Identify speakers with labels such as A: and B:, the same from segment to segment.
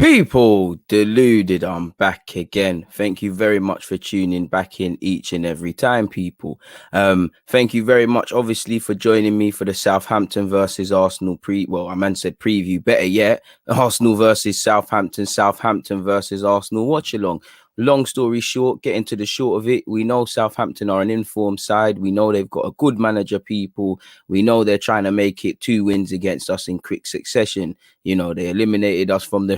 A: People, deluded, I'm back again. Thank you very much for tuning back in each and every time, people. Thank you very much, obviously, for joining me for the Southampton versus Arsenal preview. Better yet, Arsenal versus Southampton, Southampton versus Arsenal watch-along. Long story short, getting to the short of it, we know Southampton are an informed side. We know they've got a good manager, people. We know they're trying to make it 2 wins against us in quick succession. You know, they eliminated us from the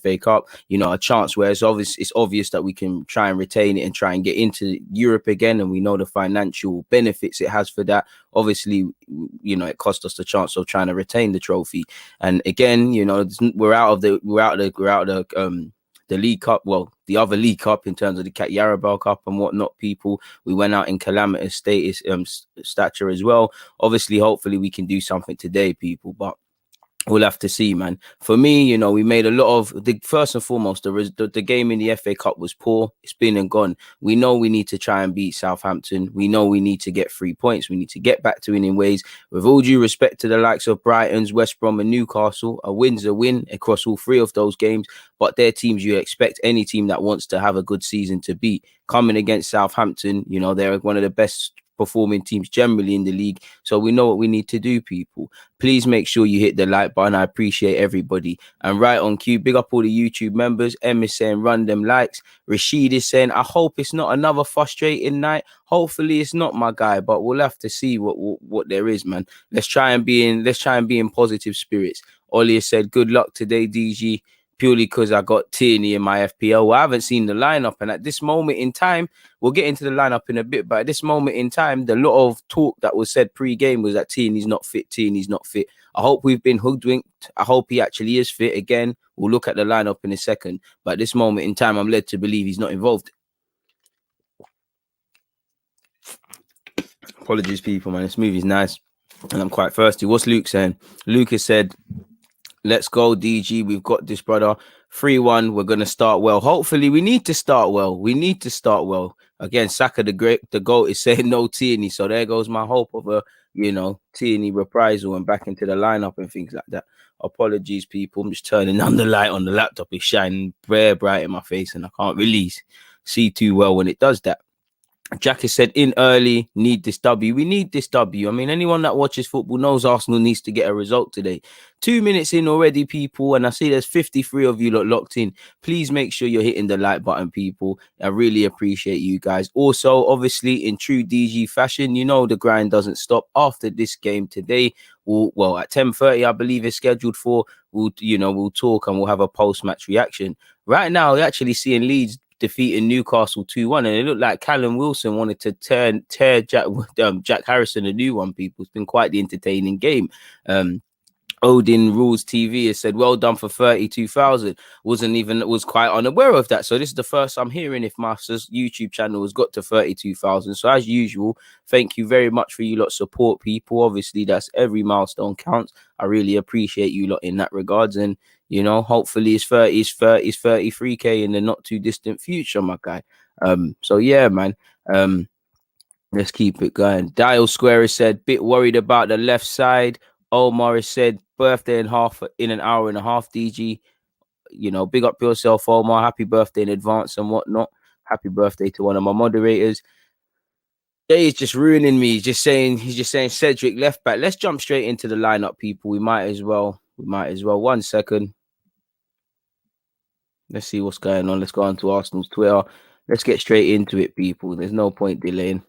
A: FA Cup. You know, a chance where it's obvious that we can try and retain it and try and get into Europe again. And we know the financial benefits it has for that. Obviously, you know, it cost us the chance of trying to retain the trophy. And again, you know, we're out of the League Cup, well, the other League Cup in terms of the Cat Yarabel Cup and whatnot, people. We went out in calamitous stature as well. Obviously, hopefully we can do something today, people, but we'll have to see, man. For me, you know, we made a lot of first and foremost, the game in the FA Cup was poor. It's been and gone. We know we need to try and beat Southampton. We know we need to get 3 points. We need to get back to winning ways. With all due respect to the likes of Brighton's, West Brom and Newcastle, a win's a win across all 3 of those games. But they're teams you expect any team that wants to have a good season to beat. Coming against Southampton, you know, they're one of the best performing teams generally in the league, so we know what we need to do, people. Please make sure you hit the like button. I appreciate everybody. And right on cue, big up all the YouTube members. Em is saying run them likes. Rashid is saying I hope it's not another frustrating night. Hopefully it's not, my guy, but we'll have to see what there is, man. Let's try and be in positive spirits. Ollie said good luck today, DG, purely because I got Tierney in my FPL. Well, I haven't seen the lineup, and at this moment in time, we'll get into the lineup in a bit, but at this moment in time, the lot of talk that was said pre-game was that Tierney's not fit. I hope we've been hoodwinked. I hope he actually is fit. Again, we'll look at the lineup in a second, but at this moment in time, I'm led to believe he's not involved. Apologies, people, man. This movie's nice, and I'm quite thirsty. What's Luke saying? Lucas said, let's go, DG. We've got this, brother. 3-1. We're going to start well. Hopefully, we need to start well. Again, Saka, the GOAT, is saying no Tierney. So there goes my hope of a, you know, Tierney reprisal and back into the lineup and things like that. Apologies, people. I'm just turning on the light on the laptop. It's shining very bright in my face and I can't really see too well when it does that. Jack has said in early, need this W. We need this W. I mean, anyone that watches football knows Arsenal needs to get a result today. 2 minutes in already, people, and I see there's 53 of you lot locked in. Please make sure you're hitting the like button, people. I really appreciate you guys. Also, obviously, in true DG fashion, you know the grind doesn't stop after this game today. Well, at 10:30, I believe it's scheduled for. We'll talk and we'll have a post-match reaction. Right now, we're actually seeing Leeds defeating Newcastle 2-1, and it looked like Callum Wilson wanted to tear Jack Harrison a new one, people. It's been quite the entertaining game. Odin Rules TV has said, well done for 32,000. Was quite unaware of that. So this is the first I'm hearing if Master's YouTube channel has got to 32,000. So as usual, thank you very much for you lot support, people. Obviously, that's every milestone counts. I really appreciate you lot in that regards. And, you know, hopefully it's 33K in the not too distant future, my guy. So yeah, man. Let's keep it going. Dial Square has said, bit worried about the left side. Omar has said, birthday in an hour and a half, DG. You know, big up yourself, Omar. Happy birthday in advance and whatnot. Happy birthday to one of my moderators. Jay is just ruining me. He's just saying Cedric left back. Let's jump straight into the lineup, people. We might as well. 1 second. Let's see what's going on. Let's go on to Arsenal's Twitter. Let's get straight into it, people. There's no point delaying.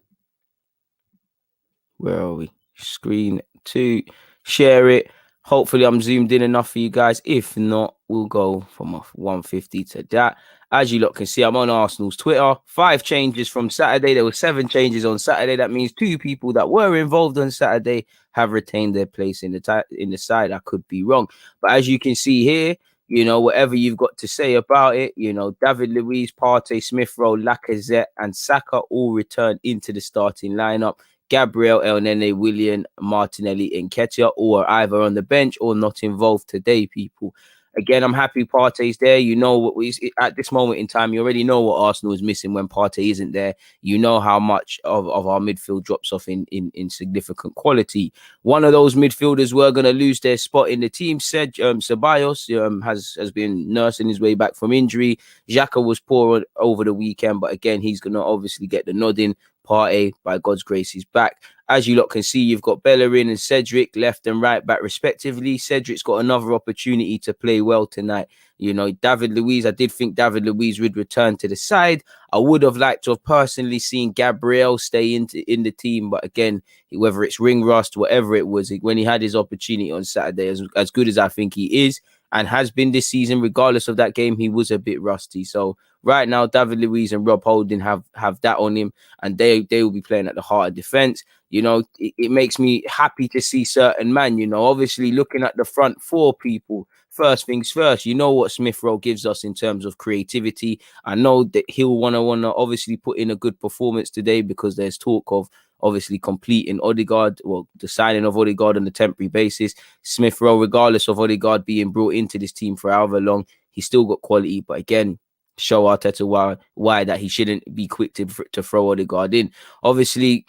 A: Where are we? Screen 2. Share it. Hopefully I'm zoomed in enough for you guys. If not, we'll go from 150 to that. As you lot can see, I'm on Arsenal's Twitter. 5 changes from Saturday. There were 7 changes on Saturday. That means 2 people that were involved on Saturday have retained their place in the side. I could be wrong, but as you can see here, you know, whatever you've got to say about it, you know, David Luiz, Partey, Smith Rowe, Lacazette, and Saka all returned into the starting lineup. Gabriel, El Nene, Willian, Martinelli, and Nketiah all are either on the bench or not involved today, people. Again, I'm happy Partey's there. You know what we at this moment in time, you already know what Arsenal is missing when Partey isn't there. You know how much of our midfield drops off in significant quality. One of those midfielders were going to lose their spot in the team. Said Ceballos has been nursing his way back from injury. Xhaka was poor over the weekend, but again, he's going to obviously get the nod in. Partey, by God's grace, is back. As you lot can see, you've got Bellerin and Cedric left and right back respectively. Cedric's got another opportunity to play well tonight. You know, David Luiz, I did think David Luiz would return to the side. I would have liked to have personally seen Gabriel stay in the team, but again, whether it's ring rust, whatever it was, when he had his opportunity on Saturday, as good as I think he is and has been this season, regardless of that game, he was a bit rusty. So right now, David Luiz and Rob Holding have that on him, and they will be playing at the heart of defence. You know, it makes me happy to see certain man, you know, obviously looking at the front four people. First things first, you know what Smith Rowe gives us in terms of creativity. I know that he'll want to obviously put in a good performance today because there's talk of obviously completing Odegaard, well, the signing of Odegaard on a temporary basis. Smith Rowe, regardless of Odegaard being brought into this team for however long, he's still got quality. But again, show Arteta why that he shouldn't be quick to throw Odegaard in. Obviously,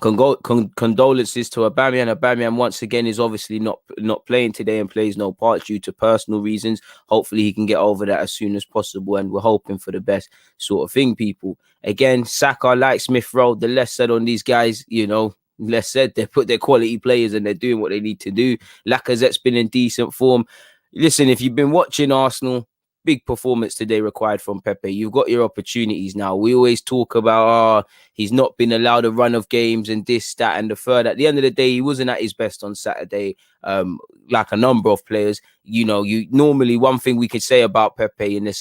A: condolences to Aubameyang. Aubameyang once again is obviously not playing today and plays no part due to personal reasons. Hopefully he can get over that as soon as possible, and we're hoping for the best sort of thing, people. Again, Saka, like Smith Rowe, the less said on these guys, you know, less said. They put their quality players and they're doing what they need to do. Lacazette's been in decent form. Listen, if you've been watching Arsenal, big performance today required from Pepe. You've got your opportunities now. We always talk about he's not been allowed a run of games and this, that, and the third. At the end of the day, he wasn't at his best on Saturday. Like a number of players, you know, you normally one thing we could say about Pepe in the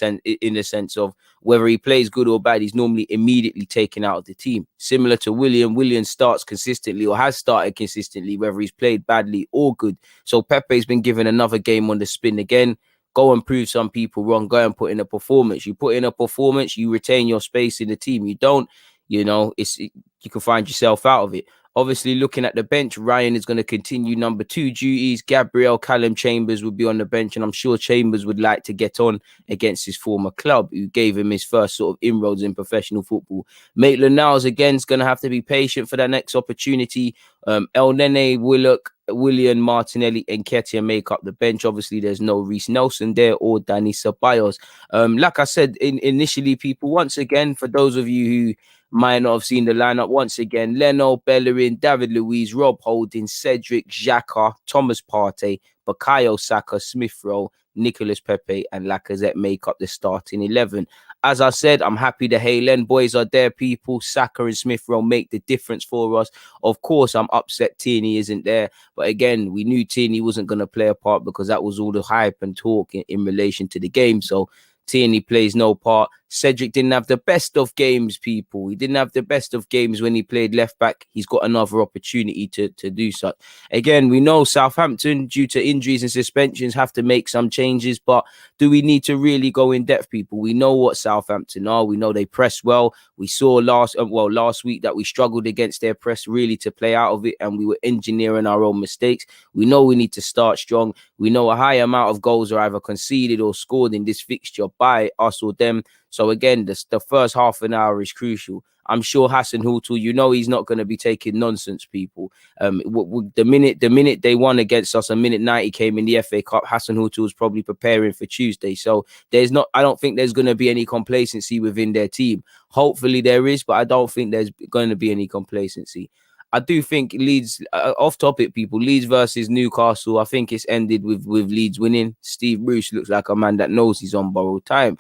A: sense of whether he plays good or bad, he's normally immediately taken out of the team. Similar to Willian. Willian starts consistently or has started consistently, whether he's played badly or good. So Pepe's been given another game on the spin again. Go and prove some people wrong. Go and put in a performance. You put in a performance, you retain your space in the team. You don't, you know, you can find yourself out of it. Obviously, looking at the bench, Ryan is going to continue number 2 duties. Gabriel, Callum Chambers will be on the bench, and I'm sure Chambers would like to get on against his former club, who gave him his first sort of inroads in professional football. Maitland-Niles, again, is going to have to be patient for that next opportunity. El Nene, Willock, Willian, Martinelli, and Nketiah make up the bench. Obviously, there's no Reece Nelson there or Dani Ceballos. Like I said initially, people, once again, for those of you who might not have seen the lineup, once again, Leno, Bellerin, David Luiz, Rob Holding, Cedric, Xhaka, Thomas Partey, Bukayo Saka, Smith Rowe, Nicolas Pepe, and Lacazette make up the starting 11. As I said, I'm happy the Halen boys are there, people. Saka and Smith Rowe make the difference for us. Of course, I'm upset Tierney isn't there. But again, we knew Tierney wasn't going to play a part because that was all the hype and talk in relation to the game. So Tierney plays no part. Cedric didn't have the best of games, people. He didn't have the best of games when he played left back. He's got another opportunity to do such. Again, we know Southampton, due to injuries and suspensions, have to make some changes. But do we need to really go in depth, people? We know what Southampton are. We know they press well. We saw last week that we struggled against their press really to play out of it, and we were engineering our own mistakes. We know we need to start strong. We know a high amount of goals are either conceded or scored in this fixture by us or them. So again, the first half an hour is crucial. I'm sure Hassan Hutel, you know, he's not going to be taking nonsense, people. The minute they won against us, a minute 90 came in the FA Cup, Hassan Hutel was probably preparing for Tuesday. So I don't think there's going to be any complacency within their team. Hopefully there is, but I don't think there's going to be any complacency. I do think Leeds, off topic, people, Leeds versus Newcastle, I think it's ended with Leeds winning. Steve Bruce looks like a man that knows he's on borrowed time.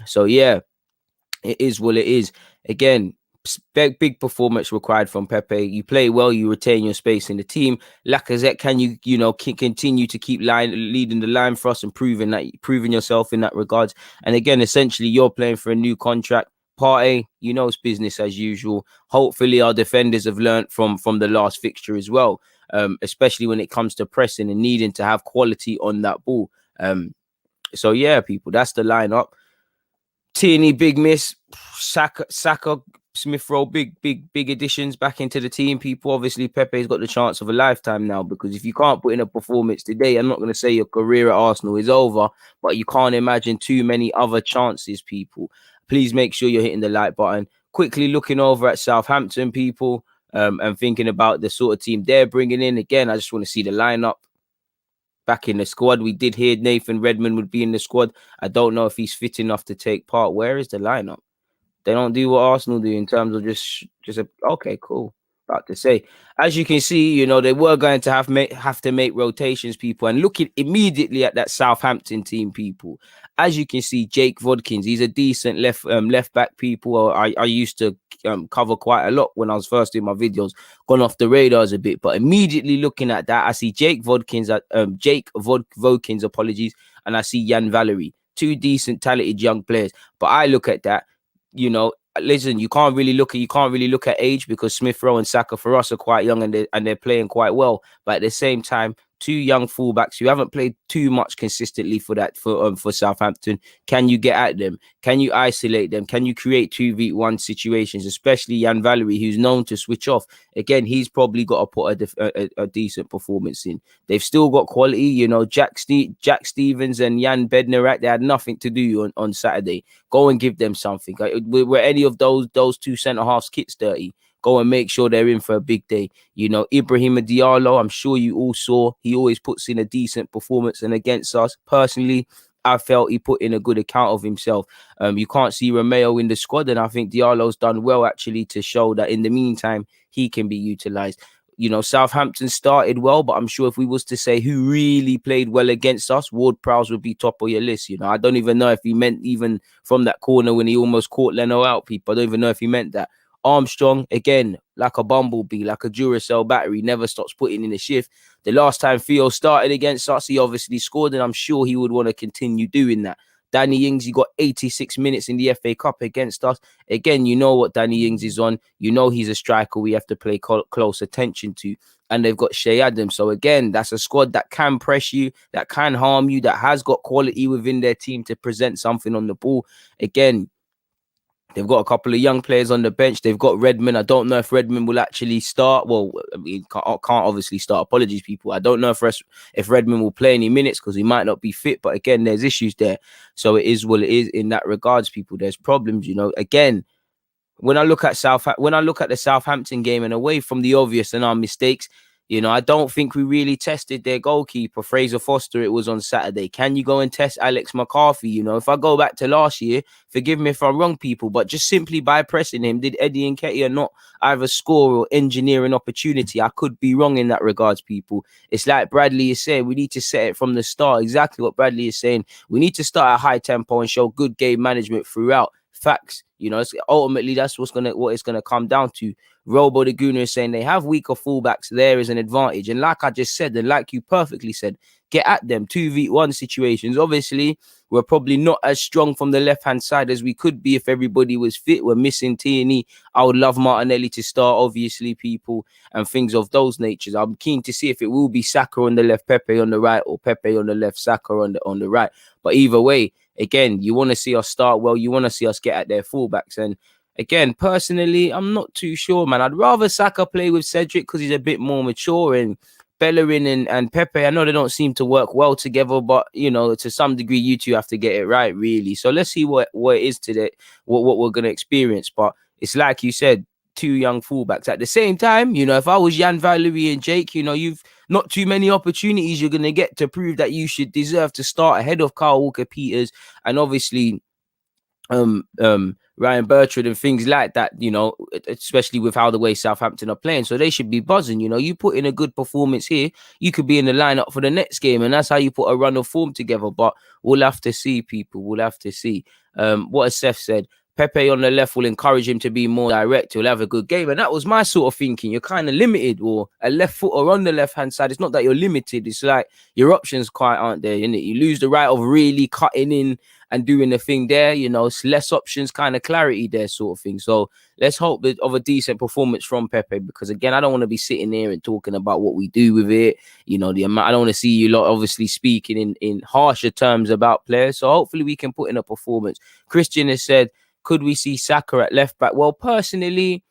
A: So yeah, it is what it is. Again, big performance required from Pepe. You play well, you retain your space in the team. Lacazette, can you continue to keep leading the line for us and proving yourself in that regards? And again, essentially, you're playing for a new contract. Partey, you know, it's business as usual. Hopefully, our defenders have learned from the last fixture as well, especially when it comes to pressing and needing to have quality on that ball. So yeah, people, that's the lineup. Tierney, big miss. Saka Smith Rowe, big additions back into the team. People, obviously, Pepe's got the chance of a lifetime now, because if you can't put in a performance today, I'm not going to say your career at Arsenal is over, but you can't imagine too many other chances, people. Please make sure you're hitting the like button. Quickly looking over at Southampton, people, and thinking about the sort of team they're bringing in. Again, I just want to see the lineup back in the squad. We did hear Nathan Redmond would be in the squad. I don't know if he's fit enough to take part. Where is the lineup? They don't do what Arsenal do in terms of okay, cool. About to say, as you can see, you know, they were going to have to make rotations, people. And looking immediately at that Southampton team, people, as you can see, Jake Vodkins, he's a decent left back, people. I used to cover quite a lot when I was first doing my videos, gone off the radars a bit. But immediately looking at that, I see Jake Vodkins, Vodkins, apologies, and I see Jan Valery, two decent, talented young players. But I look at that. You know, listen, you can't really look at age, because Smith Rowe and Saka for us are quite young, and they're playing quite well. But at the same time, two young fullbacks who haven't played too much consistently for Southampton. Can you get at them? Can you isolate them? Can you create 2v1 situations? Especially Jan Valery, who's known to switch off. Again, he's probably got to put a decent performance in. They've still got quality, you know. Jack Stevens and Jan Bednarak, they had nothing to do on Saturday. Go and give them something. Were any of those two centre halves kits dirty? Go and make sure they're in for a big day. You know, Ibrahima Diallo, I'm sure you all saw, he always puts in a decent performance, and against us, personally, I felt he put in a good account of himself. You can't see Romeo in the squad, and I think Diallo's done well, actually, to show that in the meantime, he can be utilised. You know, Southampton started well, but I'm sure if we was to say who really played well against us, Ward-Prowse would be top of your list. You know, I don't even know if he meant even from that corner when he almost caught Leno out, people. I don't even know if he meant that. Armstrong, again, like a bumblebee, like a Duracell battery, never stops putting in a shift. The last time Theo started against us, he obviously scored, and I'm sure he would want to continue doing that. Danny Ings, he got 86 minutes in the FA Cup against us. Again, you know what Danny Ings is on. You know he's a striker we have to pay close attention to. And they've got Shea Adams. So again, that's a squad that can press you, that can harm you, that has got quality within their team to present something on the ball. Again, they've got a couple of young players on the bench. They've got Redmond. I don't know if Redmond will actually start. Well, I mean, can't obviously start. Apologies, people. I don't know if Redmond will play any minutes, because he might not be fit. But again, there's issues there. So it is what it is in that regards, people. There's problems, you know. Again, when I look at the Southampton game, and away from the obvious and our mistakes, you know, I don't think we really tested their goalkeeper, Fraser Foster. It was on Saturday. Can you go and test Alex McCarthy? You know, if I go back to last year, forgive me if I'm wrong, people, but just simply by pressing him, did Eddie Nketiah not either score or engineer an opportunity? I could be wrong in that regards, people. It's like Bradley is saying, we need to set it from the start. Exactly what Bradley is saying. We need to start at high tempo and show good game management throughout. Facts, you know, ultimately that's what it's gonna come down to. Robo the Gooner is saying they have weaker fullbacks. There is an advantage, and like I just said, and like you perfectly said, get at them 2v1 situations. Obviously, we're probably not as strong from the left hand side as we could be if everybody was fit. We're missing Tierney. I would love Martinelli to start, obviously, people, and things of those natures. I'm keen to see if it will be Saka on the left, Pepe on the right, or Pepe on the left, Saka on the right. But either way, again, you want to see us start well. You want to see us get at their fullbacks. And again, personally, I'm not too sure, man. I'd rather Saka play with Cedric because he's a bit more mature, and Bellerin and Pepe, I know they don't seem to work well together, but, you know, to some degree, you two have to get it right, really. So let's see what it is today, what we're going to experience. But it's like you said, two young fullbacks. At the same time, you know, if I was Jan Valery and Jake, you know, you've not too many opportunities you're going to get to prove that you should deserve to start ahead of Kyle Walker-Peters and obviously Ryan Bertrand and things like that, you know, especially with how the way Southampton are playing. So they should be buzzing, you know. You put in a good performance here, you could be in the lineup for the next game, and that's how you put a run of form together. But we'll have to see, people. We'll have to see. What has Seth said? Pepe on the left will encourage him to be more direct. He'll have a good game. And that was my sort of thinking. You're kind of limited, or a left footer on the left-hand side. It's not that you're limited. It's like your options quite aren't there, innit? You lose the right of really cutting in and doing the thing there. You know, it's less options, kind of clarity there sort of thing. So let's hope of a decent performance from Pepe, because, again, I don't want to be sitting here and talking about what we do with it. You know, the amount. I don't want to see you lot obviously speaking in harsher terms about players. So hopefully we can put in a performance. Christian has said, Could we see Saka at left back? Well, personally,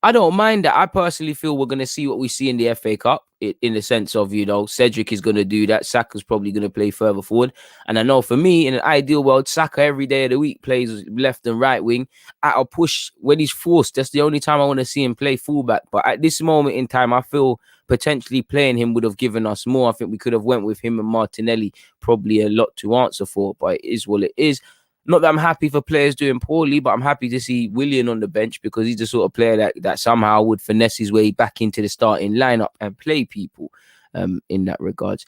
A: I don't mind that. I personally feel we're going to see what we see in the FA Cup in the sense of, Cedric is going to do that. Saka's probably going to play further forward. And I know for me, in an ideal world, Saka every day of the week plays left and right wing. I'll push when he's forced. That's the only time I want to see him play fullback. But at this moment in time, I feel potentially playing him would have given us more. I think we could have went with him and Martinelli, probably a lot to answer for, but it is what it is. Not that I'm happy for players doing poorly, but I'm happy to see Willian on the bench because he's the sort of player that somehow would finesse his way back into the starting lineup and play people in that regard.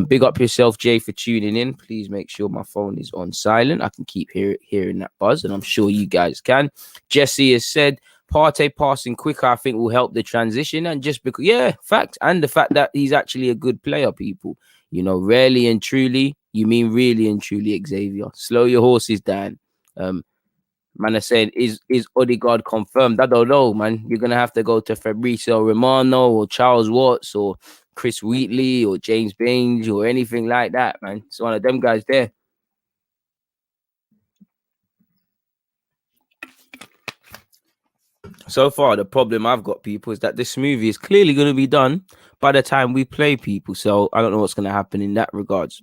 A: Big up yourself, Jay, for tuning in. Please make sure my phone is on silent. I can keep hearing that buzz, and I'm sure you guys can. Jesse has said, Partey passing quicker, I think, will help the transition. And just because, fact. And the fact that he's actually a good player, people. Rarely and truly. You mean really and truly, Xavier. Slow your horses down. Man are saying, is Odegaard confirmed? I don't know, man. You're going to have to go to Fabrizio Romano or Charles Watts or Chris Wheatley or James Baines or anything like that, man. It's one of them guys there. So far, the problem I've got, people, is that this movie is clearly going to be done by the time we play, people. So I don't know what's going to happen in that regards.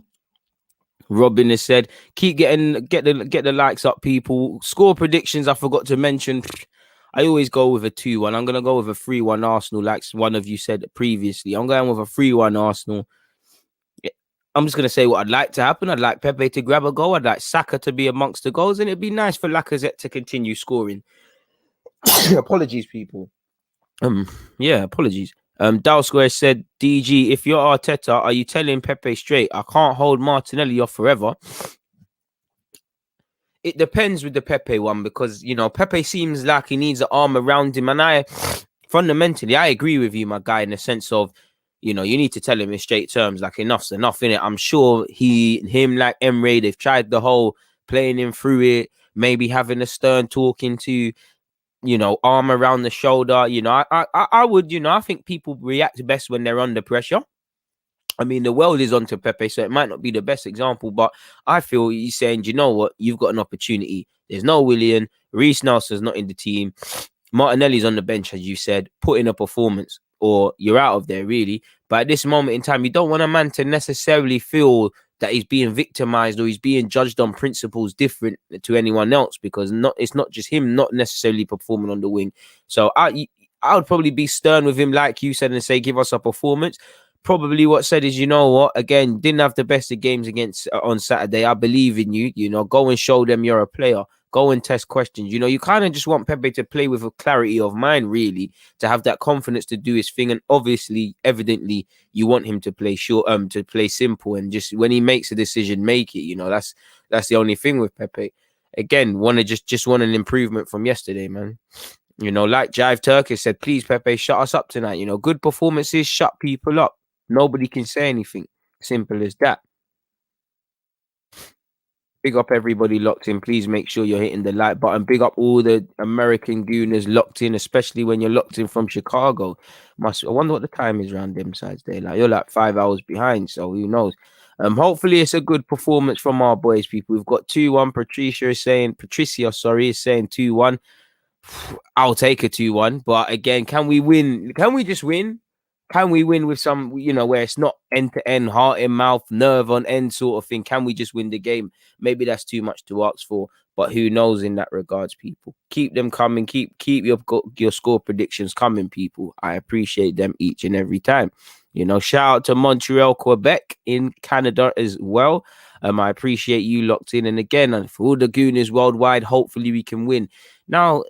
A: Robin has said, get the likes up, people. Score predictions, I forgot to mention. I always go with a 2-1. I'm going to go with a 3-1 Arsenal, like one of you said previously. I'm going with a 3-1 Arsenal. I'm just going to say what I'd like to happen. I'd like Pepe to grab a goal. I'd like Saka to be amongst the goals. And it'd be nice for Lacazette to continue scoring. Apologies, people. Apologies. Dow Square said, DG, if you're Arteta, are you telling Pepe straight, I can't hold Martinelli off forever? It depends with the Pepe one because, Pepe seems like he needs an arm around him. And fundamentally, I agree with you, my guy, in the sense of, you need to tell him in straight terms, like enough's enough, innit? I'm sure him like Emre, they've tried the whole playing him through it, maybe having a stern talking to, arm around the shoulder. I would, I think people react best when they're under pressure. I mean, the world is onto Pepe, so it might not be the best example, but I feel he's saying, you know what, you've got an opportunity. There's no Willian. Reece Nelson's not in the team. Martinelli's on the bench, as you said, put in a performance, or you're out of there, really. But at this moment in time, you don't want a man to necessarily feel that he's being victimized or he's being judged on principles different to anyone else, because it's not just him not necessarily performing on the wing. So I would probably be stern with him, like you said, and say, give us a performance. Probably what said is, you know what, again, didn't have the best of games against on Saturday. I believe in you, go and show them you're a player. Go and test questions. You kind of just want Pepe to play with a clarity of mind, really, to have that confidence to do his thing. And obviously, evidently, you want him to play short, to play simple, and just when he makes a decision, make it. That's the only thing with Pepe. Again, want to just want an improvement from yesterday, man. Like Jive Turkish said, please, Pepe, shut us up tonight. Good performances shut people up. Nobody can say anything. Simple as that. Big up everybody locked in. Please make sure you're hitting the like button. Big up all the American Gooners locked in, especially when you're locked in from Chicago. I wonder what the time is around them sides there. Like, you're like 5 hours behind, so who knows? Hopefully it's a good performance from our boys, people. We've got 2-1. Patricia is saying 2-1. I'll take a 2-1. But again, can we win? Can we just win? Can we win with some, where it's not end-to-end, heart in mouth, nerve on end sort of thing? Can we just win the game? Maybe that's too much to ask for, but who knows in that regards, people. Keep them coming. Keep your score predictions coming, people. I appreciate them each and every time. Shout out to Montreal, Quebec in Canada as well. I appreciate you locked in. And again, for all the Gooners worldwide, hopefully we can win. Now,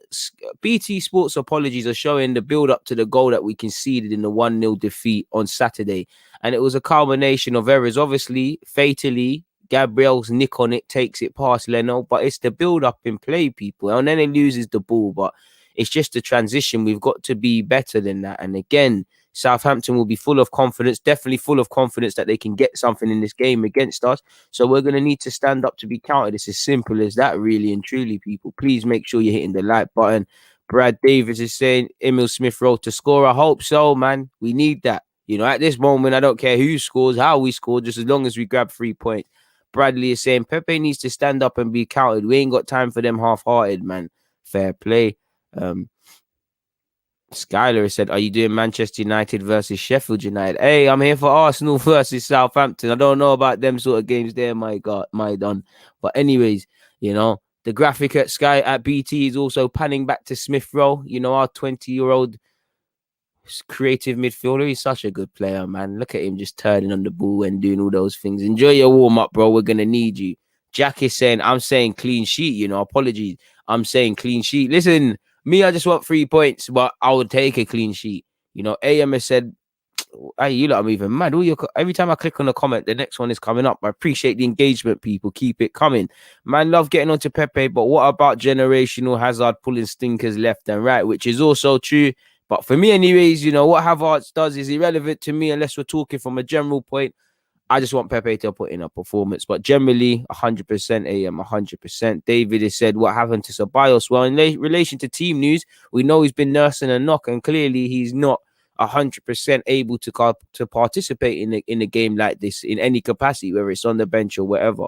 A: BT Sports apologies are showing the build-up to the goal that we conceded in the 1-0 defeat on Saturday. And it was a culmination of errors. Obviously, fatally, Gabriel's nick on it takes it past Leno, but it's the build-up in play, people. And then he loses the ball, but it's just the transition. We've got to be better than that. And again, Southampton will be full of confidence, definitely full of confidence that they can get something in this game against us. So we're going to need to stand up to be counted. It's as simple as that, really and truly, people. Please make sure you're hitting the like button. Brad Davis is saying Emil Smith Rowe to score. I hope so, man. We need that. At this moment, I don't care who scores, how we score, just as long as we grab 3 points. Bradley is saying Pepe needs to stand up and be counted. We ain't got time for them half-hearted, man. Fair play. Skylar said, are you doing Manchester United versus Sheffield United? Hey, I'm here for Arsenal versus Southampton. I don't know about them sort of games there, my God, my done. But anyways, the graphic at Sky at BT is also panning back to Smith Rowe, our 20-year-old creative midfielder. He's such a good player, man. Look at him just turning on the ball and doing all those things. Enjoy your warm-up, bro. We're going to need you. Jack is saying, I'm saying clean sheet, apologies. I'm saying clean sheet. Listen, me, I just want 3 points, but I would take a clean sheet. AM has said, hey, you lot, I'm even mad. Every time I click on a comment, the next one is coming up. I appreciate the engagement, people. Keep it coming. Man, love getting onto Pepe, but what about generational Hazard pulling stinkers left and right, which is also true. But for me, anyways, what Hazard does is irrelevant to me unless we're talking from a general point. I just want Pepe to put in a performance. But generally, 100% AM, 100%. David has said, what happened to Ceballos? Well, in relation to team news, we know he's been nursing a knock, and clearly he's not 100% able to participate in a game like this in any capacity, whether it's on the bench or whatever.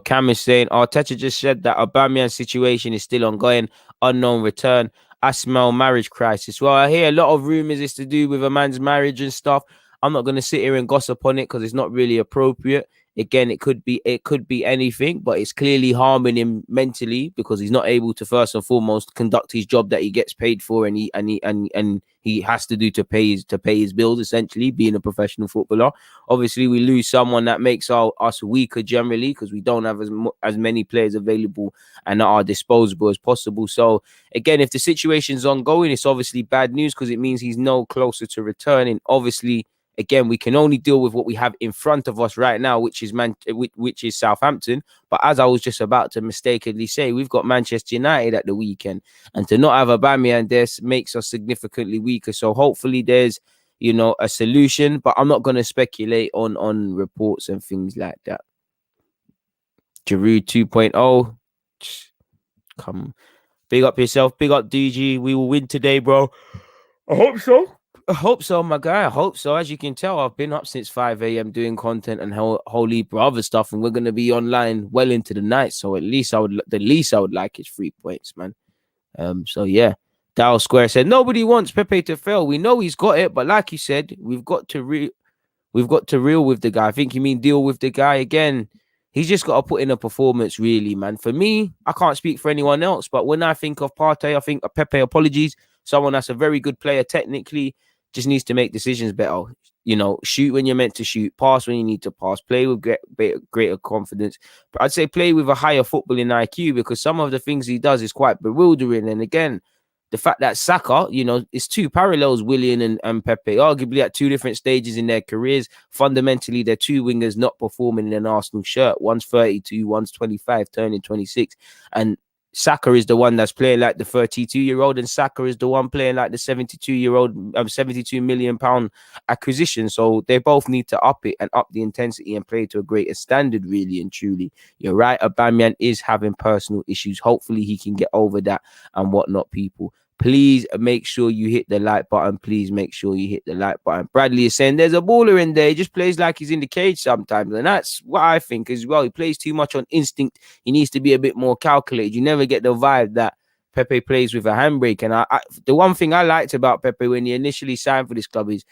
A: Cam is saying, Arteta just said that Aubameyang's situation is still ongoing, unknown return. I smell marriage crisis. Well, I hear a lot of rumors it's to do with a man's marriage and stuff. I'm not going to sit here and gossip on it because it's not really appropriate. Again, it could be anything, but it's clearly harming him mentally because he's not able to first and foremost conduct his job that he gets paid for and he has to do to pay his bills, essentially, being a professional footballer. Obviously, we lose someone that makes us weaker generally because we don't have as many players available and are disposable as possible. So again, if the situation's ongoing, it's obviously bad news because it means he's no closer to returning. Obviously, again, we can only deal with what we have in front of us right now, which is Southampton. But as I was just about to mistakenly say, we've got Manchester United at the weekend, and to not have Aubameyang there makes us significantly weaker. So hopefully there's a solution, but I'm not going to speculate on reports and things like that. Giroud 2.0, come, big up yourself, big up DG. We will win today, bro. I hope so, my guy. I hope so. As you can tell, I've been up since 5 a.m. doing content and whole heap of other stuff, and we're going to be online well into the night. So the least I would like is 3 points, man. So yeah. Dow Square said nobody wants Pepe to fail. We know he's got it, but like you said, we've got to reel with the guy. I think you mean deal with the guy again. He's just got to put in a performance, really, man. For me, I can't speak for anyone else, but when I think of Partey, I think of Pepe. Apologies, someone that's a very good player technically, just needs to make decisions better. Shoot when you're meant to shoot, pass when you need to pass, play with greater confidence. But I'd say play with a higher footballing IQ because some of the things he does is quite bewildering. And again, the fact that Saka, it's two parallels, Willian and Pepe, arguably at two different stages in their careers. Fundamentally, they're two wingers not performing in an Arsenal shirt. One's 32, one's 25, turning 26. And Saka is the one that's playing like the 32-year-old, and Saka is the one playing like the 72-year-old, 72 million pound acquisition. So they both need to up it and up the intensity and play to a greater standard, really and truly. You're right, Aubameyang is having personal issues. Hopefully he can get over that and whatnot, people. Please make sure you hit the like button. Please make sure you hit the like button. Bradley is saying there's a baller in there. He just plays like he's in the cage sometimes. And that's what I think as well. He plays too much on instinct. He needs to be a bit more calculated. You never get the vibe that Pepe plays with a handbrake. And the one thing I liked about Pepe when he initially signed for this club is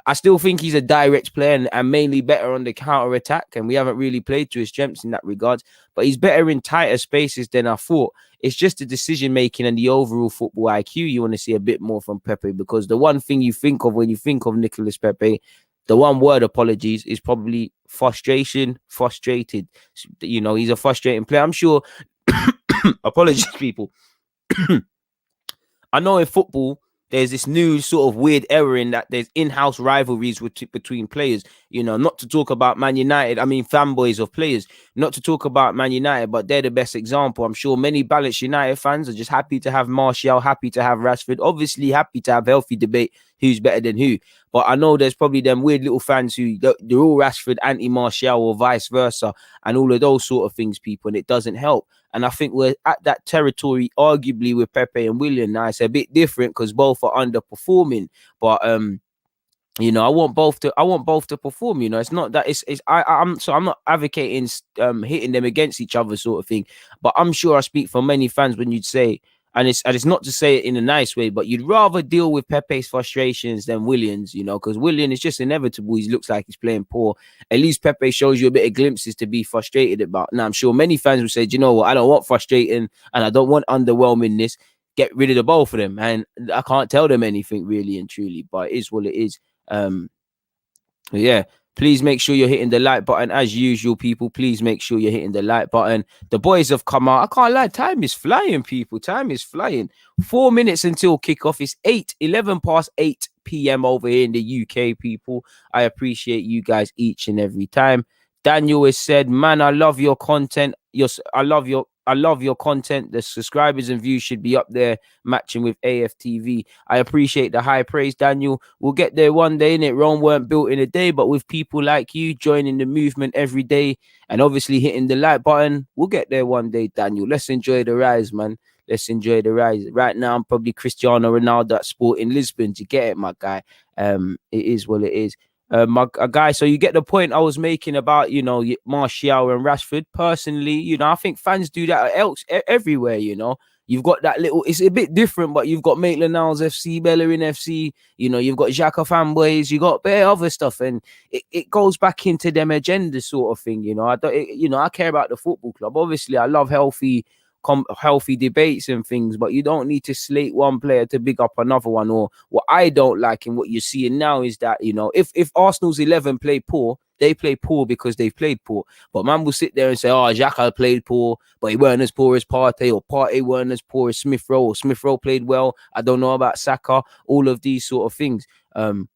A: I still think he's a direct player and mainly better on the counter attack. And we haven't really played to his strengths in that regard. But he's better in tighter spaces than I thought. It's just the decision making and the overall football IQ you want to see a bit more from Pepe, because the one thing you think of when you think of Nicolas Pepe, the one word, apologies, is probably frustration, frustrated. He's a frustrating player. I'm sure, apologies, people. I know in football, there's this new sort of weird era in that there's in-house rivalries between players. Not to talk about Man United, fanboys of players, not to talk about Man United, but they're the best example. I'm sure many balanced United fans are just happy to have Martial, happy to have Rashford, obviously happy to have healthy debate who's better than who. But I know there's probably them weird little fans who they're all Rashford, anti-Martial, or vice versa, and all of those sort of things, people, and it doesn't help. And I think we're at that territory, arguably, with Pepe and Willian. Now, it's a bit different because both are underperforming. But You know, I want both to perform. You know, it's not that I'm not advocating hitting them against each other sort of thing. But I'm sure I speak for many fans when you'd say, and it's not to say it in a nice way, but you'd rather deal with Pepe's frustrations than Williams, you know, because Willian is just inevitable. He looks like he's playing poor. At least Pepe shows you a bit of glimpses to be frustrated about. Now I'm sure many fans will say, do you know what, I don't want frustrating and I don't want underwhelmingness. Get rid of the both of them. And I can't tell them anything really and truly, but it is what it is. um yeah, please make sure you're hitting the like button as usual, people. Please make sure you're hitting the like button. The boys have come out. I can't lie, time is flying, people. Time is flying. 4 minutes until kickoff. It's 11 past 8 p.m. over here in the UK, people. I appreciate you guys each and every time. Daniel has said, man, I love your content. I love your content. The subscribers and views should be up there matching with AFTV. I appreciate the high praise, Daniel. We'll get there one day, innit? Rome weren't built in a day, but with people like you joining the movement every day and obviously hitting the like button, we'll get there one day, Daniel. Let's enjoy the rise, man. Let's enjoy the rise. Right now, I'm probably Cristiano Ronaldo at Sporting Lisbon. Do you get it, my guy? It is what it is. My guy, so you get the point I was making about, you know, Martial and Rashford. Personally, you know, I think fans do that everywhere, you know. You've got that little, it's a bit different, but you've got Maitland-Niles FC, Bellerin FC, you know, you've got Xhaka fanboys, you got bare other stuff, and it goes back into them agenda sort of thing, you know. I care about the football club. Obviously, I love healthy debates and things, but you don't need to slate one player to big up another one. Or what I don't like and what you're seeing now is that, you know, if Arsenal's 11 play poor, they play poor because they've played poor. But man will sit there and say, oh, Xhaka played poor, but he weren't as poor as Partey, or Partey weren't as poor as Smith Rowe, or Smith Rowe played well. I don't know about Saka, all of these sort of things.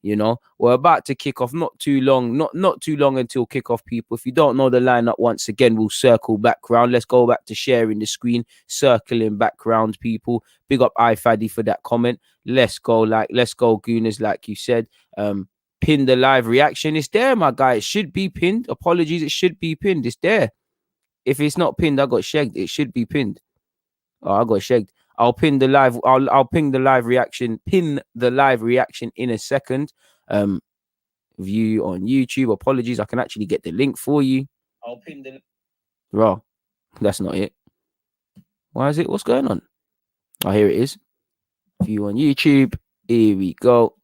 A: You know, we're about to kick off. Not too long until kickoff, people. If you don't know the lineup, once again, we'll circle back round. Let's go back to sharing the screen, circling background, people. Big up iFaddy for that comment. Let's go, Gooners, like you said. Pin the live reaction. It's there, my guy. It should be pinned. Apologies, it should be pinned. It's there. If it's not pinned, I got shagged. It should be pinned. Oh, I got shagged. I'll pin the live. I'll ping the live reaction. Pin the live reaction in a second. View on YouTube. Apologies, I can actually get the link for you. I'll pin the. Raw. That's not it. Why is it? What's going on? Oh, here it is. View on YouTube. Here we go.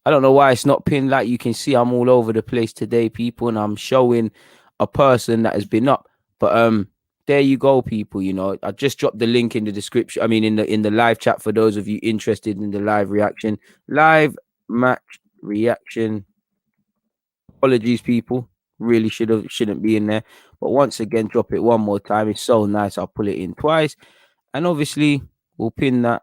A: I don't know why it's not pinned. Like you can see, I'm all over the place today, people, and I'm showing a person that has been up. But there you go, people. You know, I just dropped the link in the description. I mean, in the live chat for those of you interested in the live reaction, live match reaction. Apologies, people. Really shouldn't be in there. But once again, drop it one more time. It's so nice. I'll pull it in twice, and obviously we'll pin that.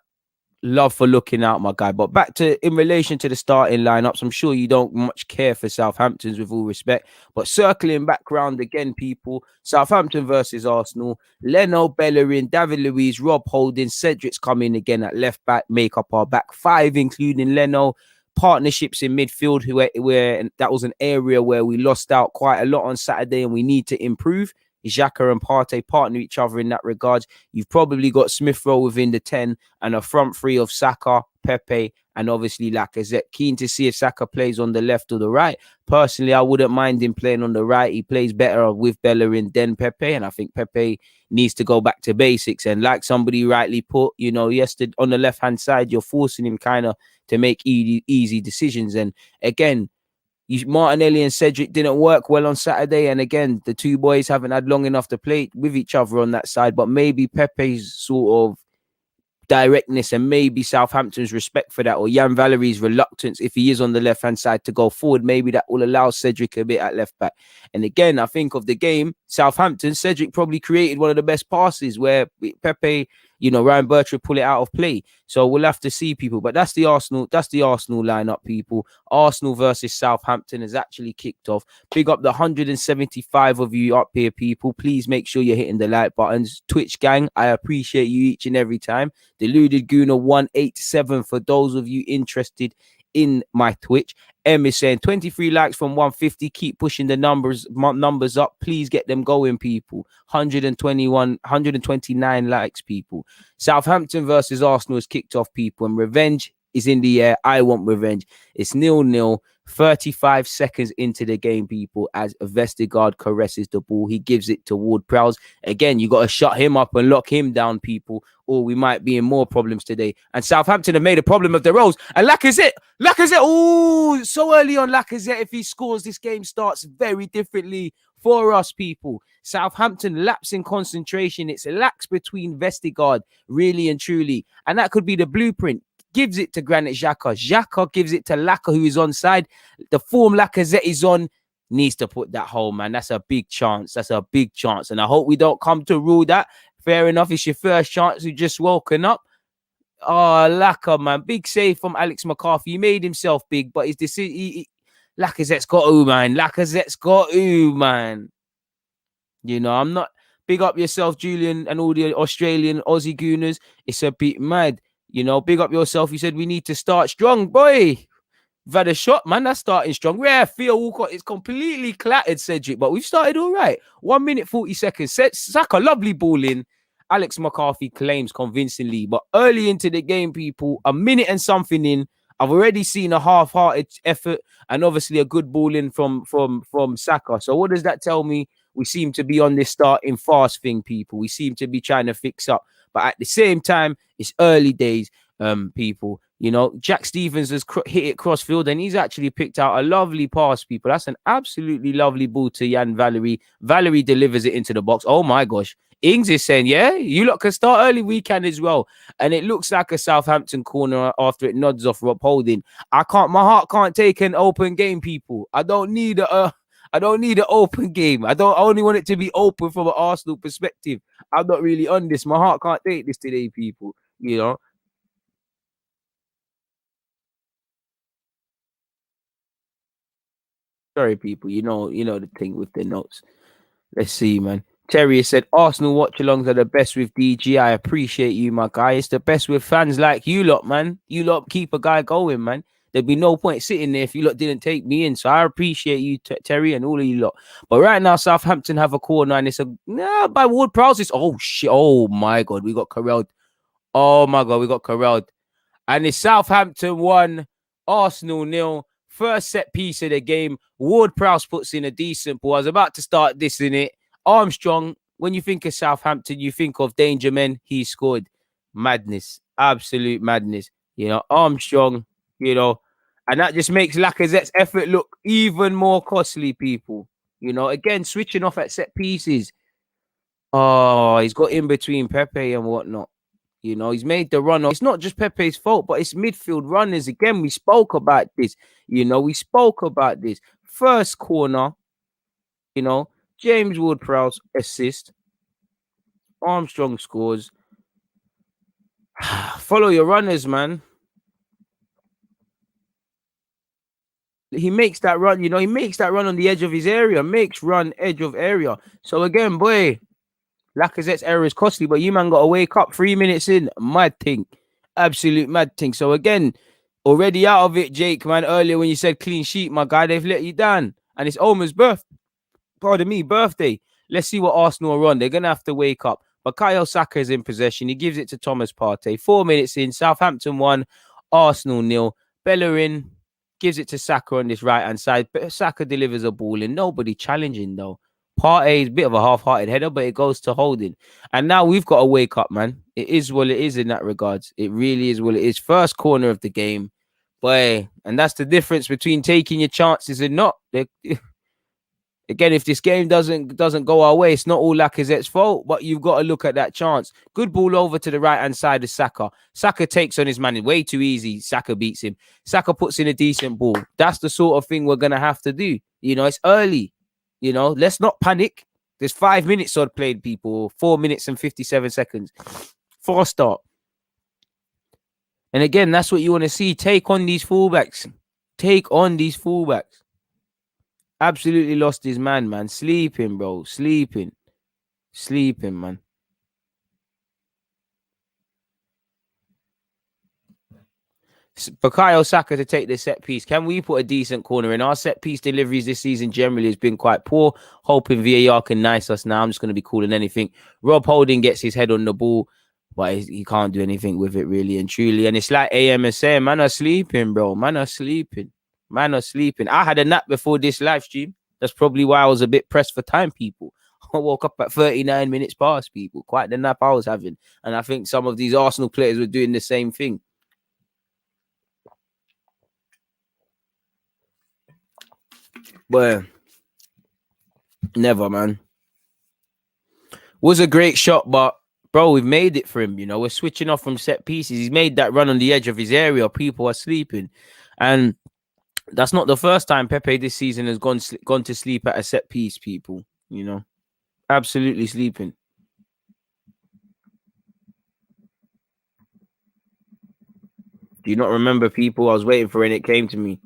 A: Love for looking out, my guy. But back to in relation to the starting lineups, I'm sure you don't much care for Southampton's, with all respect. But circling back round again, people. Southampton versus Arsenal. Leno, Bellerin, David Luiz, Rob Holding, Cedric's coming again at left back, make up our back five, including Leno. Partnerships in midfield, where that was an area where we lost out quite a lot on Saturday, and we need to improve. Xhaka and Partey partner each other in that regard. You've probably got Smith Rowe within the 10 and a front three of Saka, Pepe, and obviously Lacazette. Keen to see if Saka plays on the left or the right. Personally, I wouldn't mind him playing on the right. He plays better with Bellerin than Pepe, and I think Pepe needs to go back to basics. And like somebody rightly put, you know, yesterday on the left-hand side, you're forcing him kind of to make easy decisions. And again, Martinelli and Cedric didn't work well on Saturday. And again, the two boys haven't had long enough to play with each other on that side. But maybe Pepe's sort of directness and maybe Southampton's respect for that, or Jan Valerie's reluctance, if he is on the left-hand side, to go forward, maybe that will allow Cedric a bit at left back. And again, I think of the game, Southampton, Cedric probably created one of the best passes where Pepe, you know, Ryan Bertrand pull it out of play. So we'll have to see, people. But that's the Arsenal lineup, people. Arsenal versus Southampton has actually kicked off. Big up the 175 of you up here, people. Please make sure you're hitting the like buttons. Twitch gang, I appreciate you each and every time. Deluded Gooner 187 for those of you interested in my Twitch. M is saying 23 likes from 150. Keep pushing the numbers up. Please get them going, people. 129 likes, people. Southampton versus Arsenal has kicked off, people, and revenge is in the air. I want revenge. It's 0-0. 35 seconds into the game, people, as Vestergaard caresses the ball. He gives it to Ward-Prowse. Again, you got to shut him up and lock him down, people, or we might be in more problems today. And Southampton have made a problem of their own. And Lacazette, oh, so early on Lacazette, if he scores, this game starts very differently for us, people. Southampton lapse in concentration. It's a lax between Vestergaard, really and truly. And that could be the blueprint. Gives it to Granit Xhaka. Xhaka gives it to Laka, who is onside. The form Lacazette is on needs to put that home, man. That's a big chance. That's a big chance. And I hope we don't come to rule that. Fair enough. It's your first chance. You just woken up. Oh, Laka, man. Big save from Alex McCarthy. He made himself big, but his decision... Lacazette's got to, man. Lacazette's got to, man. You know, I'm not... Big up yourself, Julian, and all the Australian Aussie Gooners. It's a bit mad. You know, big up yourself. You said we need to start strong, boy. We've had a shot, man. That's starting strong. Yeah, Theo Walcott is completely clattered, Cedric, but we've started all right. 1 minute, 40 seconds. Saka, lovely ball in. Alex McCarthy claims convincingly, but early into the game, people, a minute and something in, I've already seen a half-hearted effort and obviously a good ball in from Saka. So what does that tell me? We seem to be on this starting fast thing, people. We seem to be trying to fix up. But at the same time, it's early days, people. You know, Jack Stevens has hit it crossfield and he's actually picked out a lovely pass, people. That's an absolutely lovely ball to Jan Valery. Valery delivers it into the box. Oh, my gosh. Ings is saying, yeah, you lot can start early weekend as well. And it looks like a Southampton corner after it nods off Rob Holding. My heart can't take an open game, people. I don't need an open game. I only want it to be open from an Arsenal perspective. I'm not really on this. My heart can't take this today, people. You know. Sorry, people. You know the thing with the notes. Let's see, man. Terry said Arsenal watch-alongs are the best with DG. I appreciate you, my guy. It's the best with fans like you lot, man. You lot keep a guy going, man. There'd be no point sitting there if you lot didn't take me in. So I appreciate you, Terry, and all of you lot. But right now, Southampton have a corner, and it's by Ward-Prowse. Oh, shit. Oh, my God. We got corralled. Oh, my God. We got corralled. And it's Southampton 1, Arsenal 0. First set piece of the game. Ward-Prowse puts in a decent ball. I was about to start dissing it. Armstrong, when you think of Southampton, you think of danger men. He scored. Madness. Absolute madness. You know, Armstrong, you know, and that just makes Lacazette's effort look even more costly, people. You know, again, switching off at set pieces. Oh, he's got in between Pepe and whatnot. You know, he's made the run. It's not just Pepe's fault, but it's midfield runners. Again, we spoke about this. You know, we spoke about this. First corner, you know, James Ward-Prowse assist. Armstrong scores. Follow your runners, man. He makes that run, you know, he makes that run on the edge of his area. Makes run edge of area. So again, boy, Lacazette's error is costly, but you man got to wake up 3 minutes in. Mad thing. Absolute mad thing. So again, already out of it, Jake, man. Earlier when you said clean sheet, my guy, they've let you down. And it's Omer's birthday. Let's see what Arsenal are on. They're going to have to wake up. But Bukayo Saka is in possession. He gives it to Thomas Partey. 4 minutes in, Southampton 1, Arsenal 0. Bellerin gives it to Saka on this right-hand side. But Saka delivers a ball in. Nobody challenging, though. Partey is a bit of a half-hearted header, but it goes to Holding. And now we've got to wake up, man. It is what it is in that regards. It really is what it is. First corner of the game. Boy, and that's the difference between taking your chances and not. Again, if this game doesn't go our way, it's not all Lacazette's fault, but you've got to look at that chance. Good ball over to the right-hand side of Saka. Saka takes on his man. Way too easy. Saka beats him. Saka puts in a decent ball. That's the sort of thing we're going to have to do. You know, it's early. You know, let's not panic. There's 5 minutes odd played, people. 4 minutes and 57 seconds. For a start. And again, that's what you want to see. Take on these fullbacks. Absolutely lost his man. Sleeping, bro. Sleeping, man. Bukayo Saka to take the set piece. Can we put a decent corner in? Our set piece deliveries this season generally has been quite poor. Hoping VAR can nice us now. I'm just going to be calling anything. Rob Holding gets his head on the ball, but he can't do anything with it really and truly. And it's like AM is saying, man are sleeping, bro. Man are sleeping. Man are sleeping. I had a nap before this live stream. That's probably why I was a bit pressed for time, people. I woke up at 39 minutes past, people. Quite the nap I was having. And I think some of these Arsenal players were doing the same thing. But never, man. Was a great shot, but bro, we've made it for him. You know, we're switching off from set pieces. He's made that run on the edge of his area. People are sleeping. And that's not the first time Pepe this season has gone to sleep at a set piece, people. You know, absolutely sleeping. Do you not remember, people? I was waiting for when it came to me.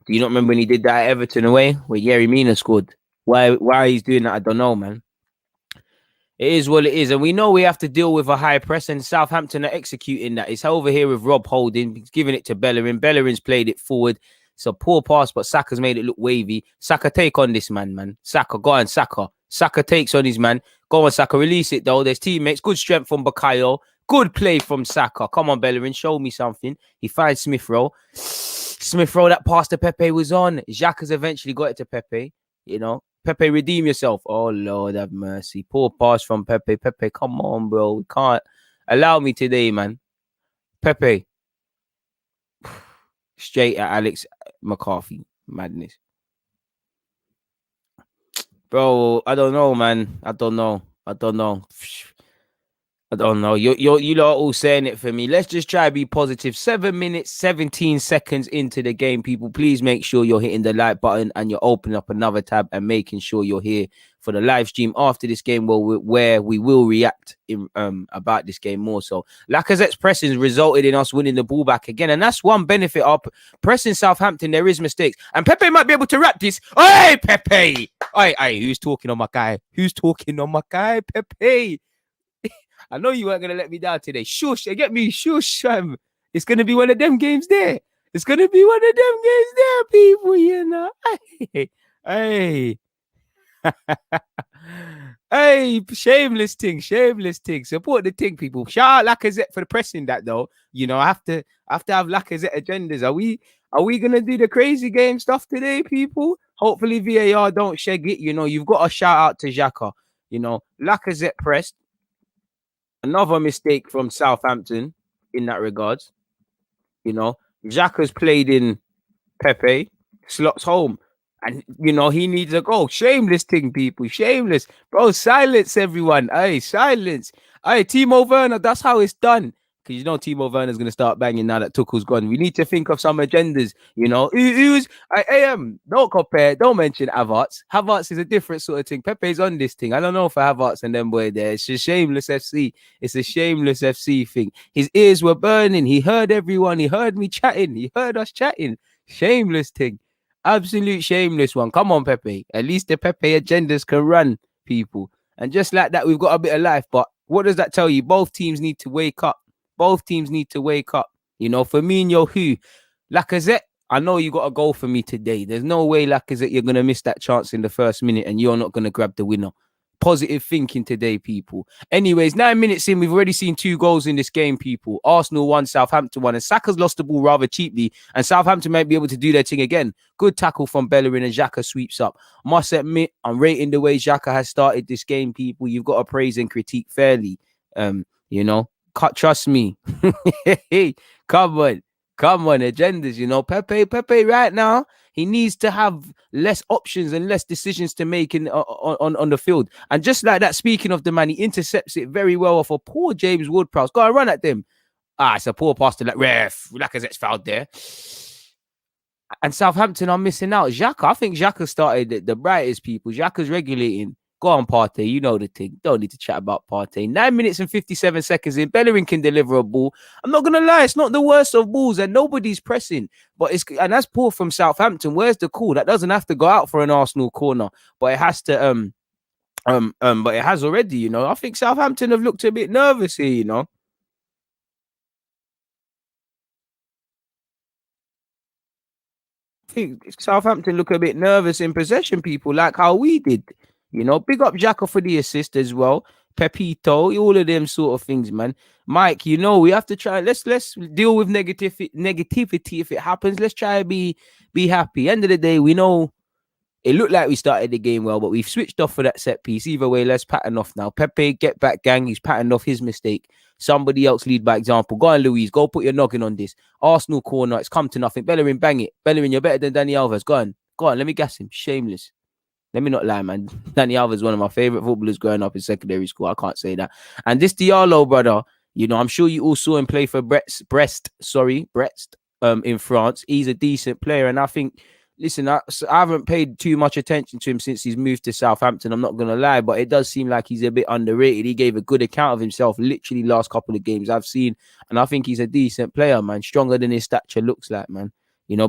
A: Do you not remember when he did that at Everton away where Yerry Mina scored? Why he's doing that, I don't know, man. It is what it is. And we know we have to deal with a high press, and Southampton are executing that. It's over here with Rob Holding. He's giving it to Bellerin. Bellerin's played it forward. It's a poor pass, but Saka's made it look wavy. Saka, take on this man. Saka, go on, Saka. Saka takes on his man. Go on, Saka. Release it, though. There's teammates. Good strength from Bakayo. Good play from Saka. Come on, Bellerin. Show me something. He finds Smith Rowe. Smith Rowe, that pass to Pepe was on. Xhaka's eventually got it to Pepe. You know, Pepe, redeem yourself. Oh, Lord have mercy. Poor pass from Pepe. Pepe, come on, bro. We can't allow me today, man. Pepe. Straight at Alex McCarthy. Madness. Bro, I don't know, man. I don't know. You lot are all saying it for me. Let's just try to be positive. 7 minutes, 17 seconds into the game, people. Please make sure you're hitting the like button and you're opening up another tab and making sure you're here for the live stream after this game, where we will react about this game more. So Lacazette's pressing resulted in us winning the ball back again, and that's one benefit of pressing Southampton. There is mistakes, and Pepe might be able to wrap this. Hey, Pepe! Hey, who's talking on my guy? Pepe? I know you weren't going to let me down today. Shush, get me. Shush, It's going to be one of them games there. People, you know. Hey. Hey, shameless thing. Support the thing, people. Shout out Lacazette for the pressing that, though. You know, I have to have Lacazette agendas. Are we going to do the crazy game stuff today, people? Hopefully VAR don't shag it. You know, you've got to shout out to Xhaka. You know, Lacazette pressed. Another mistake from Southampton in that regards. You know, Xhaka's played in Pepe, slots home. And, you know, he needs a goal. Shameless thing, people. Shameless. Bro, silence everyone. Hey, silence. Hey, Timo Werner, that's how it's done. Because you know Timo Werner's going to start banging now that Tuchel's gone. We need to think of some agendas, you know. Don't compare, don't mention Havertz. Havertz is a different sort of thing. Pepe's on this thing. I don't know for Havertz and them boy there. It's a shameless FC. It's a shameless FC thing. His ears were burning. He heard everyone. He heard me chatting. He heard us chatting. Shameless thing. Absolute shameless one. Come on, Pepe. At least the Pepe agendas can run, people. And just like that, we've got a bit of life. But what does that tell you? Both teams need to wake up. You know, Firmino, who? Lacazette, I know you got a goal for me today. There's no way, Lacazette, you're going to miss that chance in the first minute and you're not going to grab the winner. Positive thinking today, people. Anyways, 9 minutes in, we've already seen 2 goals in this game, people. Arsenal 1, Southampton 1, and Saka's lost the ball rather cheaply, and Southampton might be able to do their thing again. Good tackle from Bellerin, and Xhaka sweeps up. Must admit, I'm rating the way Xhaka has started this game, people. You've got to praise and critique fairly. You know, trust me. Come on, agendas, you know. Pepe right now, he needs to have less options and less decisions to make on the field. And just like that, speaking of the man, he intercepts it very well off a poor James Ward-Prowse. Go and run at them. It's a poor pass to Lacazette's fouled there. And Southampton are missing out. Xhaka, I think Xhaka started the brightest, people. Xhaka's regulating. Go on, Partey. You know the thing. Don't need to chat about Partey. 9 minutes and 57 seconds in. Bellerin can deliver a ball. I'm not going to lie. It's not the worst of balls and nobody's pressing. And that's poor from Southampton. Where's the call? That doesn't have to go out for an Arsenal corner. But it has to, but it has already, you know. I think Southampton have looked a bit nervous here, you know. I think Southampton look a bit nervous in possession, people, like how we did. You know, big up Xhaka for the assist as well. Pepito, all of them sort of things, man. Mike, we have to try. Let's deal with negativity if it happens. Let's try to be happy. End of the day, we know it looked like we started the game well, but we've switched off for that set piece. Either way, let's pattern off now. Pepe, get back, gang. He's patterned off his mistake. Somebody else lead by example. Go on, Louise. Go put your noggin on this. Arsenal corner. It's come to nothing. Bellerin, bang it. Bellerin, you're better than Dani Alves. Go on. Let me gas him. Shameless. Let me not lie, man. Dani Alves is one of my favorite footballers growing up in secondary school. I can't say that. And this Diallo, brother, I'm sure you all saw him play for Brest, in France. He's a decent player, and I think, listen, I haven't paid too much attention to him since he's moved to Southampton. I'm not going to lie, but it does seem like he's a bit underrated. He gave a good account of himself literally last couple of games I've seen, and I think he's a decent player, man. Stronger than his stature looks like, man.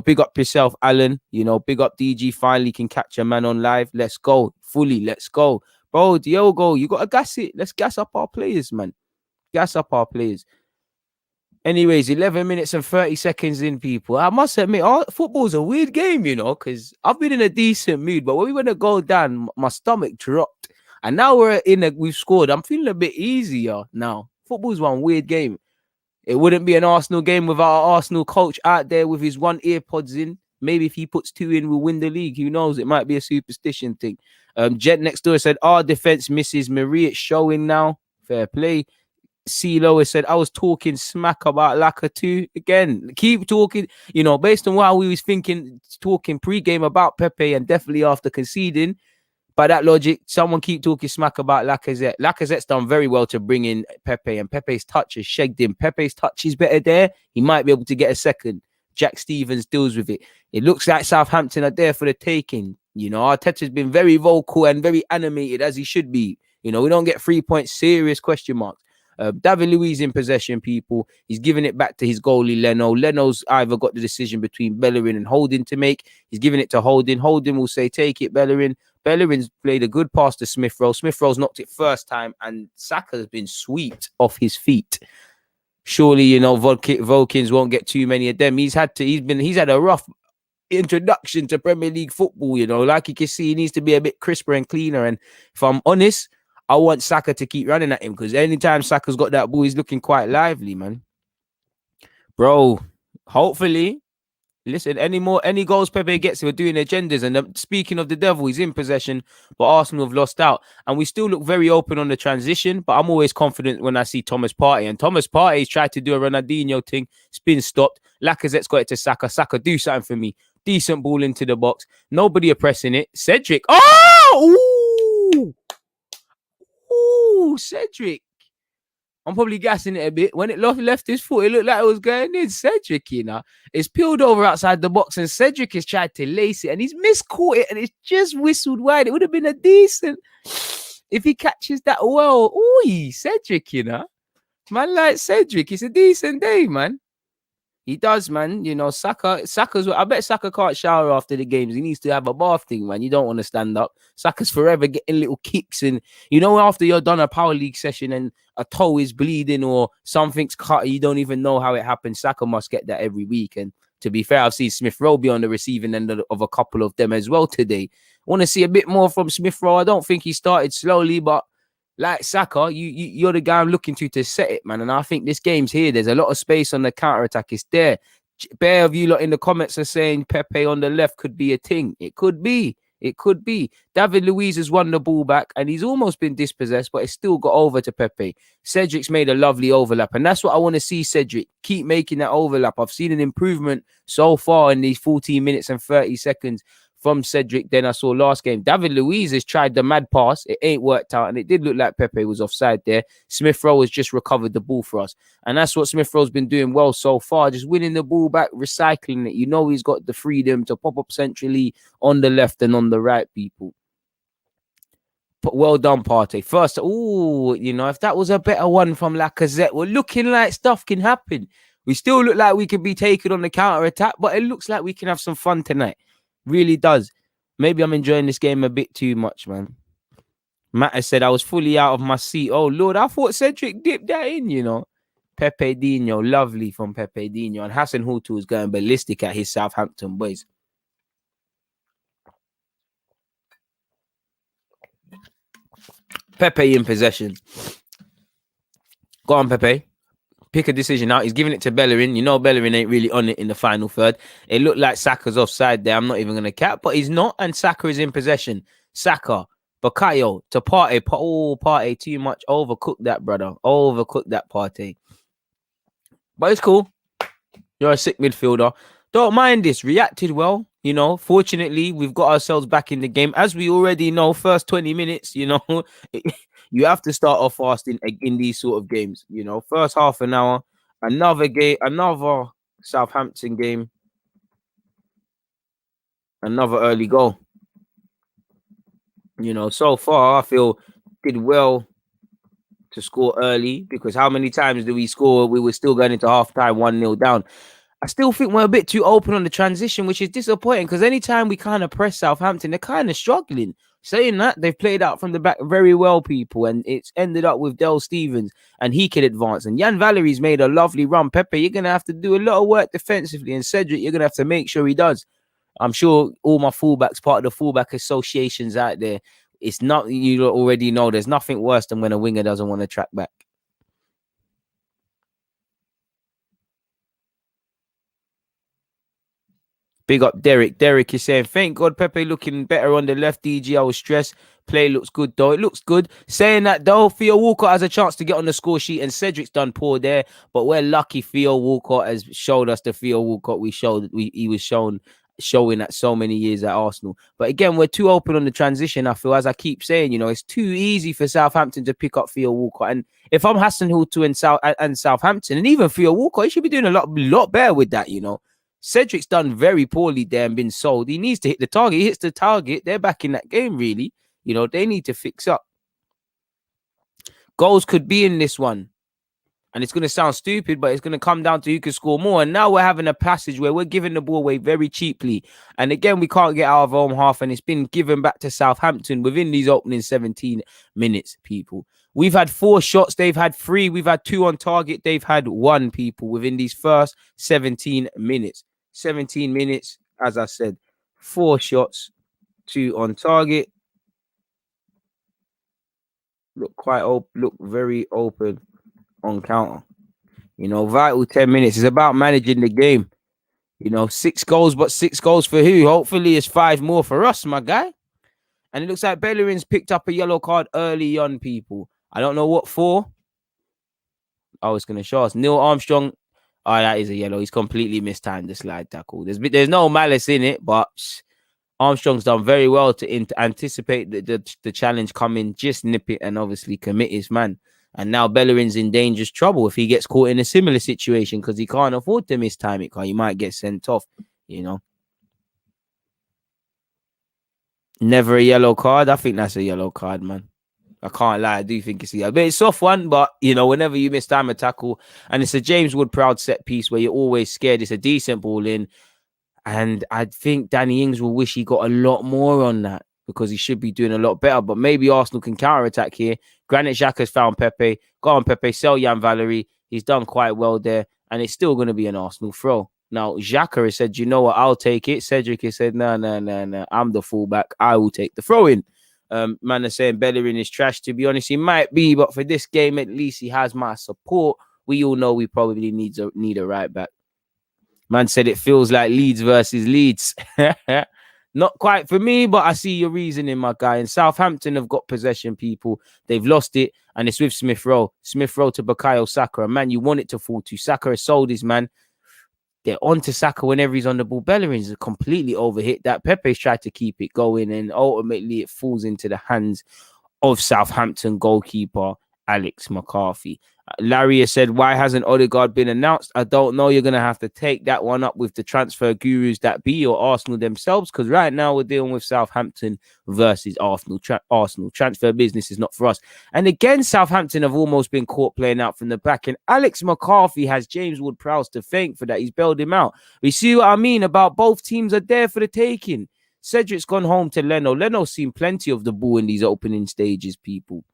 A: Big up yourself, Alan. Big up DG. Finally can catch a man on live. Let's go. Fully, let's go. Bro, Diogo, you got to gas it. Let's gas up our players, man. Gas up our players. Anyways, 11 minutes and 30 seconds in, people. I must admit, football's a weird game, because I've been in a decent mood, but when we went to go down, my stomach dropped. And now we've scored. I'm feeling a bit easier now. Football's one weird game. It wouldn't be an Arsenal game without our Arsenal coach out there with his one earpods in. Maybe if he puts 2 in, we'll win the league. Who knows? It might be a superstition thing. Jet next door said, our defense misses Marie. It's showing now. Fair play. C. Lois said, I was talking smack about Laka too. Again, keep talking, based on what we was talking pre-game about Pepe and definitely after conceding. By that logic, someone keep talking smack about Lacazette. Lacazette's done very well to bring in Pepe, and Pepe's touch has shagged him. Pepe's touch is better there. He might be able to get a second. Jack Stevens deals with it. It looks like Southampton are there for the taking. Arteta's been very vocal and very animated, as he should be. We don't get 3 points, serious question marks. David Luiz in possession, people. He's giving it back to his goalie, Leno. Leno's either got the decision between Bellerin and Holding to make. He's giving it to Holding. Holding will say, take it, Bellerin. Bellerin's played a good pass to Smith Rowe. Smith Rowe's knocked it first time, and Saka's been swept off his feet. Surely, Volkins won't get too many of them. He's had a rough introduction to Premier League football, like you can see, he needs to be a bit crisper and cleaner. And if I'm honest, I want Saka to keep running at him, because anytime Saka's got that ball, he's looking quite lively, man. Bro, hopefully, listen, any goals Pepe gets, we're doing agendas. And speaking of the devil, he's in possession, but Arsenal have lost out. And we still look very open on the transition, but I'm always confident when I see Thomas Partey. And Thomas Partey's tried to do a Ronaldinho thing. It's been stopped. Lacazette's got it to Saka. Saka, do something for me. Decent ball into the box. Nobody oppressing it. Cedric. Oh! Ooh! Ooh, Cedric. I'm probably gassing it a bit. When it left his foot, it looked like it was going in. Cedric, it's peeled over outside the box, and Cedric has tried to lace it, and he's miscaught it, and it's just whistled wide. It would have been a decent if he catches that well. Ooh, Cedric, man, like Cedric, it's a decent day, man. He does, man. Saka's. I bet Saka can't shower after the games. He needs to have a bath thing, man. You don't want to stand up. Saka's forever getting little kicks, and after you're done a power league session and a toe is bleeding or something's cut, you don't even know how it happened. Saka must get that every week. And to be fair, I've seen Smith Rowe be on the receiving end of a couple of them as well today. I want to see a bit more from Smith Rowe. I don't think he started slowly, but like Saka, you're the guy I'm looking to set it, man. And I think this game's here. There's a lot of space on the counter-attack. It's there. Bear of you lot in the comments are saying Pepe on the left could be a thing. It could be. It could be. David Luiz has won the ball back, and he's almost been dispossessed, but it's still got over to Pepe. Cedric's made a lovely overlap, and that's what I want to see, Cedric. Keep making that overlap. I've seen an improvement so far in these 14 minutes and 30 seconds from Cedric than I saw last game. David Luiz has tried the mad pass. It ain't worked out, and it did look like Pepe was offside there. Smith Rowe has just recovered the ball for us, and that's what Smith Rowe's been doing well so far, just winning the ball back, recycling it. He's got the freedom to pop up centrally on the left and on the right, people. But well done, Partey. First, if that was a better one from Lacazette, we're looking like stuff can happen. We still look like we could be taken on the counter-attack, but it looks like we can have some fun tonight. Really does. Maybe I'm enjoying this game a bit too much, man. Matt has said I was fully out of my seat. Oh, Lord, I thought Cedric dipped that in, Pepe Dino, lovely from Pepe Dino. And Hassan Hutu is going ballistic at his Southampton boys. Pepe in possession. Go on, Pepe. Pick a decision out. He's giving it to Bellerin. You know Bellerin ain't really on it in the final third. It looked like Saka's offside there. I'm not even going to cap, but he's not. And Saka is in possession. Saka, Bukayo to Partey. Oh, Partey, too much. Overcooked that, brother. Overcooked that Partey. But it's cool. You're a sick midfielder. Don't mind this. Reacted well. You know, fortunately, we've got ourselves back in the game. As we already know, first 20 minutes, you know, you have to start off fast in these sort of games. You know, first half an hour, another game, another Southampton game, another early goal. You know, so far, I feel did well to score early because how many times do we score? We were still going into half time 1-0 down. I still think we're a bit too open on the transition, which is disappointing because anytime we kind of press Southampton, they're kind of struggling. Saying that, they've played out from the back very well, people, and it's ended up with Del Stevens, and he can advance. And Jan Valerie's made a lovely run. Pepe, you're going to have to do a lot of work defensively, and Cedric, you're going to have to make sure he does. I'm sure all my fullbacks, part of the fullback associations out there, it's not, you already know, there's nothing worse than when a winger doesn't want to track back. Big up Derek. Derek is saying, thank God Pepe looking better on the left. DG, I was stressed. Play looks good, though. It looks good. Saying that, though, Theo Walcott has a chance to get on the score sheet, and Cedric's done poor there. But we're lucky Theo Walcott has showed us the Theo Walcott he was showing at so many years at Arsenal. But again, we're too open on the transition, I feel. As I keep saying, you know, it's too easy for Southampton to pick up Theo Walcott. And if I'm Hasenhüttl and Southampton, and even Theo Walcott, he should be doing a lot better with that, you know. Cedric's done very poorly there and been sold. He needs to hit the target. He hits the target. They're back in that game, really. You know, they need to fix up. Goals could be in this one. And it's going to sound stupid, but it's going to come down to who can score more. And now we're having a passage where we're giving the ball away very cheaply. And again, we can't get out of our own half. And it's been given back to Southampton within these opening 17 minutes, people. We've had 4 shots. They've had 3. We've had 2 on target. They've had 1, people, within these first 17 minutes. 17 minutes, as I said, 4 shots, 2 on target. Look very open on counter. You know, vital 10 minutes. It's about managing the game. You know, 6 goals, but 6 goals for who? Hopefully it's 5 more for us, my guy. And it looks like Bellerin's picked up a yellow card early on, people. I don't know what for. Oh, it's going to show us. Neil Armstrong. Oh, that is a yellow. He's completely mistimed the slide tackle. There's no malice in it, but Armstrong's done very well to anticipate the challenge coming, just nip it, and obviously commit his man. And now Bellerin's in dangerous trouble if he gets caught in a similar situation because he can't afford to mistime it because he might get sent off, you know. Never a yellow card. I think that's a yellow card, man. I can't lie. I do think it's a bit soft one, but, you know, whenever you miss time a tackle, and it's a James Wood-Proud set piece where you're always scared it's a decent ball in, and I think Danny Ings will wish he got a lot more on that because he should be doing a lot better, but maybe Arsenal can counter-attack here. Granit Xhaka's found Pepe. Go on, Pepe. Sell Jan Valerie. He's done quite well there, and it's still going to be an Arsenal throw. Now, Xhaka has said, you know what, I'll take it. Cedric has said, no, I'm the fullback. I will take the throw-in. Man is saying Bellerin is trash. To be honest, he might be, but for this game, at least he has my support. We all know we probably need a right back. Man said it feels like Leeds versus Leeds. Not quite for me, but I see your reasoning, my guy. And Southampton have got possession, people. They've lost it, and it's with Smith Rowe. Smith Rowe to Bukayo Saka. A man you want it to fall to. Saka has sold his man. They're on to Saka whenever he's on the ball. Bellerin's completely overhit that. Pepe's tried to keep it going, and ultimately it falls into the hands of Southampton goalkeeper Alex McCarthy. Larry has said, why hasn't Odegaard been announced? I don't know. You're going to have to take that one up with the transfer gurus that be, or Arsenal themselves, because right now we're dealing with Southampton versus Arsenal. Arsenal transfer business is not for us. And again, Southampton have almost been caught playing out from the back, and Alex McCarthy has James Wood-Prowse to thank for that. He's bailed him out. We see what I mean about both teams are there for the taking. Cedric's gone home to Leno. Leno's seen plenty of the ball in these opening stages, people.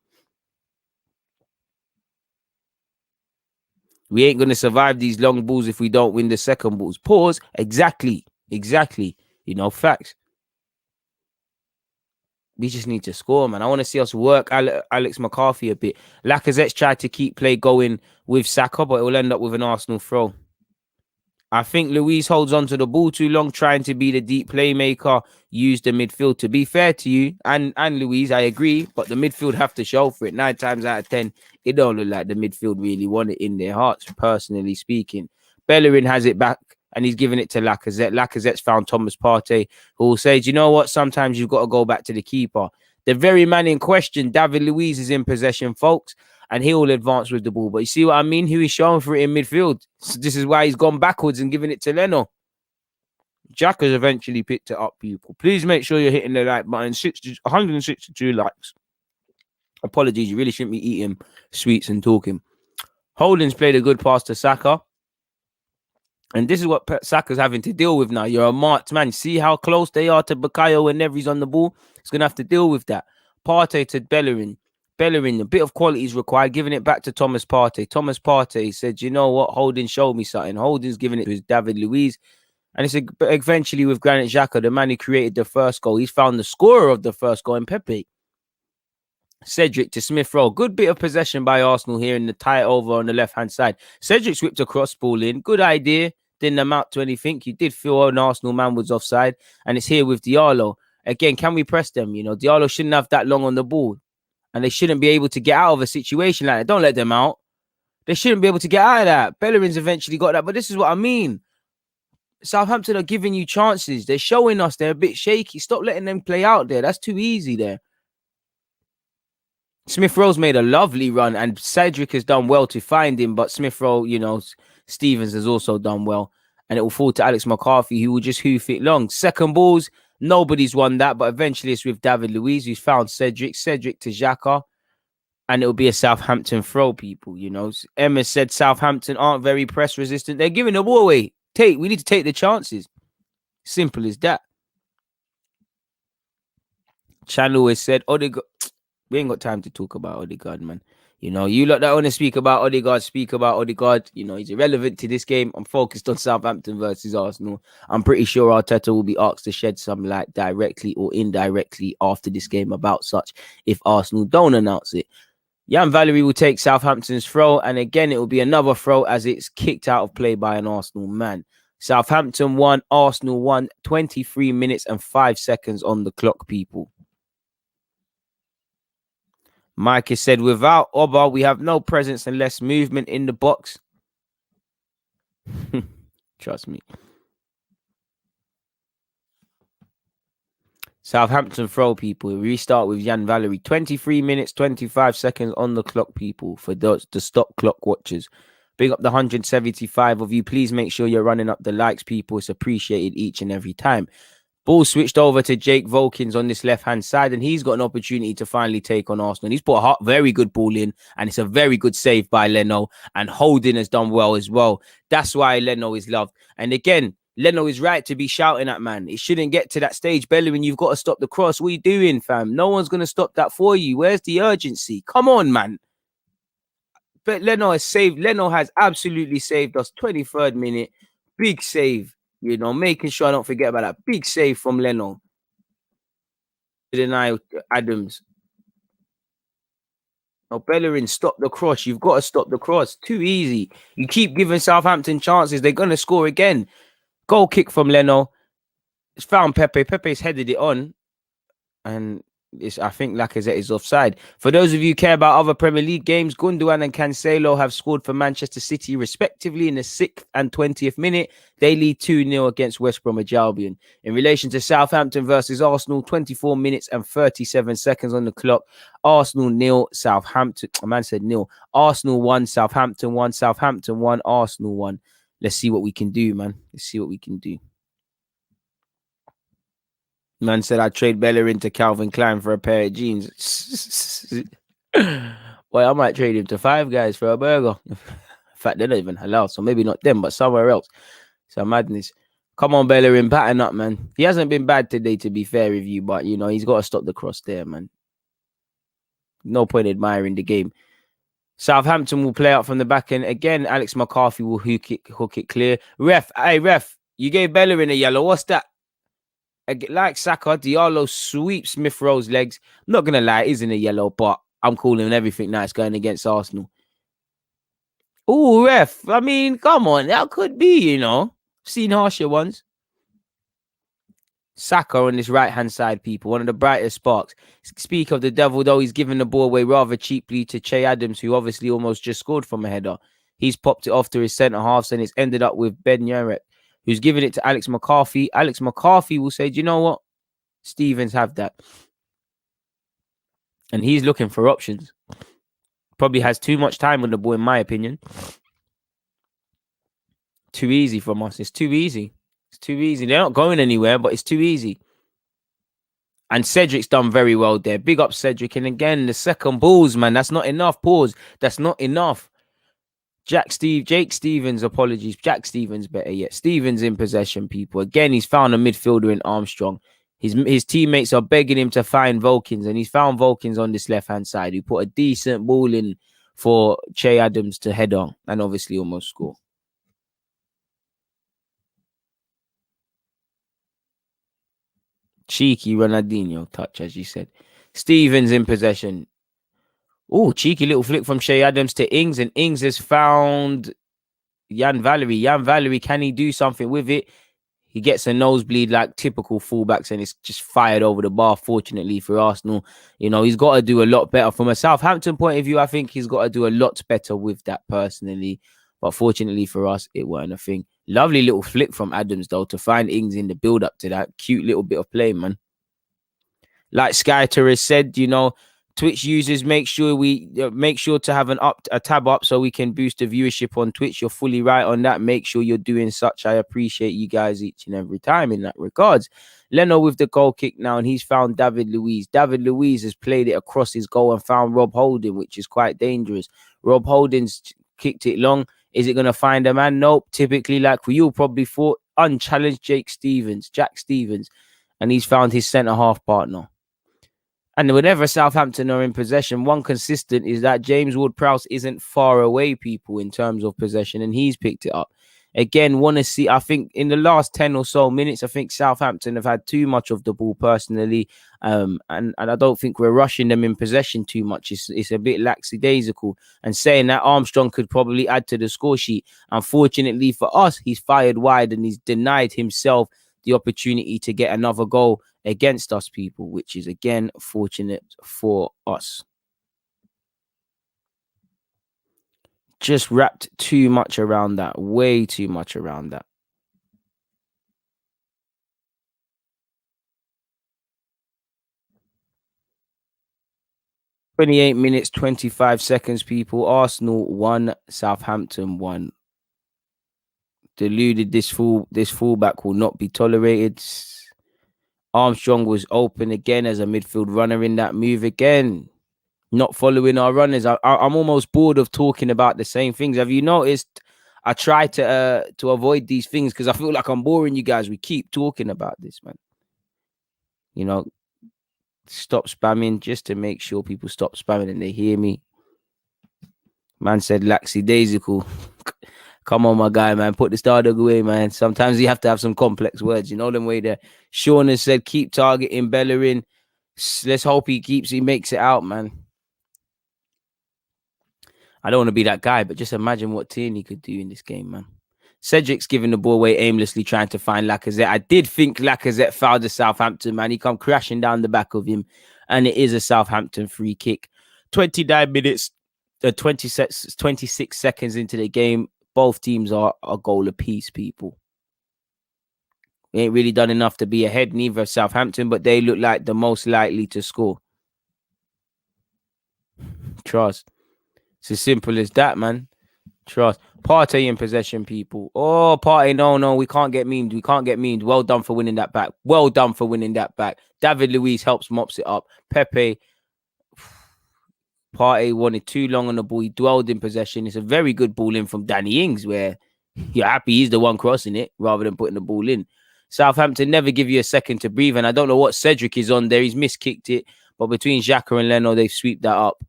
A: We ain't going to survive these long balls if we don't win the second balls. Pause. Exactly. You know, facts. We just need to score, man. I want to see us work Alex McCarthy a bit. Lacazette's tried to keep play going with Saka, but it will end up with an Arsenal throw. I think Luiz holds on to the ball too long, trying to be the deep playmaker, use the midfield. To be fair to you and Luiz, I agree, but the midfield have to show for it. 9 times out of 10, it don't look like the midfield really want it in their hearts, personally speaking. Bellerin has it back, and he's giving it to Lacazette. Lacazette's found Thomas Partey, who will say, do you know what? Sometimes you've got to go back to the keeper. The very man in question, David Luiz, is in possession, folks, and he will advance with the ball. But you see what I mean? Who is showing for it in midfield? So this is why he's gone backwards and giving it to Leno. Jack has eventually picked it up, people. Please make sure you're hitting the like button. 162 likes. Apologies, you really shouldn't be eating sweets and talking. Holding's played a good pass to Saka. And this is what Saka's having to deal with now. You're a marked man. See how close they are to Bukayo whenever he's on the ball? He's going to have to deal with that. Partey to Bellerin. Bellerin, a bit of quality is required, giving it back to Thomas Partey. Thomas Partey said, you know what? Holding showed me something. Holding's giving it to his David Luiz. And it's eventually with Granit Xhaka, the man who created the first goal. He's found the scorer of the first goal in Pepe. Cedric to Smith Rowe. Good bit of possession by Arsenal here in the tie over on the left-hand side. Cedric whipped a cross ball in. Good idea. Didn't amount to anything. You did feel an Arsenal man was offside. And it's here with Diallo. Again, can we press them? You know, Diallo shouldn't have that long on the ball. And they shouldn't be able to get out of a situation like that. Don't let them out. They shouldn't be able to get out of that. Bellerin's eventually got that. But this is what I mean. Southampton are giving you chances. They're showing us they're a bit shaky. Stop letting them play out there. That's too easy there. Smith Rowe's made a lovely run, and Cedric has done well to find him. But Smith Rowe, you know, Stevens has also done well. And it will fall to Alex McCarthy, who will just hoof it long. Second balls, nobody's won that. But eventually it's with David Luiz, who's found Cedric. Cedric to Xhaka. And it'll be a Southampton throw, people, you know. Emma said Southampton aren't very press resistant. They're giving the ball away. We need to take the chances. Simple as that. Channel has said, Odegaard. We ain't got time to talk about Odegaard, man. You know, you lot that want to speak about Odegaard, speak about Odegaard. You know, he's irrelevant to this game. I'm focused on Southampton versus Arsenal. I'm pretty sure Arteta will be asked to shed some light directly or indirectly after this game about such if Arsenal don't announce it. Jan Valery will take Southampton's throw, and again, it will be another throw as it's kicked out of play by an Arsenal man. Southampton 1, Arsenal 1, 23 minutes and 5 seconds on the clock, people. Mike has said, without Oba, we have no presence and less movement in the box. Trust me. Southampton throw, people. We restart with Jan Valery. 23 minutes, 25 seconds on the clock, people, for the stop clock watchers. Big up the 175 of you. Please make sure you're running up the likes, people. It's appreciated each and every time. Ball switched over to Jake Volkins on this left-hand side, and he's got an opportunity to finally take on Arsenal. He's put a very good ball in, and it's a very good save by Leno, and Holding has done well as well. That's why Leno is loved. And again, Leno is right to be shouting at, man. It shouldn't get to that stage. Bellerin, you've got to stop the cross. What are you doing, fam? No one's going to stop that for you. Where's the urgency? Come on, man. But Leno has absolutely saved us. 23rd minute. Big save. You know, making sure I don't forget about that. Big save from Leno. Deny Adams. Oh, Bellerin, stop the cross. You've got to stop the cross. Too easy. You keep giving Southampton chances. They're going to score again. Goal kick from Leno. It's found Pepe. Pepe's headed it on. And I think Lacazette is offside. For those of you who care about other Premier League games, Gundogan and Cancelo have scored for Manchester City respectively in the 6th and 20th minute. They lead 2-0 against West Bromwich Albion. In relation to Southampton versus Arsenal, 24 minutes and 37 seconds on the clock. Arsenal 0, Southampton. A man said 0. Arsenal 1, Southampton 1, Southampton 1, Arsenal 1. Let's see what we can do, man. Let's see what we can do. Man said I'd trade Bellerin to Calvin Klein for a pair of jeans. Well, I might trade him to Five Guys for a burger. In fact, they're not even halal, so maybe not them, but somewhere else. So madness. Come on, Bellerin, pattern up, man. He hasn't been bad today, to be fair with you, but, you know, he's got to stop the cross there, man. No point admiring the game. Southampton will play out from the back end. Again, Alex McCarthy will hook it clear. Ref, you gave Bellerin a yellow. What's that? Like Saka, Diallo sweeps Smith Rowe's legs. I'm not going to lie, it isn't a yellow, but I'm calling everything nice going against Arsenal. Oh, ref. I mean, come on. That could be, you know. Seen harsher ones. Saka on this right-hand side, people. One of the brightest sparks. Speak of the devil, though, he's given the ball away rather cheaply to Che Adams, who obviously almost just scored from a header. He's popped it off to his centre-halves, and it's ended up with Ben Yurek, who's given it to Alex McCarthy. Alex McCarthy will say, do you know what? Stevens have that. And he's looking for options. Probably has too much time on the ball, in my opinion. Too easy from us. It's too easy. It's too easy. They're not going anywhere, but it's too easy. And Cedric's done very well there. Big up Cedric. And again, the second balls, man. That's not enough. Pause. That's not enough. Jake Stevens, apologies. Jack Stevens, better yet. Stevens in possession, people. Again, he's found a midfielder in Armstrong. His teammates are begging him to find Volkins, and he's found Volkins on this left-hand side, who put a decent ball in for Che Adams to head on and obviously almost score. Cheeky Ronaldinho touch, as you said. Stevens in possession. Oh, cheeky little flick from Che Adams to Ings, and Ings has found Jan Valery. Jan Valery, can he do something with it? He gets a nosebleed like typical fullbacks, and it's just fired over the bar, fortunately for Arsenal. You know, he's got to do a lot better. From a Southampton point of view, I think he's got to do a lot better with that personally. But fortunately for us, it weren't a thing. Lovely little flick from Adams, though, to find Ings in the build-up to that. Cute little bit of play, man. Like Skyter has said, you know, Twitch users, make sure to have a tab up so we can boost the viewership on Twitch. You're fully right on that. Make sure you're doing such. I appreciate you guys each and every time in that regards. Leno with the goal kick now, and he's found David Luiz. David Luiz has played it across his goal and found Rob Holding, which is quite dangerous. Rob Holding's kicked it long. Is it going to find a man? Nope. Typically, like we all probably thought, unchallenged Jack Stevens, and he's found his centre-half partner. And whenever Southampton are in possession, one consistent is that James Ward-Prowse isn't far away, people, in terms of possession, and he's picked it up. Again, want to see, I think in the last 10 or so minutes, I think Southampton have had too much of the ball personally, and I don't think we're rushing them in possession too much. It's a bit lackadaisical, and saying that Armstrong could probably add to the score sheet. Unfortunately for us, he's fired wide and he's denied himself the opportunity to get another goal against us, people, which is again fortunate for us. Just wrapped too much around that, way too much around that. "28 minutes, 25 seconds, people. Arsenal 1, Southampton 1. Deluded, this fullback will not be tolerated. Armstrong was open again as a midfield runner in that move again. Not following our runners. I'm almost bored of talking about the same things. Have you noticed? I try to avoid these things because I feel like I'm boring you guys. We keep talking about this, man. You know, stop spamming just to make sure people stop spamming and they hear me. Man said lackadaisical. Come on, my guy, man. Put the star dog away, man. Sometimes you have to have some complex words. You know them way there. Sean has said, keep targeting Bellerin. Let's hope he makes it out, man. I don't want to be that guy, but just imagine what Tierney could do in this game, man. Cedric's giving the ball away aimlessly, trying to find Lacazette. I did think Lacazette fouled the Southampton, man. He come crashing down the back of him, and it is a Southampton free kick. 29 minutes, 26 seconds into the game. Both teams are a goal apiece, people. We ain't really done enough to be ahead, neither of Southampton, but they look like the most likely to score. Trust. It's as simple as that, man. Trust. Partey in possession, people. Oh, Partey, no, we can't get memed. Well done for winning that back. David Luiz mops it up. Pepe. Partey wanted too long on the ball. He dwelled in possession. It's a very good ball in from Danny Ings, where you're happy he's the one crossing it rather than putting the ball in. Southampton never give you a second to breathe, and I don't know what Cedric is on there. He's miskicked it, but between Xhaka and Leno, they've swept that up.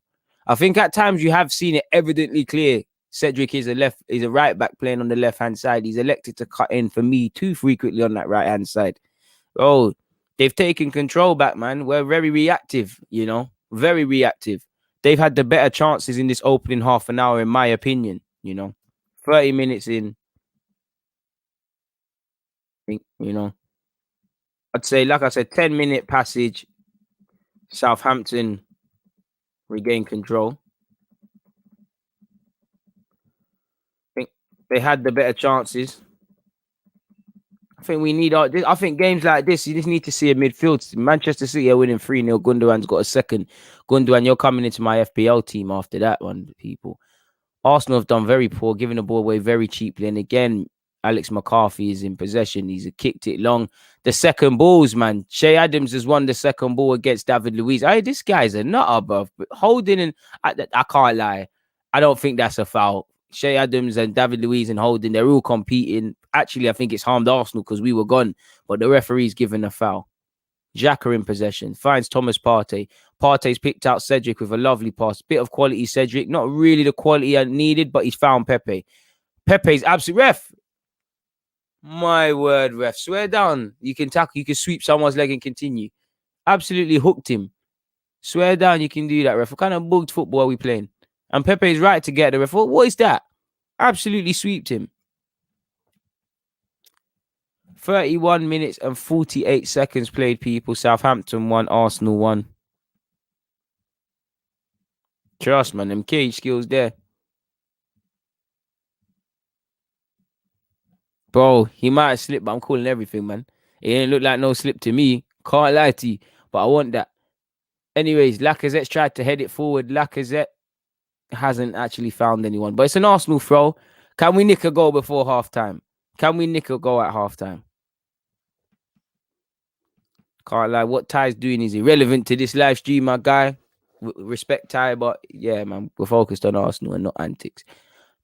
A: I think at times you have seen it evidently clear. Cedric is a right back playing on the left-hand side. He's elected to cut in for me too frequently on that right-hand side. Oh, They've taken control back, man. We're very reactive, very reactive. They've had the better chances in this opening half an hour, in my opinion. 30 minutes in, you know. I'd say, like I said, 10-minute passage, Southampton regain control. I think they had the better chances. I think we need I think games like this, you just need to see a midfield. Manchester City are winning 3-0. Gundogan's got a second. Gundogan, you're coming into my FPL team after that one, people. Arsenal have done very poor, giving the ball away very cheaply. And again, Alex McCarthy is in possession. He's kicked it long. The second balls, man. Shea Adams has won the second ball against David Luiz. Hey, this guy's a nutter, bro. Holding and I can't lie. I don't think that's a foul. Shea Adams and David Luiz and Holding, they're all competing. Actually, I think it's harmed Arsenal because we were gone, but the referee's given a foul. Xhaka in possession, finds Thomas Partey. Partey's picked out Cedric with a lovely pass. Bit of quality, Cedric. Not really the quality I needed, but he's found Pepe. Pepe's absolute ref. My word, ref. Swear down. You can tackle, you can sweep someone's leg and continue. Absolutely hooked him. Swear down, you can do that, ref. What kind of bugged football are we playing? And Pepe's right to get the ref. What is that? Absolutely sweeped him. 31 minutes and 48 seconds played, people. Southampton 1, Arsenal 1. Trust, man. Them cage skills there. Bro, he might have slipped, but I'm calling everything, man. It didn't look like no slip to me. Can't lie to you, but I want that. Anyways, Lacazette's tried to head it forward. Lacazette hasn't actually found anyone, but it's an Arsenal throw. Can we nick a goal before halftime? Can we nick a goal at halftime? Can't lie. What Ty's doing is irrelevant to this live stream, my guy. Respect Ty, but yeah, man, we're focused on Arsenal and not antics.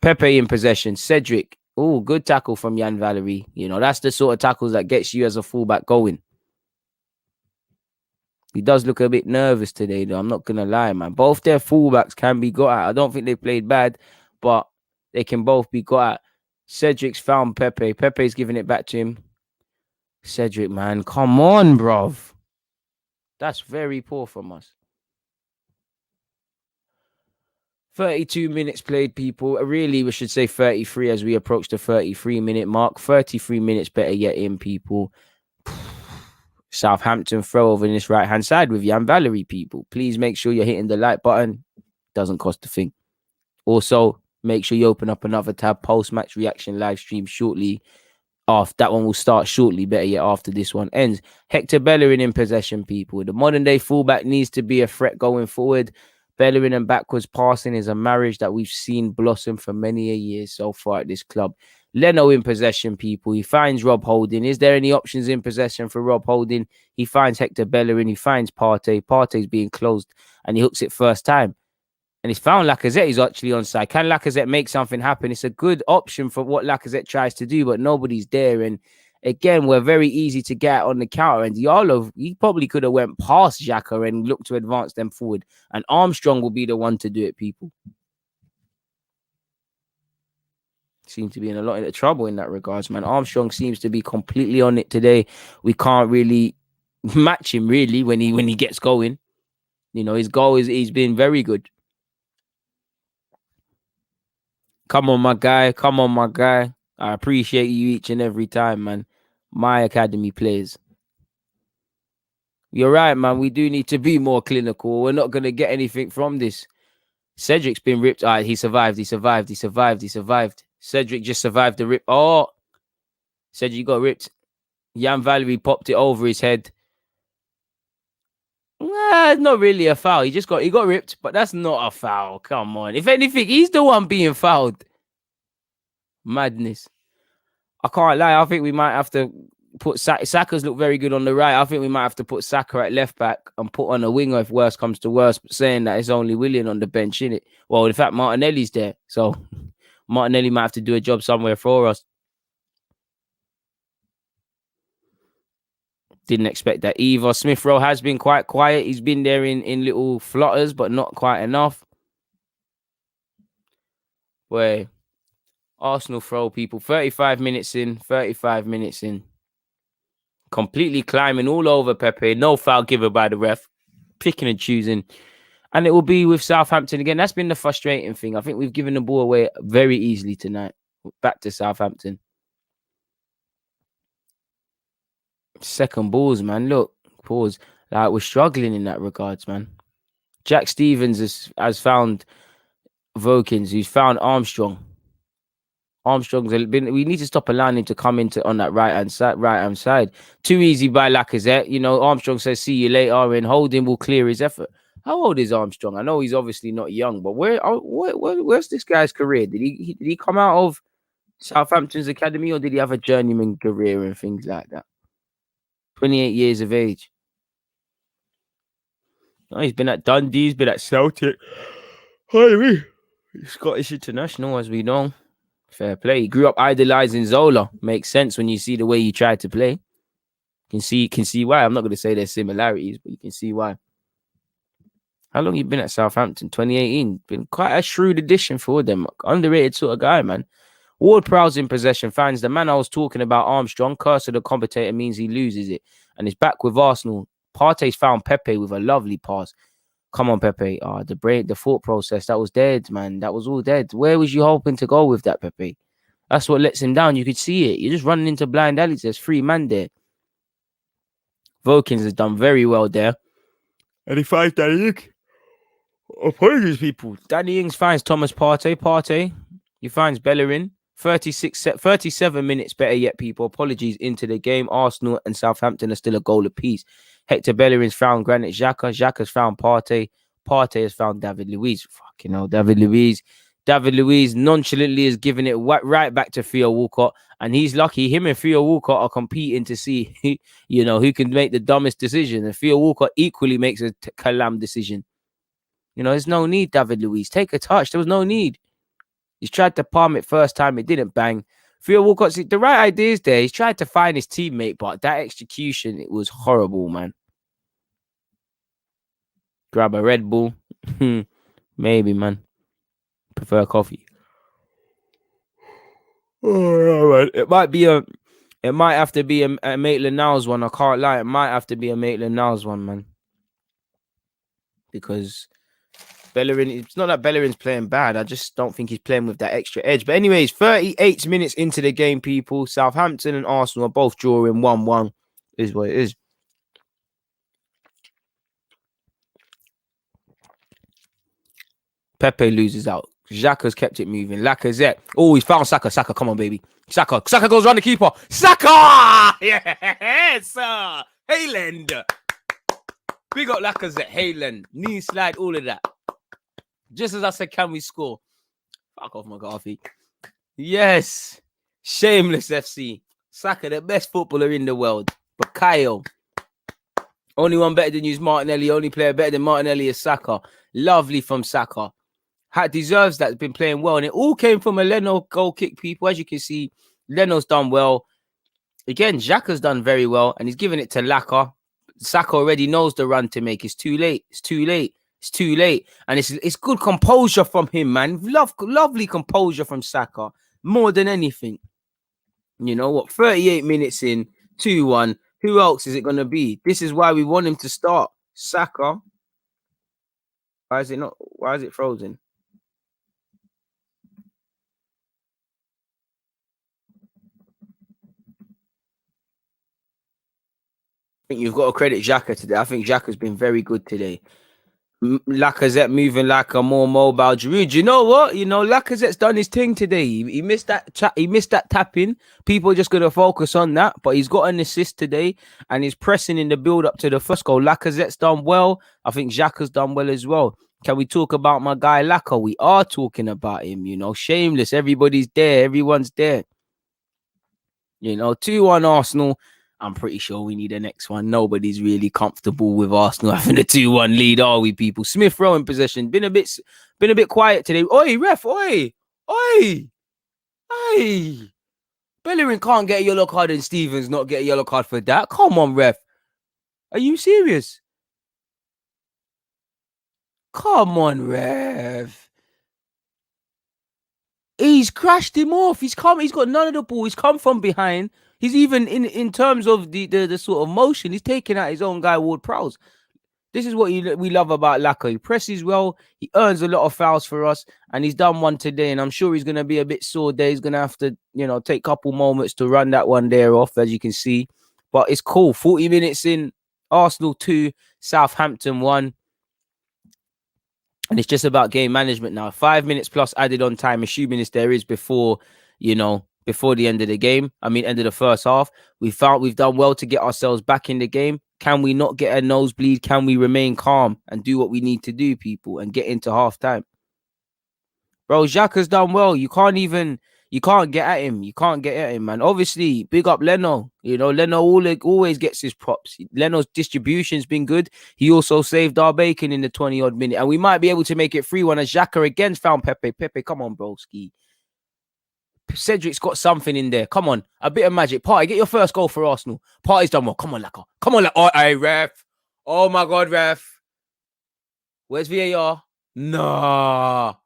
A: Pepe in possession. Cedric. Oh, good tackle from Jan Valery. That's the sort of tackles that gets you as a fullback going. He does look a bit nervous today, though. I'm not going to lie, man. Both their fullbacks can be got at. I don't think they played bad, but they can both be got at. Cedric's found Pepe. Pepe's giving it back to him. Cedric, man. Come on, bruv. That's very poor from us. 32 minutes played, people. Really, we should say 33 as we approach the 33-minute mark. 33 minutes better yet in, people. Southampton throw over in this right-hand side with Jan Valery, people. Please make sure you're hitting the like button. Doesn't cost a thing. Also, make sure you open up another tab, post-match reaction live stream shortly. That one will start shortly, better yet after this one ends. Hector Bellerin in possession, people. The modern-day fullback needs to be a threat going forward. Bellerin and backwards passing is a marriage that we've seen blossom for many a year so far at this club. Leno in possession, people. He finds Rob Holding. Is there any options in possession for Rob Holding? He finds Hector Bellerin. He finds Partey. Partey's being closed, and he hooks it first time. And he's found Lacazette. He's actually onside. Can Lacazette make something happen? It's a good option for what Lacazette tries to do, but nobody's there. And again, we're very easy to get on the counter. And Diallo, he probably could have went past Xhaka and looked to advance them forward. And Armstrong will be the one to do it, people. Seem to be in a lot of trouble in that regards, man. Armstrong seems to be completely on it today. We can't really match him, really, when he gets going. His goal he's been very good. Come on, my guy. Come on, my guy. I appreciate you each and every time, man. My academy players. You're right, man. We do need to be more clinical. We're not going to get anything from this. Cedric's been ripped. All right, he survived. Cedric just survived the rip. Oh, Cedric got ripped. Jan Valery popped it over his head. It's not really a foul. He got ripped, but that's not a foul. Come on. If anything, he's the one being fouled. Madness. I can't lie. I think we might have to put Saka's look very good on the right. I think we might have to put Saka at left back and put on a winger if worse comes to worse. But saying that it's only Willian on the bench, innit? Well, in fact, Martinelli's there. So Martinelli might have to do a job somewhere for us. Didn't expect that either. Smith Rowe has been quite quiet. He's been there in little flutters, but not quite enough. Where Arsenal throw, people. 35 minutes in. completely climbing all over Pepe. No foul given by the ref, picking and choosing. And it will be with Southampton again. That's been the frustrating thing. I think we've given the ball away very easily tonight. Back to Southampton. Second balls, man. Look, pause. Like, we're struggling in that regards, man. Jack Stevens has found Vokins, who's found Armstrong. Armstrong's been. We need to stop allowing him to come into on that right hand side. Too easy by Lacazette. You know, Armstrong says, "See you later," and Holding will clear his effort. How old is Armstrong? I know he's obviously not young, but where's this guy's career? Did he come out of Southampton's academy, or did he have a journeyman career and things like that? 28 years of age. Oh, he's been at Dundee, he's been at Celtic. Scottish international, as we know. Fair play. He grew up idolizing Zola. Makes sense when you see the way he tried to play. Can see why. I'm not going to say there's similarities, but you can see why. How long you been at Southampton? 2018. Been quite a shrewd addition for them. Underrated sort of guy, man. Ward-Prowse in possession finds the man I was talking about, Armstrong. Curse of the commentator means he loses it. And is back with Arsenal. Partey's found Pepe with a lovely pass. Come on, Pepe. The thought process, that was dead, man. That was all dead. Where was you hoping to go with that, Pepe? That's what lets him down. You could see it. You're just running into blind alleys. There's 3 men there. Vokins has done very well there. And he finds Danny Ings. Apologies, people. Danny Ings finds Thomas Partey. Partey. He finds Bellerin. 37 minutes better yet, people. Apologies into the game. Arsenal and Southampton are still a goal apiece. Hector Bellerin's found Granit Xhaka. Xhaka's found Partey. Partey has found David Luiz. Fucking hell, David Luiz. David Luiz nonchalantly is giving it right back to Theo Walcott. And he's lucky. Him and Theo Walcott are competing to see, who can make the dumbest decision. And Theo Walcott equally makes a Kalam decision. There's no need, David Luiz. Take a touch. There was no need. He's tried to palm it first time. It didn't bang. Theo Walcott, the right idea is there. He's tried to find his teammate, but that execution, it was horrible, man. Grab a Red Bull. Maybe, man. Prefer coffee. Oh, it might have to be a Maitland-Niles one. I can't lie. It might have to be a Maitland-Niles one, man. Because Bellerin, it's not that Bellerin's playing bad. I just don't think he's playing with that extra edge. But anyways, 38 minutes into the game, people. Southampton and Arsenal are both drawing 1-1. Is what it is. Pepe loses out. Xhaka's kept it moving. Lacazette. Oh, he's found Saka. Saka, come on, baby. Saka goes around the keeper. Saka! Yes! Hayland. Big up Lacazette. Hayland. Knee slide, all of that. Just as I said, can we score? Fuck off, McCarthy. Yes. Shameless FC. Saka, the best footballer in the world. Bukayo. Only one better than you is Martinelli. Only player better than Martinelli is Saka. Lovely from Saka. Deserves that. Been playing well. And it all came from a Leno goal kick, people. As you can see, Leno's done well. Again, Xhaka's done very well. And he's giving it to Laka. Saka already knows the run to make. It's too late. It's too late. It's too late. And it's good composure from him, man. Lovely composure from Saka. More than anything. You know what? 38 minutes in, 2-1. Who else is it going to be? This is why we want him to start. Saka. Why is it frozen? I think you've got to credit Xhaka today. I think Xhaka's been very good today. Lacazette moving like a more mobile Giroud. You know what? Lacazette's done his thing today. He missed that he missed that tapping. People are just going to focus on that. But he's got an assist today. And he's pressing in the build-up to the first goal. Lacazette's done well. I think Xhaka's done well as well. Can we talk about my guy Laka? We are talking about him, Shameless. Everybody's there. Everyone's there. 2-1 Arsenal. I'm pretty sure we need a next one. Nobody's really comfortable with Arsenal having a 2-1 lead, are we, people? Smith Rowe in possession. Been a bit quiet today. Oi, ref, oi. Bellerin can't get a yellow card and Stevens not get a yellow card for that. Come on, ref. Are you serious? Come on, ref. He's crashed him off. He's got none of the ball. He's come from behind. He's even in terms of the sort of motion, he's taking out his own guy, Ward-Prowse. This is what we love about Laka. He presses well. He earns a lot of fouls for us, and he's done one today. And I'm sure he's going to be a bit sore there. He's going to have to, take a couple moments to run that one there off, as you can see. But it's cool. 40 minutes in, Arsenal 2, Southampton 1. And it's just about game management now. 5 minutes plus added on time, assuming there is before the end of the game. End of the first half. We've done well to get ourselves back in the game. Can we not get a nosebleed? Can we remain calm and do what we need to do, people, and get into half time? Bro, Xhaka's done well. You can't get at him. You can't get at him, man. Obviously, big up Leno. Leno always gets his props. Leno's distribution's been good. He also saved our bacon in the 20-odd minute. And we might be able to make it 3-1 as Xhaka again found Pepe. Pepe, come on, broski. Cedric's got something in there. Come on. A bit of magic. Party, get your first goal for Arsenal. Party's done well. Come on, Laka. Come on, Laka. Oh, hey, ref. Oh, my God, ref. Where's VAR? Nah.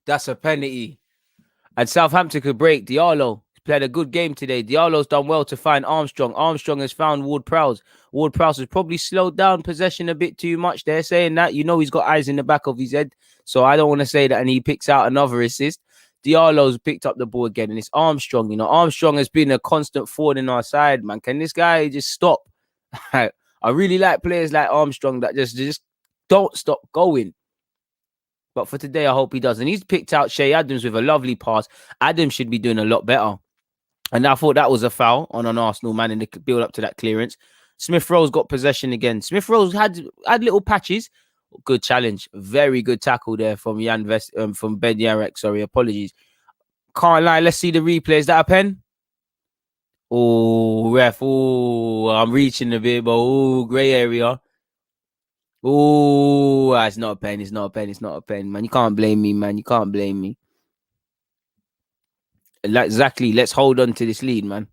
A: That's a penalty. And Southampton could break. Diallo played a good game today. Diallo's done well to find Armstrong. Armstrong has found Ward-Prowse. Ward-Prowse has probably slowed down possession a bit too much. They're saying that. He's got eyes in the back of his head. So I don't want to say that. And he picks out another assist. Diallo's picked up the ball again, and it's Armstrong. Armstrong has been a constant forward in our side, man. Can this guy just stop? I really like players like Armstrong that just don't stop going. But for today, I hope he does. And he's picked out Che Adams with a lovely pass. Adams should be doing a lot better. And I thought that was a foul on an Arsenal man in the build up to that clearance. Smith Rowe's got possession again. Smith Rowe's had little patches. Good challenge. Very good tackle there from from Ben Yarek. Sorry, apologies. Can't lie. Let's see the replay. Is that a pen? Oh, ref. Oh, I'm reaching a bit, but oh, grey area. Oh, it's not a pen. It's not a pen. It's not a pen, man. You can't blame me, man. You can't blame me. Exactly. Let's hold on to this lead, man.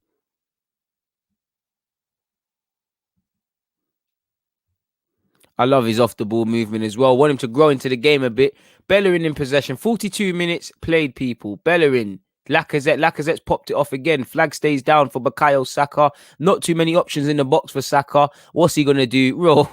A: I love his off-the-ball movement as well. Want him to grow into the game a bit. Bellerin in possession. 42 minutes played, people. Bellerin. Lacazette's popped it off again. Flag stays down for Bukayo Saka. Not too many options in the box for Saka. What's he going to do?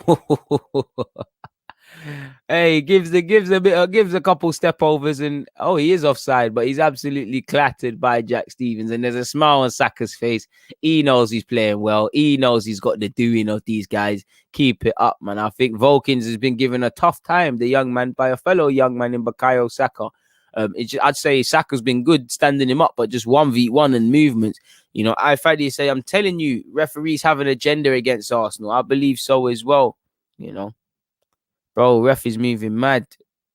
A: Hey, gives a couple step overs, and he is offside, but he's absolutely clattered by Jack Stevens. And there's a smile on Saka's face. He knows he's playing well. He knows he's got the doing of these guys. Keep it up, man. I think Volkins has been given a tough time, the young man, by a fellow young man in Bukayo Saka. I'd say Saka's been good standing him up, but just 1v1 and movements. I've had to say, I'm telling you, referees have an agenda against Arsenal. I believe so as well. Bro, ref is moving mad.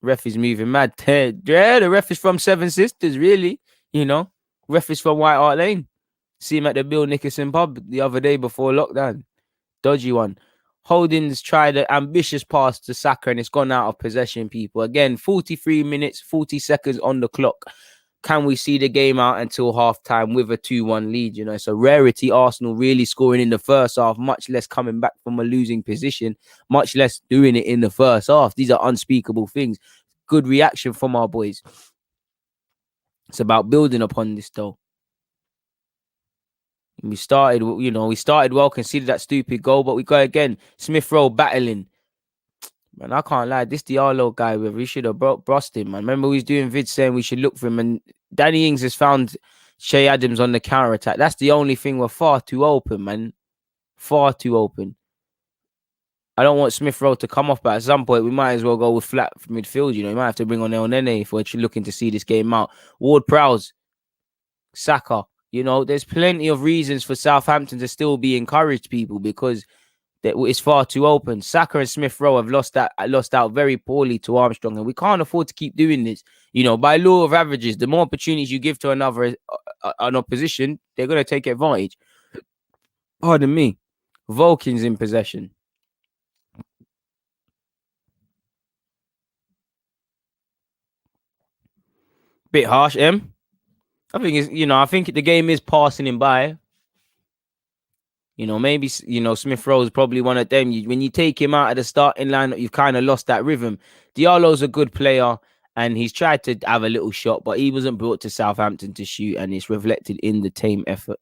A: Yeah, the ref is from Seven Sisters, really. Ref is from White Hart Lane. See him at the Bill Nickerson pub the other day before lockdown. Dodgy one. Holdings tried an ambitious pass to Saka, and it's gone out of possession, people. Again, 43 minutes, 40 seconds on the clock. Can we see the game out until half-time with a 2-1 lead? It's a rarity. Arsenal really scoring in the first half, much less coming back from a losing position, much less doing it in the first half. These are unspeakable things. Good reaction from our boys. It's about building upon this, though. We started well, conceded that stupid goal, but we go again. Smith Rowe battling. Man, I can't lie. This Diallo guy, we should have brushed him, man. Remember, we was doing vids saying we should look for him, and Danny Ings has found Che Adams on the counter-attack. That's the only thing. We're far too open, man. Far too open. I don't want Smith Rowe to come off, but at some point, we might as well go with flat midfield. You might have to bring on El Nene if we're looking to see this game out. Ward-Prowse, Saka. There's plenty of reasons for Southampton to still be encouraged, people, because it's far too open. Saka and Smith Rowe have lost out very poorly to Armstrong, and we can't afford to keep doing this. By law of averages, the more opportunities you give to an opposition, they're going to take advantage. Pardon me. Volkins in possession. Bit harsh, Em. I think the game is passing him by. Maybe, Smith Rowe is probably one of them. When you take him out of the starting lineup, you've kind of lost that rhythm. Diallo's a good player, and he's tried to have a little shot, but he wasn't brought to Southampton to shoot, and it's reflected in the tame effort.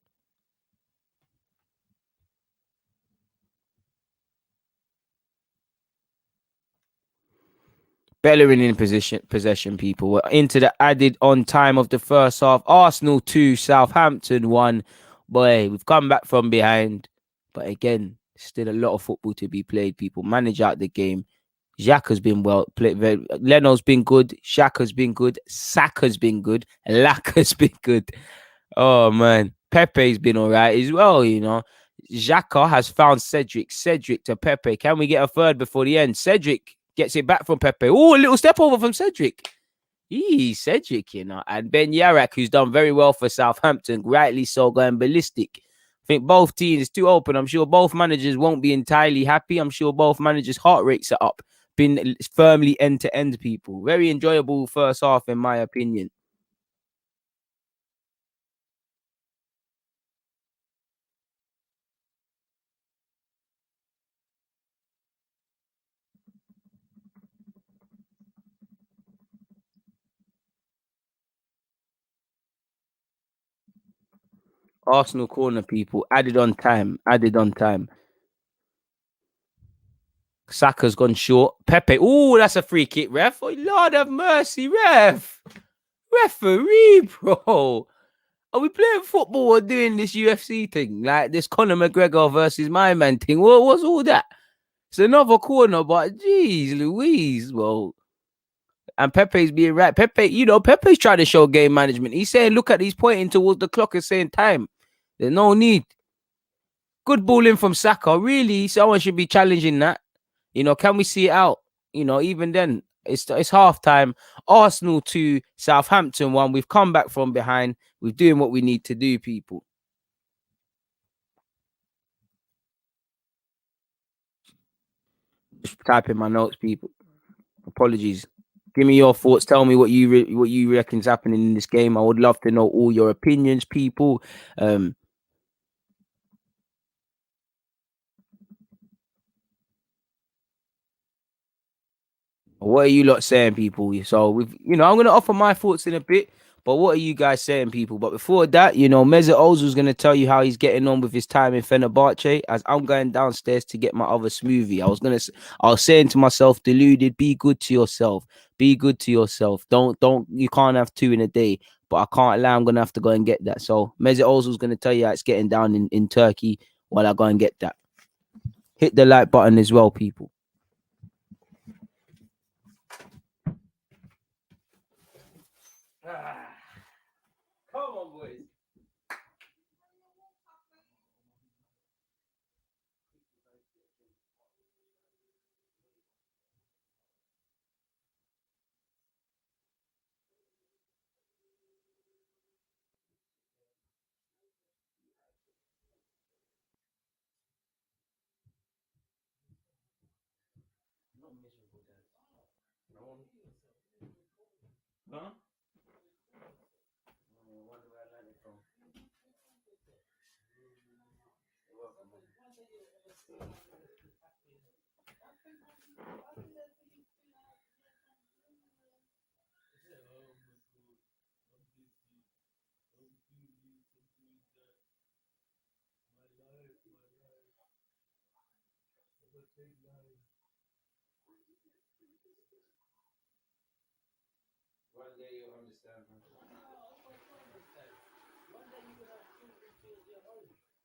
A: Bellerin in possession, people. We're into the added on time of the first half. Arsenal 2, Southampton 1. Boy, we've come back from behind. But again, still a lot of football to be played, people. Manage out the game. Xhaka's been well played. Leno's been good. Xhaka's been good. Saka's been good. Laka's been good. Oh, man. Pepe's been all right as well, you know. Xhaka has found Cedric. Cedric to Pepe. Can we get a third before the end? Cedric gets it back from Pepe. Oh, a little step over from Cedric. Cedric, you know. And Ben Yarak, who's done very well for Southampton, rightly so, going ballistic. I think both teams too open. I'm sure both managers won't be entirely happy. I'm sure both managers' heart rates are up. Been firmly end-to-end, people. Very enjoyable first half, in my opinion. Arsenal corner, people. Added on time. Added on time. Saka's gone short. Pepe. Oh, that's a free kick, ref. Oh, Lord have mercy, ref. Referee, bro. Are we playing football or doing this UFC thing? Like this Conor McGregor versus my man thing? What's all that? It's another corner, but geez, Louise, well. And Pepe's being right. Pepe, you know, Pepe's trying to show game management. He's saying, look at, he's pointing towards the clock and saying time. There's no need. Good ball in from Saka. Really, someone should be challenging that. You know, can we see it out? You know, even then, it's half time. Arsenal 2, Southampton 1. We've come back from behind. We're doing what we need to do, people. Just type in my notes, people. Apologies. Give me your thoughts. Tell me what you reckon's happening in this game. I would love to know all your opinions, people. What are you lot saying, people? So I'm gonna offer my thoughts in a bit, but what are you guys saying, people? But before that, Mesut Ozil's gonna tell you how he's getting on with his time in Fenerbahce. As I'm going downstairs to get my other smoothie, I was saying to myself, deluded, be good to yourself, be good to yourself. Don't you can't have two in a day. But I can't lie, I'm gonna have to go and get that. So Mesut Ozil's gonna tell you how it's getting down in Turkey while I go and get that. Hit the like button as well, people. Come on, boys. Huh? One day you'll understand, man.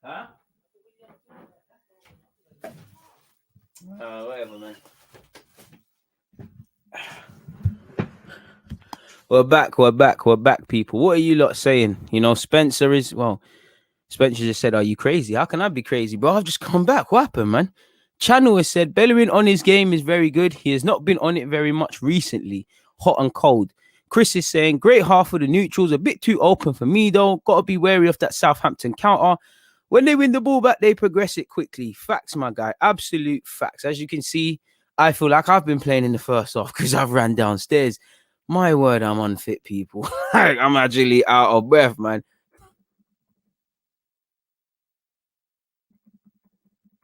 A: Huh? Whatever, man. We're back, people. What are you lot saying? Spencer just said, are you crazy? How can I be crazy, bro? I've just come back. What happened, man? Channel has said, Bellerin on his game is very good. He has not been on it very much recently. Hot and cold. Chris is saying, great half for the neutrals. A bit too open for me, though. Got to be wary of that Southampton counter. When they win the ball back, they progress it quickly. Facts, my guy. Absolute facts. As you can see, I feel like I've been playing in the first half because I've ran downstairs. My word, I'm unfit, people. I'm actually out of breath, man.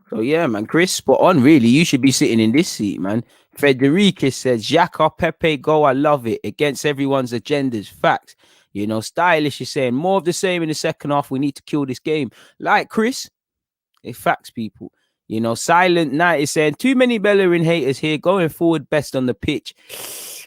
A: So yeah, man, Chris, spot on. Really, you should be sitting in this seat, man. Federica says, Xhaka, Pepe, go. I love it. Against everyone's agendas. Facts. Stylish is saying more of the same in the second half. We need to kill this game. Like Chris, it facts people. Silent Night is saying too many Bellerin haters here. Going forward, best on the pitch.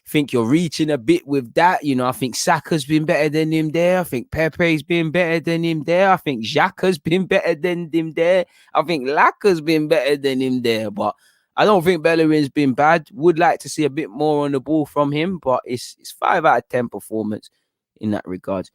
A: Think you're reaching a bit with that. I think Saka's been better than him there. I think Pepe's been better than him there. I think Xhaka's been better than him there. I think Laka's been better than him there. But I don't think Bellerin's been bad. Would like to see a bit more on the ball from him, but it's 5 out of 10 performance in that regard.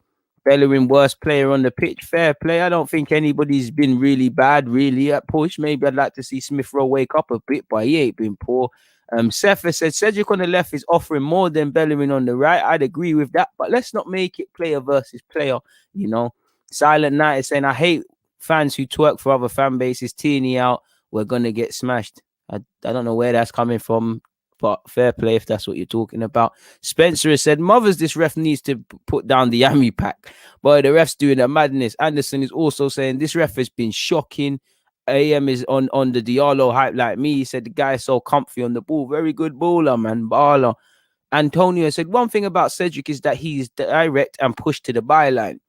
A: Bellerin, worst player on the pitch. Fair play. I don't think anybody's been really bad, really, at push. Maybe I'd like to see Smith Rowe wake up a bit, but he ain't been poor. Sefa said Cedric on the left is offering more than Bellerin on the right. I'd agree with that, but let's not make it player versus player. Silent Night is saying I hate fans who twerk for other fan bases. Tierney out, we're gonna get smashed. I don't know where that's coming from, but fair play if that's what you're talking about. Spencer has said, Mothers, this ref needs to put down the Yami pack. Boy, the ref's doing a madness. Anderson is also saying, this ref has been shocking. AM is on the Diallo hype like me. He said, the guy is so comfy on the ball. Very good baller, man. Baller. Antonio said, one thing about Cedric is that he's direct and pushed to the byline.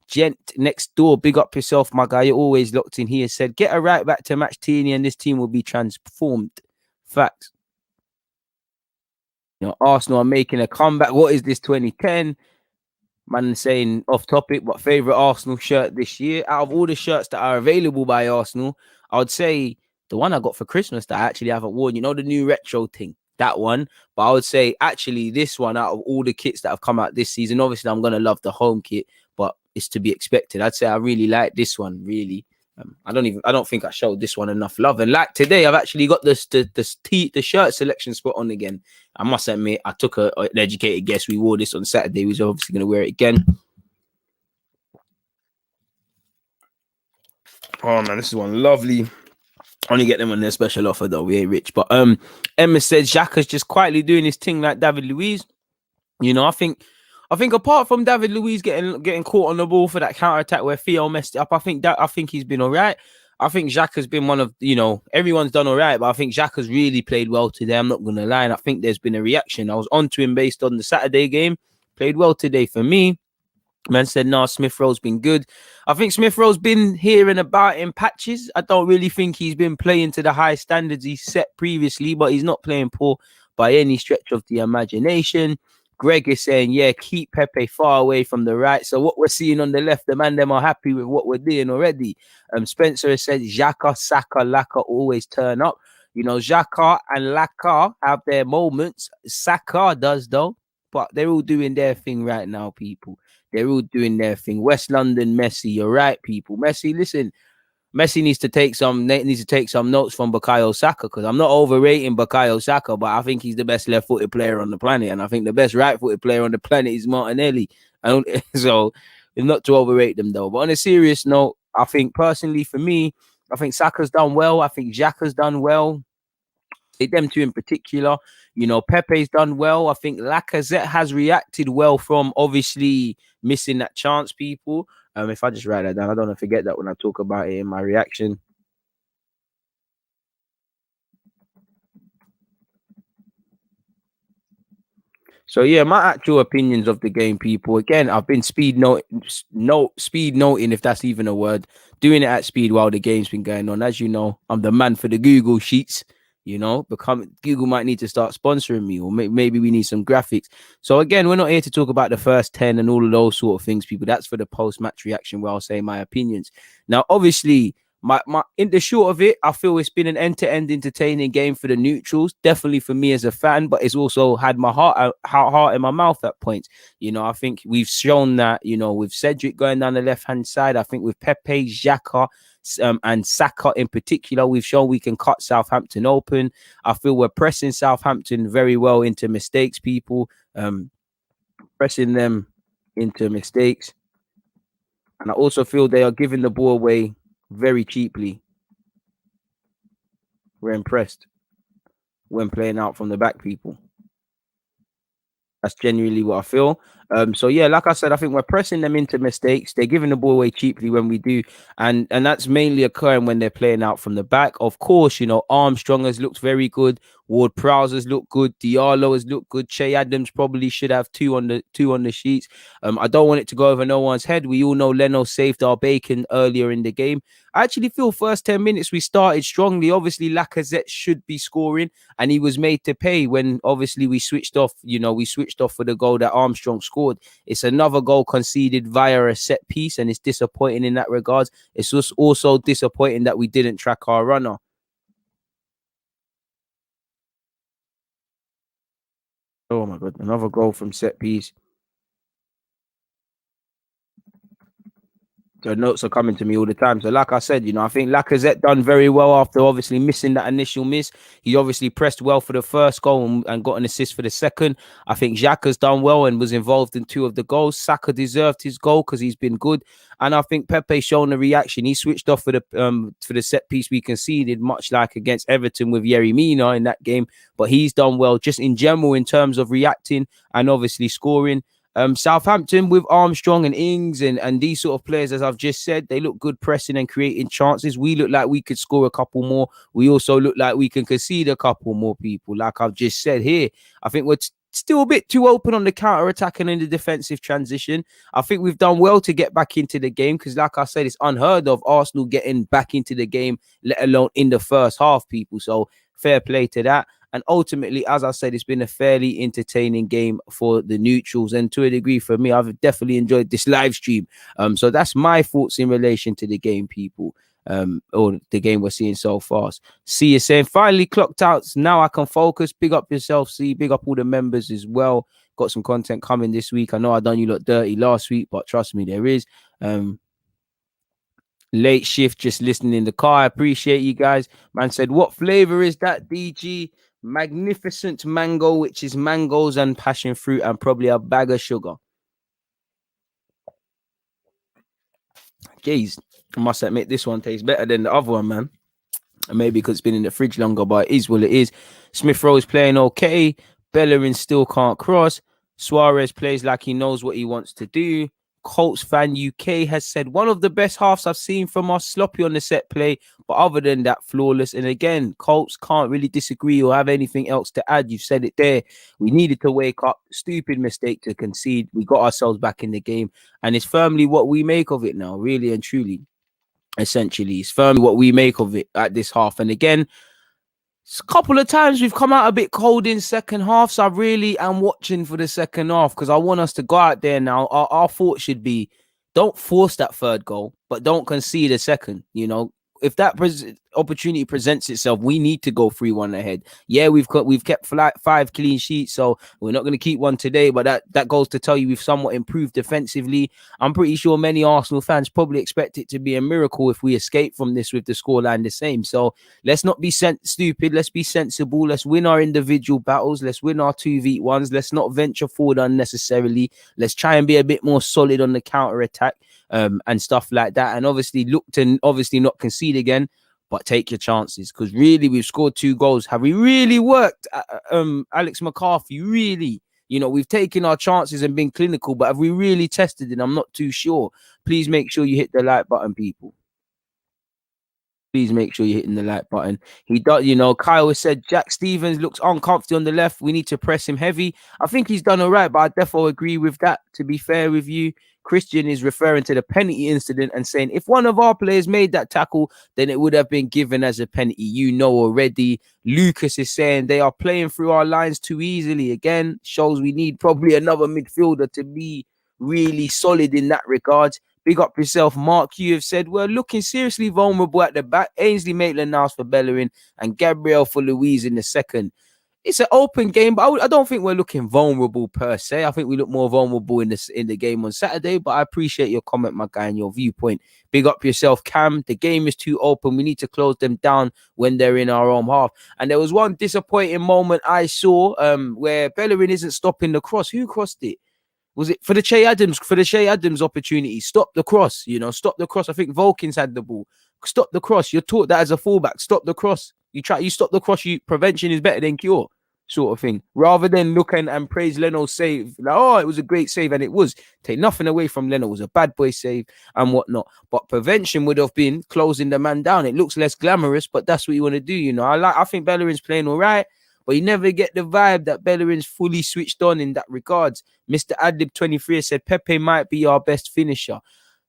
A: Gent next door, big up yourself, my guy. You're always locked in here. Said, get a right back to match Tierney and this team will be transformed. Facts. Arsenal are making a comeback. What is this 2010? Man saying off topic, but favorite Arsenal shirt this year. Out of all the shirts that are available by Arsenal, I would say the one I got for Christmas that I actually haven't worn, the new retro thing, that one. But I would say actually this one, out of all the kits that have come out this season, obviously I'm going to love the home kit, but it's to be expected. I'd say I really like this one, really. I don't think I showed this one enough love. And like today, I've actually got the shirt selection spot on again. I must admit, I took an educated guess. We wore this on Saturday. We was obviously going to wear it again. Oh man, this is one lovely. Only get them on their special offer though. We ain't rich. But Emma said Xhaka's just quietly doing his thing like David Luiz. I think apart from David Luiz getting caught on the ball for that counter attack where Theo messed it up, I think he's been all right. I think Xhaka's been one of, everyone's done all right, but I think Xhaka's really played well today. I'm not going to lie. And I think there's been a reaction. I was onto him based on the Saturday game. Played well today for me. Man said, no, Smith Rowe's been good. I think Smith Rowe's been here and about in patches. I don't really think he's been playing to the high standards he set previously, but he's not playing poor by any stretch of the imagination. Greg is saying, yeah, keep Pepe far away from the right. So what we're seeing on the left, the man them are happy with what we're doing already. Spencer has said, Xhaka, Saka, Laka always turn up. Xhaka and Laka have their moments. Saka does though, but they're all doing their thing right now, people. They're all doing their thing. West London, Messi, you're right, people. Messi, listen, Messi needs to take some notes from Bukayo Saka, because I'm not overrating Bukayo Saka, but I think he's the best left-footed player on the planet, and I think the best right-footed player on the planet is Martinelli. So not to overrate them though. But on a serious note, I think personally for me, I think Saka's done well. I think Xhaka's done well. Them two in particular. Pepe's done well. I think Lacazette has reacted well from obviously missing that chance, people. If I just write that down, I don't want to forget that when I talk about it in my reaction. So yeah, my actual opinions of the game, people. Again, I've been speed noting, if that's even a word, doing it at speed while the game's been going on. As you know, I'm the man for the Google Sheets. Google might need to start sponsoring me, or maybe we need some graphics. So again, we're not here to talk about the first 10 and all of those sort of things, people. That's for the post-match reaction where I'll say my opinions. Now, obviously, my in the short of it, I feel it's been an end-to-end entertaining game for the neutrals. Definitely for me as a fan, but it's also had my heart in my mouth at points. I think we've shown that, with Cedric going down the left-hand side, I think with Pepe, Xhaka, and Saka in particular, we've shown we can cut Southampton open. I feel we're pressing Southampton very well into mistakes, people. Pressing them into mistakes. And I also feel they are giving the ball away very cheaply. We're impressed when playing out from the back, people. That's genuinely what I feel. So yeah, like I said, I think we're pressing them into mistakes. They're giving the ball away cheaply when we do, and that's mainly occurring when they're playing out from the back. Of course, Armstrong has looked very good. Ward Prowse has looked good. Diallo has looked good. Che Adams probably should have two on the sheets. I don't want it to go over no one's head. We all know Leno saved our bacon earlier in the game. I actually feel first 10 minutes we started strongly. Obviously, Lacazette should be scoring, and he was made to pay when obviously we switched off. We switched off for the goal that Armstrong scored. It's another goal conceded via a set piece, and it's disappointing in that regard. It's just also disappointing that we didn't track our runner. Oh my god, another goal from set piece. The notes are coming to me all the time. So, like I said, I think Lacazette done very well after obviously missing that initial miss. He obviously pressed well for the first goal and got an assist for the second. I think Xhaka's done well and was involved in two of the goals. Saka deserved his goal because he's been good. And I think Pepe's shown a reaction. He switched off for the set piece we conceded, much like against Everton with Yerry Mina in that game. But he's done well just in general in terms of reacting and obviously scoring. Southampton with Armstrong and Ings and these sort of players, as I've just said, they look good pressing and creating chances. We look like we could score a couple more. We also look like we can concede a couple more people, like I've just said here. I think we're still a bit too open on the counter-attack and in the defensive transition. I think we've done well to get back into the game because, like I said, it's unheard of Arsenal getting back into the game, let alone in the first half, people. So fair play to that. And ultimately, as I said, it's been a fairly entertaining game for the neutrals. And to a degree, for me, I've definitely enjoyed this live stream. So that's my thoughts in relation to the game, people. Or the game we're seeing so far. See you saying finally clocked out. Now I can focus. Big up yourself, see. Big up all the members as well. Got some content coming this week. I know I done you lot dirty last week, but trust me, there is. Late shift, just listening in the car. I appreciate you guys. Man said, what flavor is that, DG? Magnificent mango, which is mangoes and passion fruit and probably a bag of sugar. Jeez, I must admit this one tastes better than the other one, man. And maybe because it's been in the fridge longer, but it is what it is. Smith Rowe is playing okay. Bellerin still can't cross. Suarez plays like he knows what he wants to do. Colts fan UK has said one of the best halves I've seen from us, sloppy on the set play, but other than that, flawless. And again, Colts can't really disagree or have anything else to add. You've said it there. We needed to wake up. Stupid mistake to concede. We got ourselves back in the game, and it's firmly what we make of it now, really and truly. Essentially, it's firmly what we make of it at this half. And again, a couple of times we've come out a bit cold in second half, so I really am watching for the second half because I want us to go out there now. Our thought should be, don't force that third goal, but don't concede a second. If that opportunity presents itself, we need to go 3-1 ahead. Yeah, we've kept 5 clean sheets, so we're not going to keep one today, but that goes to tell you we've somewhat improved defensively. I'm pretty sure many Arsenal fans probably expect it to be a miracle if we escape from this with the scoreline the same. So let's not be stupid. Let's be sensible. Let's win our individual battles. Let's win our 2v1s. Let's not venture forward unnecessarily. Let's try and be a bit more solid on the counter attack. And stuff like that, and obviously look to not concede again, but take your chances because really we've scored 2 goals. Have we really worked, Alex McCarthy? Really, we've taken our chances and been clinical, but have we really tested it? I'm not too sure. Please make sure you hit the like button, people. Please make sure you're hitting the like button. He does, Kyle has said Jack Stevens looks uncomfortable on the left. We need to press him heavy. I think he's done all right, but I definitely agree with that. To be fair with you, Christian is referring to the penalty incident and saying if one of our players made that tackle, then it would have been given as a penalty. Already. Lucas is saying they are playing through our lines too easily. Again, shows we need probably another midfielder to be really solid in that regard. Big up yourself, Mark. You have said we're looking seriously vulnerable at the back. Ainsley Maitland-Niles for Bellerin and Gabriel for Louise in the second. It's an open game, but I don't think we're looking vulnerable per se. I think we look more vulnerable in the game on Saturday, but I appreciate your comment, my guy, and your viewpoint. Big up yourself, Cam. The game is too open. We need to close them down when they're in our own half. And there was one disappointing moment I saw where Bellerin isn't stopping the cross. Who crossed it? Was it for the Che Adams opportunity? Stop the cross, stop the cross. I think Volkins had the ball. Stop the cross. You're taught that as a fullback. Stop the cross. You stop the cross. Prevention is better than cure. sort of thing, rather than look and praise Leno's save. Like, oh, it was a great save, and it was. Take nothing away from Leno. It was a bad boy save and whatnot. But prevention would have been closing the man down. It looks less glamorous, but that's what you want to do. You know, I think Bellerin's playing all right, but you never get the vibe that Bellerin's fully switched on in that regards. Mr. Adlib 23 said Pepe might be our best finisher.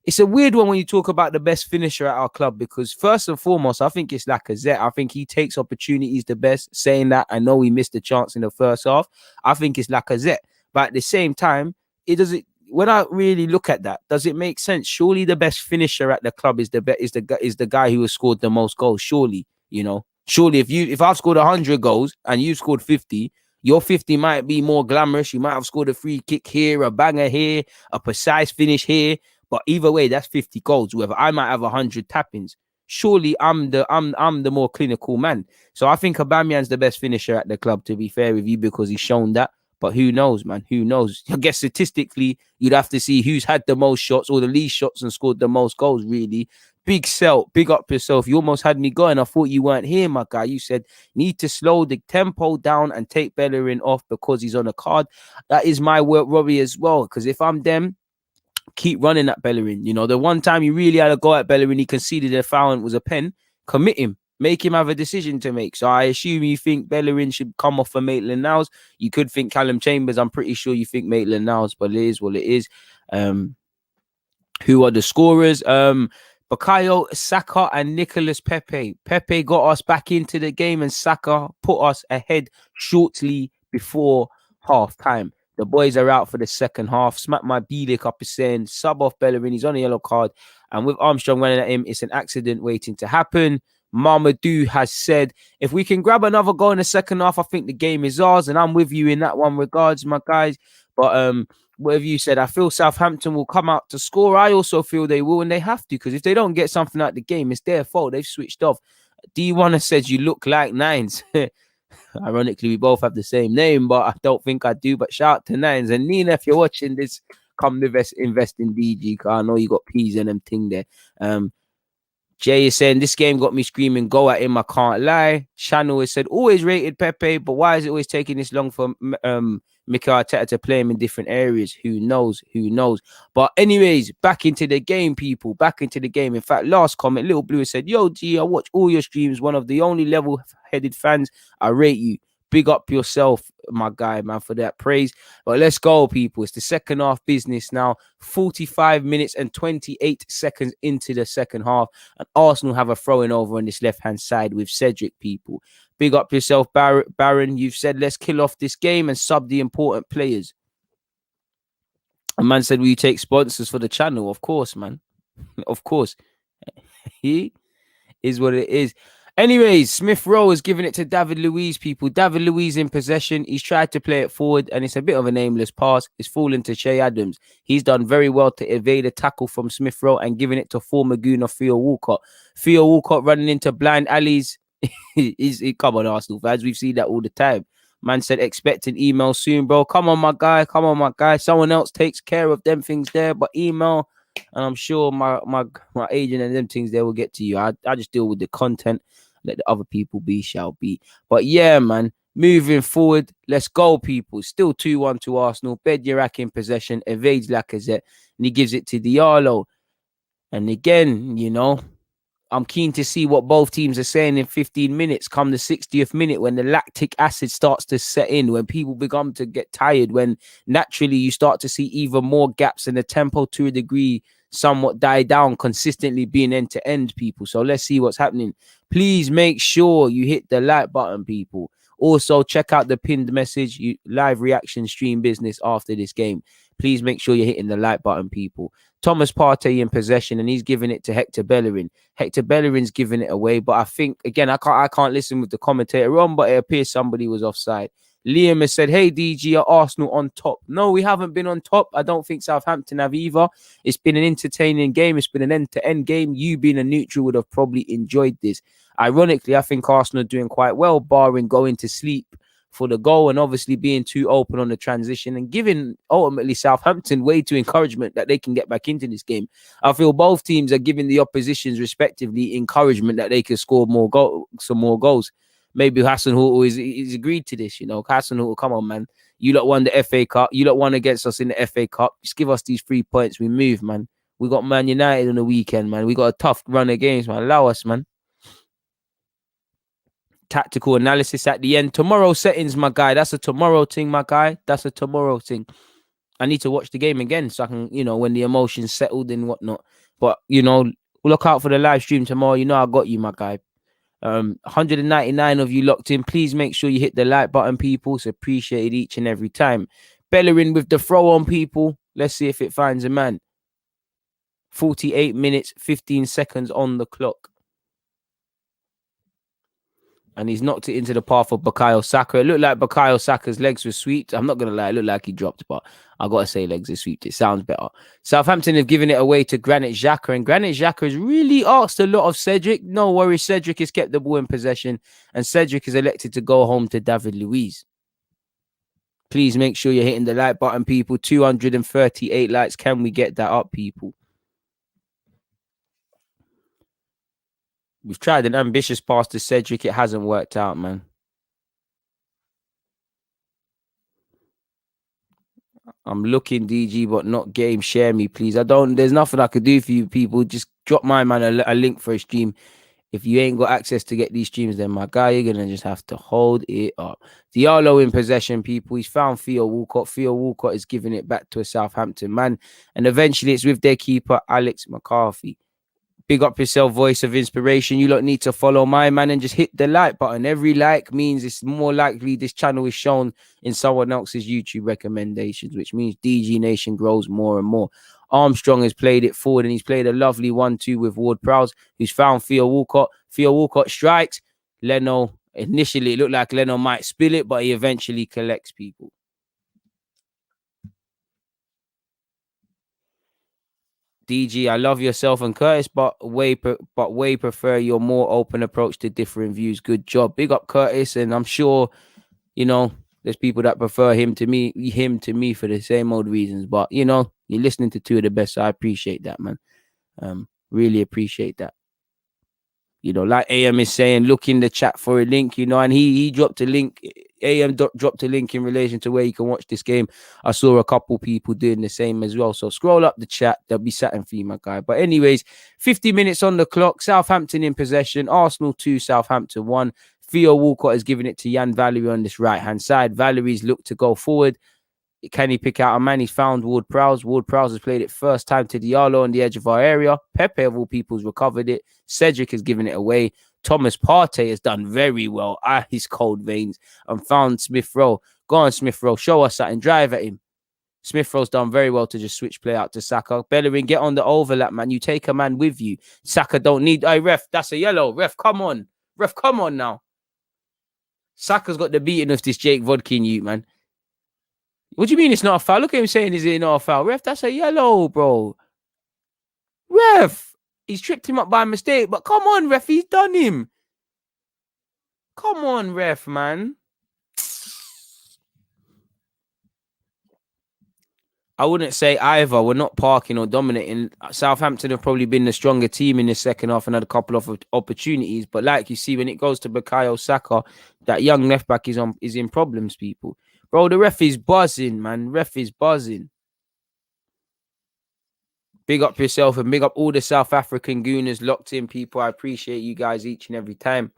A: It's a weird one when you talk about the best finisher at our club, because first and foremost, I think it's Lacazette. I think he takes opportunities the best. Saying that, I know he missed a chance in the first half. I think it's Lacazette. But at the same time, it doesn't. When I really look at that, does it make sense? Surely the best finisher at the club is the guy who has scored the most goals. Surely, you know. Surely, if I've scored 100 goals and you've scored 50, your 50 might be more glamorous. You might have scored a free kick here, a banger here, a precise finish here. But either way, that's 50 goals. Whether I might have 100 tappings. Surely I'm the more clinical man. So I think Aubameyang's the best finisher at the club, to be fair with you, because he's shown that. But who knows, man? Who knows? I guess statistically, you'd have to see who's had the most shots or the least shots and scored the most goals, really. Big sell, big up yourself. You almost had me going. I thought you weren't here, my guy. You said need to slow the tempo down and take Bellerin off because he's on a card. That is my worry as well, because if I'm them, keep running at Bellerin. You know, the one time you really had a go at Bellerin, he conceded a foul and was a pen. Commit him. Make him have a decision to make. So I assume you think Bellerin should come off for Maitland-Niles. You could think Callum Chambers. I'm pretty sure you think Maitland-Niles, but it is what it is. Who are the scorers? Bukayo Saka and Nicolas Pepe. Pepe got us back into the game and Saka put us ahead shortly before half time. The boys are out for the second half. Smack my B-Lick up is saying sub off Bellerin. He's on a yellow card. And with Armstrong running at him, it's an accident waiting to happen. Mamadou has said, if we can grab another goal in the second half, I think the game is ours. And I'm with you in that one regards, my guys. But whatever you said, I feel Southampton will come out to score. I also feel they will, and they have to, because if they don't get something out of the game, it's their fault. They've switched off. D1 has said you look like Nines. Ironically, we both have the same name, but I don't think I do. But shout out to Nines. And Nina, if you're watching this, come invest in DG, because I know you got peas and them thing there. Jay is saying, this game got me screaming, go at him, I can't lie. Channel has said, always rated Pepe, but why is it always taking this long for Mikel Arteta to play him in different areas? Who knows? Who knows? But anyways, back into the game, people. Back into the game. In fact, last comment, Little Blue said, yo, G, I watch all your streams. One of the only level-headed fans. I rate you. Big up yourself, my guy, man, for that praise. But let's go, people. It's the second half business now. 45 minutes and 28 seconds into the second half. And Arsenal have a throwing over on this left-hand side with Cedric, people. Big up yourself, Baron. You've said, let's kill off this game and sub the important players. A man said, will you take sponsors for the channel? Of course, man. Of course. He is what it is. Anyways, Smith Rowe has given it to David Luiz, people. David Luiz in possession. He's tried to play it forward, and it's a bit of a nameless pass. It's fallen to Che Adams. He's done very well to evade a tackle from Smith Rowe and giving it to former Gooner Theo Walcott. Theo Walcott running into blind alleys. Come on, Arsenal fans. We've seen that all the time. Man said, expect an email soon, bro. Come on, my guy. Come on, my guy. Someone else takes care of them things there, but email. And I'm sure my agent and them things there will get to you. I just deal with the content. Let the other people be shall be. But yeah, man, moving forward, let's go, people. Still 2-1 to Arsenal. Bednarak in possession, evades Lacazette, and he gives it to Diallo. And again, you know, I'm keen to see what both teams are saying in 15 minutes, come the 60th minute, when the lactic acid starts to set in, when people begin to get tired, when naturally you start to see even more gaps in the tempo to a degree somewhat die down, consistently being end-to-end, people. So let's see what's happening. Please make sure you hit the like button, people. Also, check out the pinned message, live reaction stream business after this game. Please make sure you're hitting the like button, people. Thomas Partey in possession, and he's giving it to Hector Bellerin. Hector Bellerin's giving it away, but I think, again, I can't listen with the commentator on, but it appears somebody was offside. Liam has said, hey, DG, are Arsenal on top? No, we haven't been on top. I don't think Southampton have either. It's been an entertaining game. It's been an end-to-end game. You being a neutral would have probably enjoyed this. Ironically, I think Arsenal are doing quite well, barring going to sleep for the goal and obviously being too open on the transition and giving ultimately Southampton way too encouragement that they can get back into this game. I feel both teams are giving the oppositions respectively encouragement that they can score some more goals. maybe Hasenhuttl is agreed to this. You know, Hasenhuttl, come on, man. You lot won the FA Cup. You lot won against us in the FA Cup. Just give us these 3 points. We move, man. We got Man United on the weekend, man. We got a tough run of games, man. Allow us, man. Tactical analysis at the end. Tomorrow settings, my guy. That's a tomorrow thing, my guy. That's a tomorrow thing. I need to watch the game again so I can, you know, when the emotions settled and whatnot. But, you know, look out for the live stream tomorrow. You know I got you, my guy. 199 of you locked in. Please make sure you hit the like button, people. It's appreciated each and every time. Bellerin with the throw on, people. Let's see if it finds a man. 48 minutes, 15 seconds on the clock. And he's knocked it into the path of Bukayo Saka. It looked like Bukayo Saka's legs were swept. I'm not going to lie. It looked like he dropped, but I got to say legs are swept. It sounds better. Southampton have given it away to Granit Xhaka. And Granit Xhaka has really asked a lot of Cedric. No worries. Cedric has kept the ball in possession. And Cedric is elected to go home to David Luiz. Please make sure you're hitting the like button, people. 238 likes. Can we get that up, people? We've tried an ambitious pass to Cedric. It hasn't worked out, man. I'm looking, DG, but not game. Share me, please. There's nothing I could do for you, people. Just drop my man a link for a stream. If you ain't got access to get these streams, then my guy, you're going to just have to hold it up. Diallo in possession, people. He's found Theo Walcott. Theo Walcott is giving it back to a Southampton man. And eventually it's with their keeper, Alex McCarthy. Big up yourself, voice of inspiration. You lot need to follow my man and just hit the like button. Every like means it's more likely this channel is shown in someone else's YouTube recommendations, which means DG Nation grows more and more. Armstrong has played it forward and he's played a lovely 1-2 with Ward-Prowse, who's found Theo Walcott. Theo Walcott strikes. Leno, initially it looked like Leno might spill it, but he eventually collects, people. DG, I love yourself and Curtis, but way prefer your more open approach to differing views. Good job. Big up Curtis, and I'm sure, you know, there's people that prefer him to me for the same old reasons. But, you know, you're listening to two of the best, so I appreciate that, man. Really appreciate that. You know, like AM is saying, look in the chat for a link, you know, and he dropped a link. AM dropped a link in relation to where you can watch this game. I saw a couple people doing the same as well. So scroll up the chat. There'll be something for you, my guy. But anyways, 50 minutes on the clock. Southampton in possession. Arsenal 2, Southampton 1. Theo Walcott is giving it to Jan Valery on this right-hand side. Valery's looked to go forward. Can he pick out a man? He's found Ward-Prowse. Ward-Prowse has played it first time to Diallo on the edge of our area. Pepe, of all people, has recovered it. Cedric has given it away. Thomas Partey has done very well at his cold veins and found Smith Rowe. Go on, Smith Rowe. Show us that and drive at him. Smith Rowe's done very well to just switch play out to Saka. Bellerin, get on the overlap, man. You take a man with you. Saka don't need... Hey, ref, that's a yellow. Ref, come on. Ref, come on now. Saka's got the beating of this Jake Vodkin youth, man. What do you mean it's not a foul? Look at him saying, is it not a foul? Ref, that's a yellow, bro. Ref, he's tripped him up by mistake. But come on, ref, he's done him. Come on, ref, man. I wouldn't say either. We're not parking or dominating. Southampton have probably been the stronger team in the second half and had a couple of opportunities. But like you see, when it goes to Bukayo Saka, that young left back is in problems, people. Bro, the ref is buzzing, man. Ref is buzzing. Big up yourself and big up all the South African Gooners locked in, people. I appreciate you guys each and every time.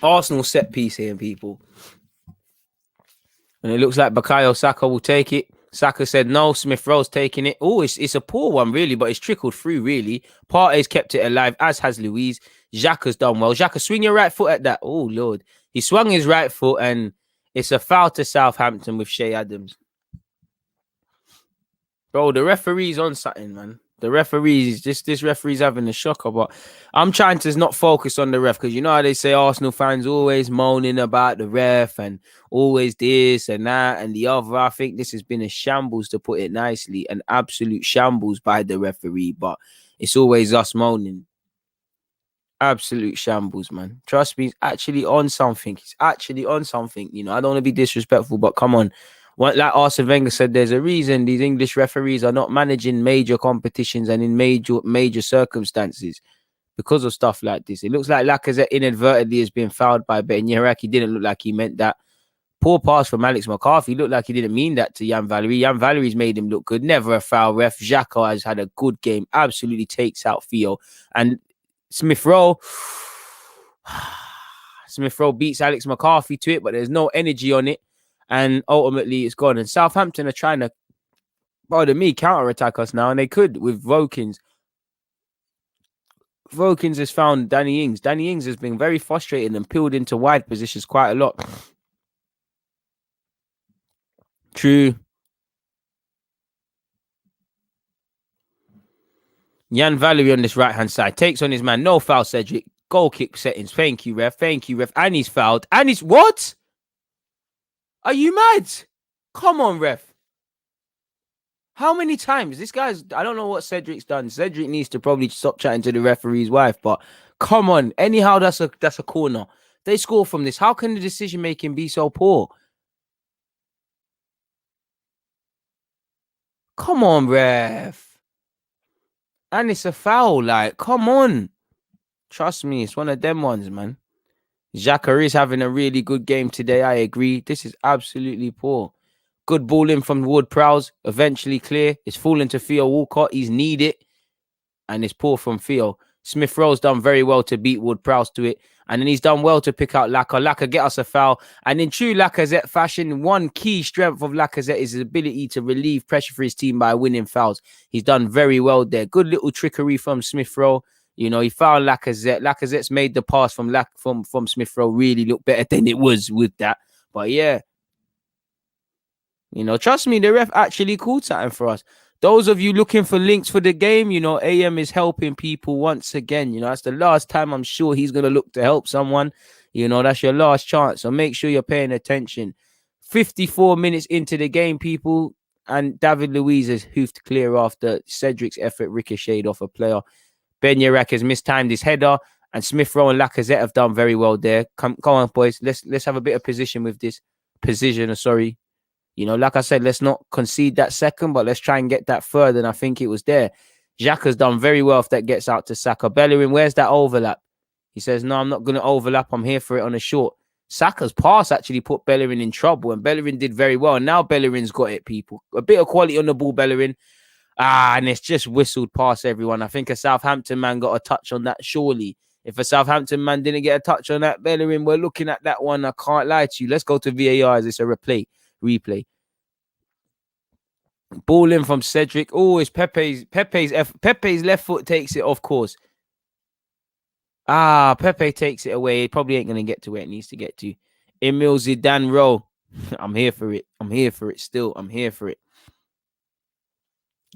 A: Arsenal set piece here, people. And it looks like Bukayo Saka will take it. Saka said no. Smith Rowe's taking it. Oh, it's a poor one, really, but it's trickled through, really. Partey's kept it alive, as has Luiz. Xhaka's done well. Xhaka, swing your right foot at that. Oh, Lord. He swung his right foot, and it's a foul to Southampton with Shea Adams. Bro, the referee's on something, man. The referee's this referee's having a shocker, but I'm trying to not focus on the ref because you know how they say Arsenal fans always moaning about the ref and always this and that and the other. I think this has been a shambles, to put it nicely, an absolute shambles by the referee, but it's always us moaning. Absolute shambles, man. Trust me, he's actually on something. He's actually on something. You know, I don't want to be disrespectful, but come on. Like Arsene Wenger said, there's a reason these English referees are not managing major competitions and in major circumstances. because of stuff like this. It looks like Lacazette inadvertently has been fouled by Ben Yedder. He didn't look like he meant that. Poor pass from Alex McCarthy. Looked like he didn't mean that to Jan Valery. Jan Valery's made him look good. Never a foul ref. Xhaka has had a good game. Absolutely takes out Theo. And Smith Rowe beats Alex McCarthy to it, but there's no energy on it. And ultimately, it's gone. And Southampton are trying to, pardon me, counter-attack us now. And they could with Vokins. Vokins has found Danny Ings. Danny Ings has been very frustrated and peeled into wide positions quite a lot. True. Jan Valery on this right-hand side. Takes on his man. No foul, Cedric. Goal kick settings. Thank you, ref. Thank you, ref. And he's fouled. And he's... What? Are you mad? Come on, ref. How many times? This guy's... I don't know what Cedric's done. Cedric needs to probably stop chatting to the referee's wife, but come on. Anyhow, that's a corner. They score from this. How can the decision-making be so poor? Come on, ref. And it's a foul. Like, come on. Trust me, it's one of them ones, man. Xhaka is having a really good game today. I agree. This is absolutely poor. Good ball in from Ward-Prowse. Eventually clear. It's falling to Theo Walcott. He's needed. And it's poor from Theo. Smith Rowe's done very well to beat Ward-Prowse to it. And then he's done well to pick out Laka. Laka get us a foul. And in true Lacazette fashion, one key strength of Lacazette is his ability to relieve pressure for his team by winning fouls. He's done very well there. Good little trickery from Smith Rowe. You know, he found Lacazette. Lacazette's made the pass from Smith Rowe really look better than it was with that. But yeah, you know, trust me, the ref actually called something for us. Those of you looking for links for the game, you know, AM is helping people once again. You know, that's the last time I'm sure he's going to look to help someone. You know, that's your last chance. So make sure you're paying attention. 54 minutes into the game, people. And David Luiz has hoofed clear after Cedric's effort ricocheted off a player. Ben Yedder has mistimed his header. And Smith Rowe and Lacazette have done very well there. Come on, boys. Let's have a bit of precision with this. Sorry. You know, like I said, let's not concede that second, but let's try and get that third. And I think it was there. Xhaka's done very well if that gets out to Saka. Bellerin, where's that overlap? He says, no, I'm not going to overlap. I'm here for it on a short. Saka's pass actually put Bellerin in trouble, and Bellerin did very well. And now Bellerin's got it, people. A bit of quality on the ball, Bellerin. And it's just whistled past everyone. I think a Southampton man got a touch on that, surely. If a Southampton man didn't get a touch on that, Bellerin, we're looking at that one. I can't lie to you. Let's go to VAR as it's a replay. Ball in from Cedric. Oh, it's Pepe's left foot takes it, of course. Pepe takes it away. It probably ain't going to get to where it needs to get to. Emil Zidane Rowe. I'm here for it. I'm here for it still. I'm here for it.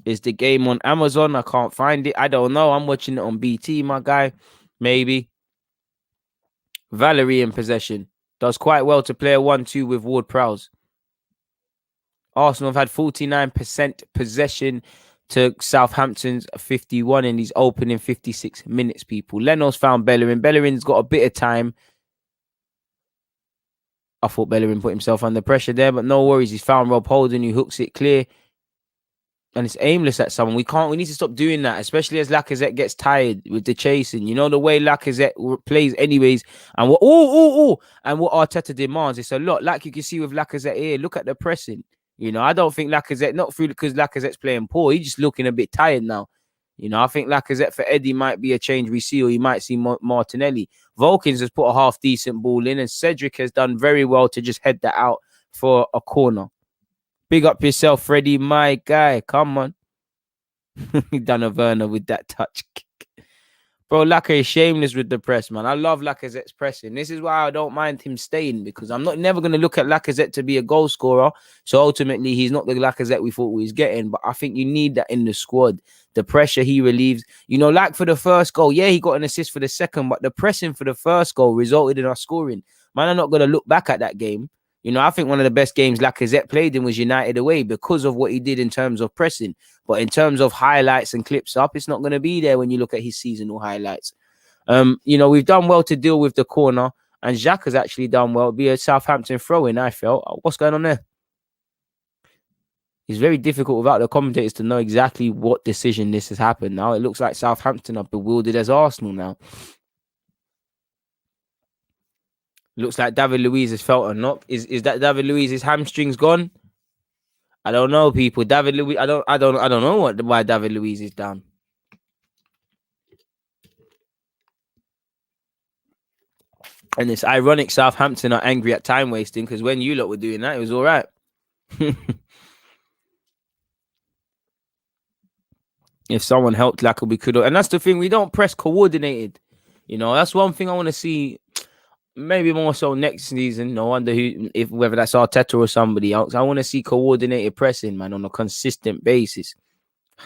A: Is the game on Amazon? I can't find it. I don't know. I'm watching it on BT, my guy. Maybe. Valery in possession. Does quite well to play a 1-2 with Ward-Prowse. Arsenal have had 49% possession to Southampton's 51 in these opening 56 minutes, people. Leno's found Bellerin. Bellerin's got a bit of time. I thought Bellerin put himself under pressure there, but no worries. He's found Rob Holding, who hooks it clear. And it's aimless at someone. We need to stop doing that, especially as Lacazette gets tired with the chasing. You know, the way Lacazette plays anyways. And what Arteta demands, it's a lot. Like you can see with Lacazette here, look at the pressing. You know, I don't think Lacazette, not through because Lacazette's playing poor. He's just looking a bit tired now. You know, I think Lacazette for Eddie might be a change we see, or you might see Martinelli. Vokins has put a half-decent ball in, and Cedric has done very well to just head that out for a corner. Big up yourself, Freddie, my guy. Come on. He done a Werner with that touch. Bro, Lacazette is shameless with the press, man. I love Lacazette's pressing. This is why I don't mind him staying, because I'm never going to look at Lacazette to be a goal scorer. So ultimately, he's not the Lacazette we thought we was getting. But I think you need that in the squad. The pressure he relieves. You know, like for the first goal, yeah, he got an assist for the second, but the pressing for the first goal resulted in us scoring. Man, I'm not going to look back at that game. You know, I think one of the best games Lacazette played in was United away because of what he did in terms of pressing. But in terms of highlights and clips up, it's not going to be there when you look at his seasonal highlights. You know, we've done well to deal with the corner, and Jacques has actually done well. Be a Southampton throw-in, I felt. What's going on there? It's very difficult without the commentators to know exactly what decision this has happened. Now it looks like Southampton are bewildered as Arsenal now. Looks like David Luiz has felt a knock. Is that David Luiz's hamstrings gone? I don't know, people. David Luiz, I don't know why David Luiz is down. And it's ironic Southampton are angry at time wasting because when you lot were doing that, it was all right. If someone helped Lacka, we could have. And that's the thing, we don't press coordinated. You know, that's one thing I want to see. Maybe more so next season. No wonder whether that's Arteta or somebody else. I want to see coordinated pressing, man, on a consistent basis.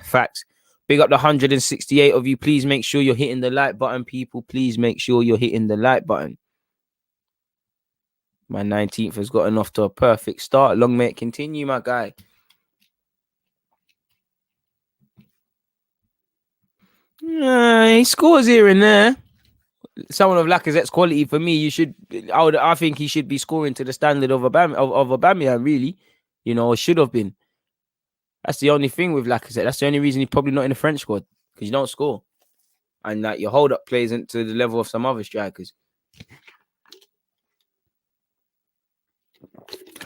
A: Facts. Big up the 168 of you. Please make sure you're hitting the like button, people. Please make sure you're hitting the like button. My 19th has gotten off to a perfect start. Long may it continue, my guy. He scores here and there. Someone of Lacazette's quality, for me, I think he should be scoring to the standard of Aubameyang, really. You know, should have been. That's the only thing with Lacazette. That's the only reason he's probably not in the French squad, because you don't score. And like your hold up plays into the level of some other strikers.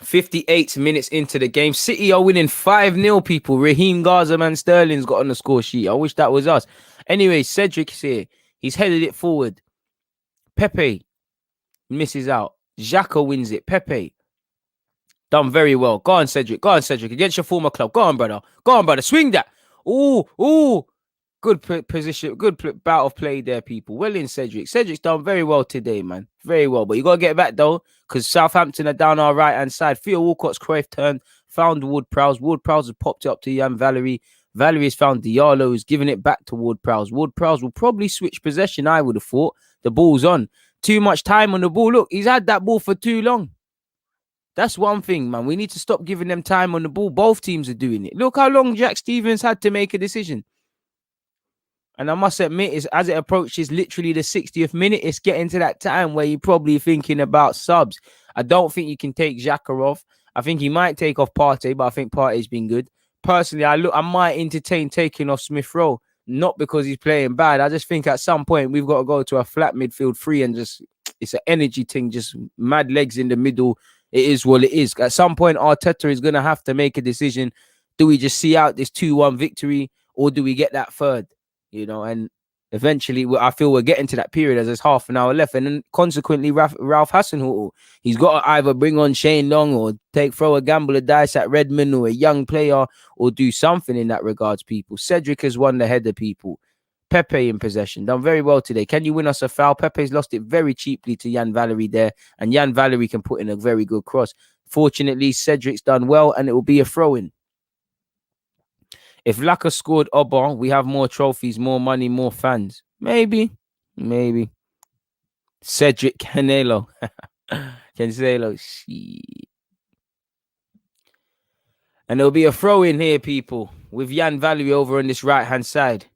A: 58 minutes into the game. City are winning 5-0, people. Raheem Garza, man, Sterling's got on the score sheet. I wish that was us. Anyway, Cedric's here. He's headed it forward. Pepe misses out. Xhaka wins it. Pepe done very well. Go on, Cedric. Go on, Cedric. Against your former club. Go on, brother. Go on, brother. Swing that. Ooh. Good position. Good bout of play there, people. Well in, Cedric. Cedric's done very well today, man. Very well. But you got to get back, though, because Southampton are down our right-hand side. Theo Walcott's Cruyff turned, found Ward-Prowse. Ward-Prowse has popped it up to Jan Valery. Valery has found Diallo, who's giving it back to Ward-Prowse. Ward-Prowse will probably switch possession, I would have thought. The ball's on. Too much time on the ball. Look, he's had that ball for too long. That's one thing, man. We need to stop giving them time on the ball. Both teams are doing it. Look how long Jack Stevens had to make a decision. And I must admit, as it approaches literally the 60th minute, it's getting to that time where you're probably thinking about subs. I don't think you can take Xhaka off. I think he might take off Partey, but I think Partey's been good. Personally, I might entertain taking off Smith Rowe, not because he's playing bad. I just think at some point we've got to go to a flat midfield free and just, it's an energy thing, just mad legs in the middle. It is what it is. At some point, Arteta is going to have to make a decision. Do we just see out this 2-1 victory, or do we get that third? You know, and eventually I feel we're getting to that period as there's half an hour left. And then consequently, Ralph Hasenhuttl, he's got to either bring on Shane Long or throw a gamble of dice at Redmond or a young player or do something in that regards, people. Cedric has won the header, people. Pepe in possession, done very well today. Can you win us a foul? Pepe's lost it very cheaply to Jan Valery there, and Jan Valery can put in a very good cross. Fortunately, Cedric's done well, and it will be a throw-in. If Laka scored Oba, we have more trophies, more money, more fans. Maybe. Cedric Canelo. Cancelo. And there'll be a throw-in here, people, with Jan Valery over on this right-hand side.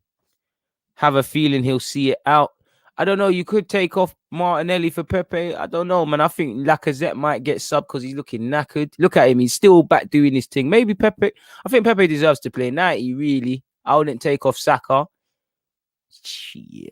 A: Have a feeling he'll see it out. I don't know. You could take off Martinelli for Pepe. I don't know, man. I think Lacazette might get subbed because he's looking knackered. Look at him. He's still back doing his thing. Maybe Pepe. I think Pepe deserves to play 90, really. I wouldn't take off Saka.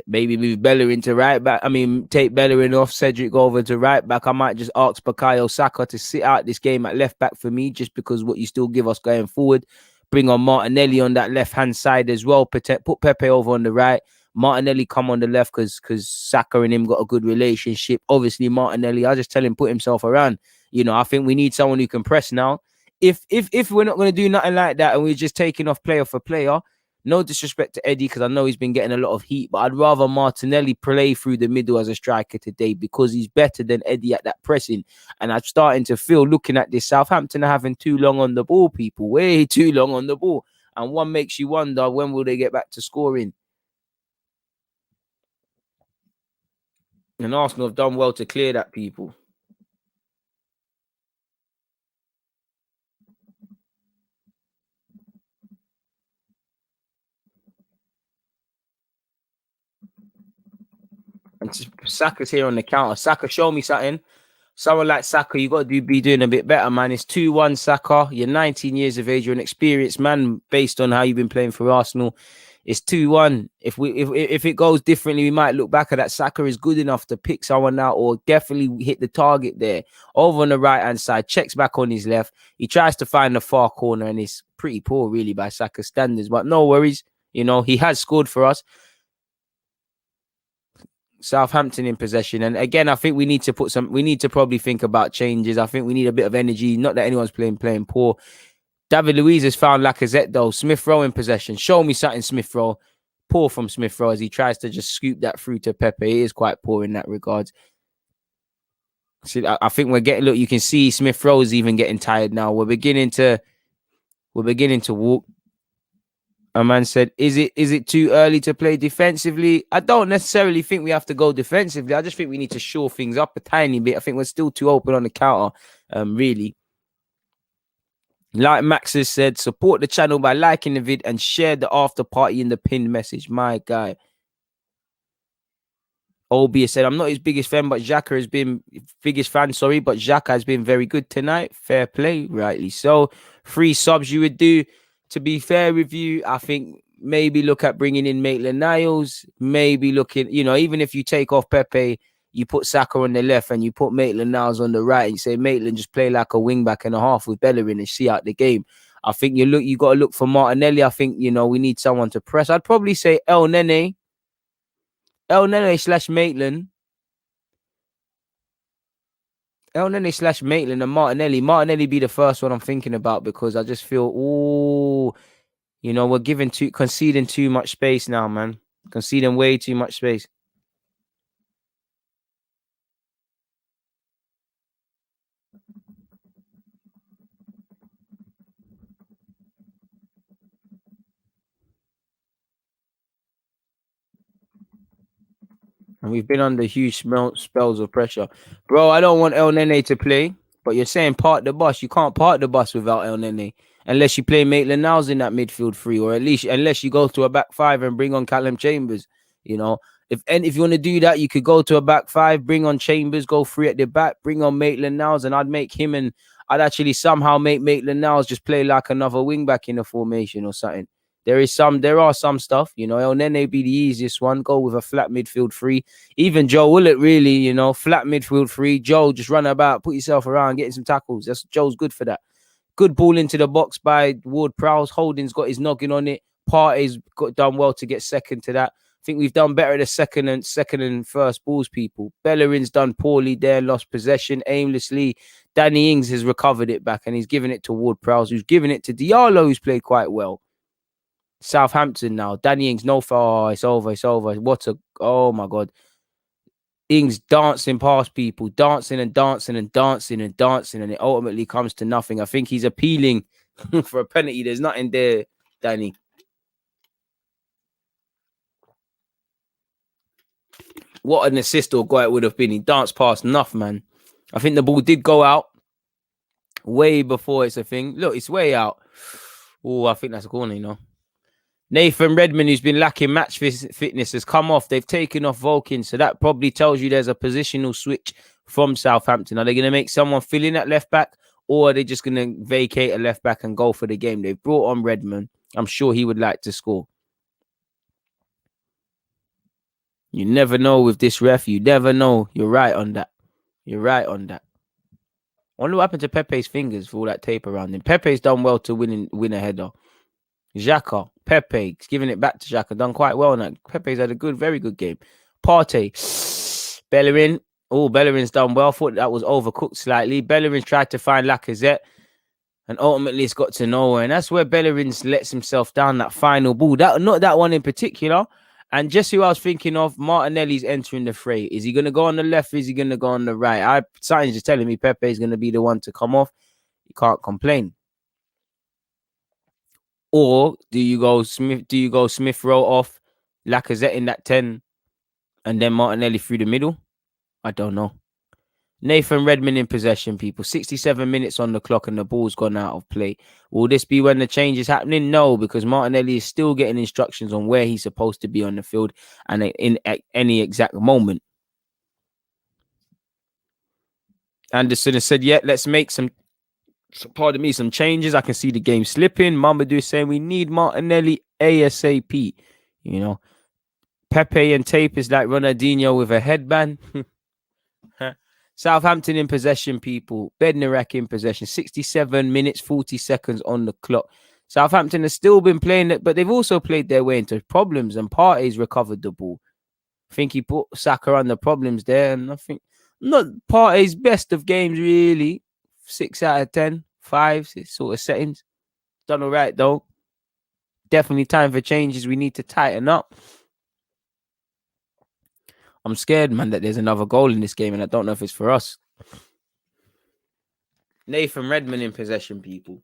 A: Maybe move Bella into right back. I mean, take Bellerin off, Cedric over to right back. I might just ask Bukayo Saka to sit out this game at left back for me, just because what you still give us going forward. Bring on Martinelli on that left-hand side as well. Put Pepe over on the right. Martinelli come on the left because Saka and him got a good relationship. Obviously, Martinelli, I just tell him put himself around. You know, I think we need someone who can press now. If we're not going to do nothing like that and we're just taking off player for player, no disrespect to Eddie, because I know he's been getting a lot of heat, but I'd rather Martinelli play through the middle as a striker today because he's better than Eddie at that pressing. And I'm starting to feel, looking at this, Southampton are having too long on the ball, people. Way too long on the ball. And one makes you wonder, when will they get back to scoring? And Arsenal have done well to clear that, people. And Saka's here on the counter. Saka, show me something. Someone like Saka, you got to be doing a bit better, man. It's 2-1 Saka. You're 19 years of age. You're an experienced man based on how you've been playing for Arsenal. It's 2-1. If it goes differently, we might look back at that. Saka is good enough to pick someone out or definitely hit the target there. Over on the right-hand side, checks back on his left. He tries to find the far corner, and it's pretty poor, really, by Saka's standards. But no worries. You know, he has scored for us. Southampton in possession. And again, I think we need to probably think about changes. I think we need a bit of energy. Not that anyone's playing poor. David Luiz has found Lacazette though. Smith Rowe in possession. Show me something, Smith Rowe. Poor from Smith Rowe as he tries to just scoop that through to Pepe. He is quite poor in that regard. See, I think we're getting, look, you can see Smith Rowe is even getting tired now. We're beginning to walk. A man said, is it too early to play defensively? I don't necessarily think we have to go defensively. I just think we need to shore things up a tiny bit. I think we're still too open on the counter, really. Like Max has said, support the channel by liking the vid and share the after party in the pinned message. My guy. Obi said, I'm not his biggest fan, but Xhaka has been but Xhaka has been very good tonight. Fair play, rightly so. 3 subs you would do. To be fair with you, I think maybe look at bringing in Maitland-Niles. Maybe looking, even if you take off Pepe, you put Saka on the left and you put Maitland-Niles on the right. And you say Maitland just play like a wing back and a half with Bellerin and see out the game. I think you got to look for Martinelli. I think we need someone to press. I'd probably say El Nene / Maitland. El Nene / Maitland and Martinelli. Martinelli be the first one I'm thinking about because I just feel, we're conceding too much space now, man. Conceding way too much space. And we've been under huge spells of pressure. Bro, I don't want El Nene to play, but you're saying park the bus. You can't park the bus without El Nene. Unless you play Maitland-Niles in that midfield 3, or at least unless you go to a back 5 and bring on Callum Chambers. If you want to do that, you could go to a back 5, bring on Chambers, go 3 at the back, bring on Maitland-Niles, and I'd actually somehow make Maitland-Niles just play like another wing back in a formation or something. There are some stuff, El Nene be the easiest one. Go with a flat midfield 3. Even Joe Willett, really, flat midfield 3. Joe, just run about, put yourself around, getting some tackles. Joe's good for that. Good ball into the box by Ward-Prowse. Holding's got his noggin on it. Partey's done well to get second to that. I think we've done better at the second and first balls, people. Bellerin's done poorly there, lost possession aimlessly. Danny Ings has recovered it back and he's given it to Ward-Prowse, who's given it to Diallo, who's played quite well. Southampton now. Danny Ings, no foul. It's over. Oh my God. Ings dancing past people, dancing, and it ultimately comes to nothing. I think he's appealing for a penalty. There's nothing there, Danny. What an assist or goal it would have been. He danced past enough, man. I think the ball did go out way before it's a thing. Look, it's way out. Oh, I think that's a corner, Nathan Redmond, who's been lacking match fitness, has come off. They've taken off Volkin, so that probably tells you there's a positional switch from Southampton. Are they going to make someone fill in at left back, or are they just going to vacate a left back and go for the game? They've brought on Redmond. I'm sure he would like to score. You never know with this ref. You never know. You're right on that. I wonder what happened to Pepe's fingers for all that tape around him. Pepe's done well to win a header. Xhaka, Pepe, giving it back to Xhaka, done quite well on that. Pepe's had a very good game. Partey, Bellerin. Oh, Bellerin's done well. Thought that was overcooked slightly. Bellerin's tried to find Lacazette, and ultimately it's got to nowhere. And that's where Bellerin's lets himself down that final ball. Not that one in particular. And just who I was thinking of, Martinelli's entering the fray. Is he going to go on the left? Is he going to go on the right? Something's just telling me Pepe is going to be the one to come off. You can't complain. Or do you go Smith Rowe off, Lacazette in that 10, and then Martinelli through the middle? I don't know. Nathan Redmond in possession, people. 67 minutes on the clock and the ball's gone out of play. Will this be when the change is happening? No, because Martinelli is still getting instructions on where he's supposed to be on the field and in any exact moment. Anderson has said, yeah, let's make some changes. I can see the game slipping. Mamadou is saying we need Martinelli ASAP. You know, Pepe and Tape is like Ronaldinho with a headband. Southampton in possession, people. Bednarek in possession. 67 minutes, 40 seconds on the clock. Southampton has still been playing it, but they've also played their way into problems, and Partey's recovered the ball. I think he put Saka on the problems there, and I think not Partey's best of games, really. 6 out of 10, 5 sort of settings. Done all right, though. Definitely time for changes. We need to tighten up. I'm scared, man, that there's another goal in this game, and I don't know if it's for us. Nathan Redmond in possession, people.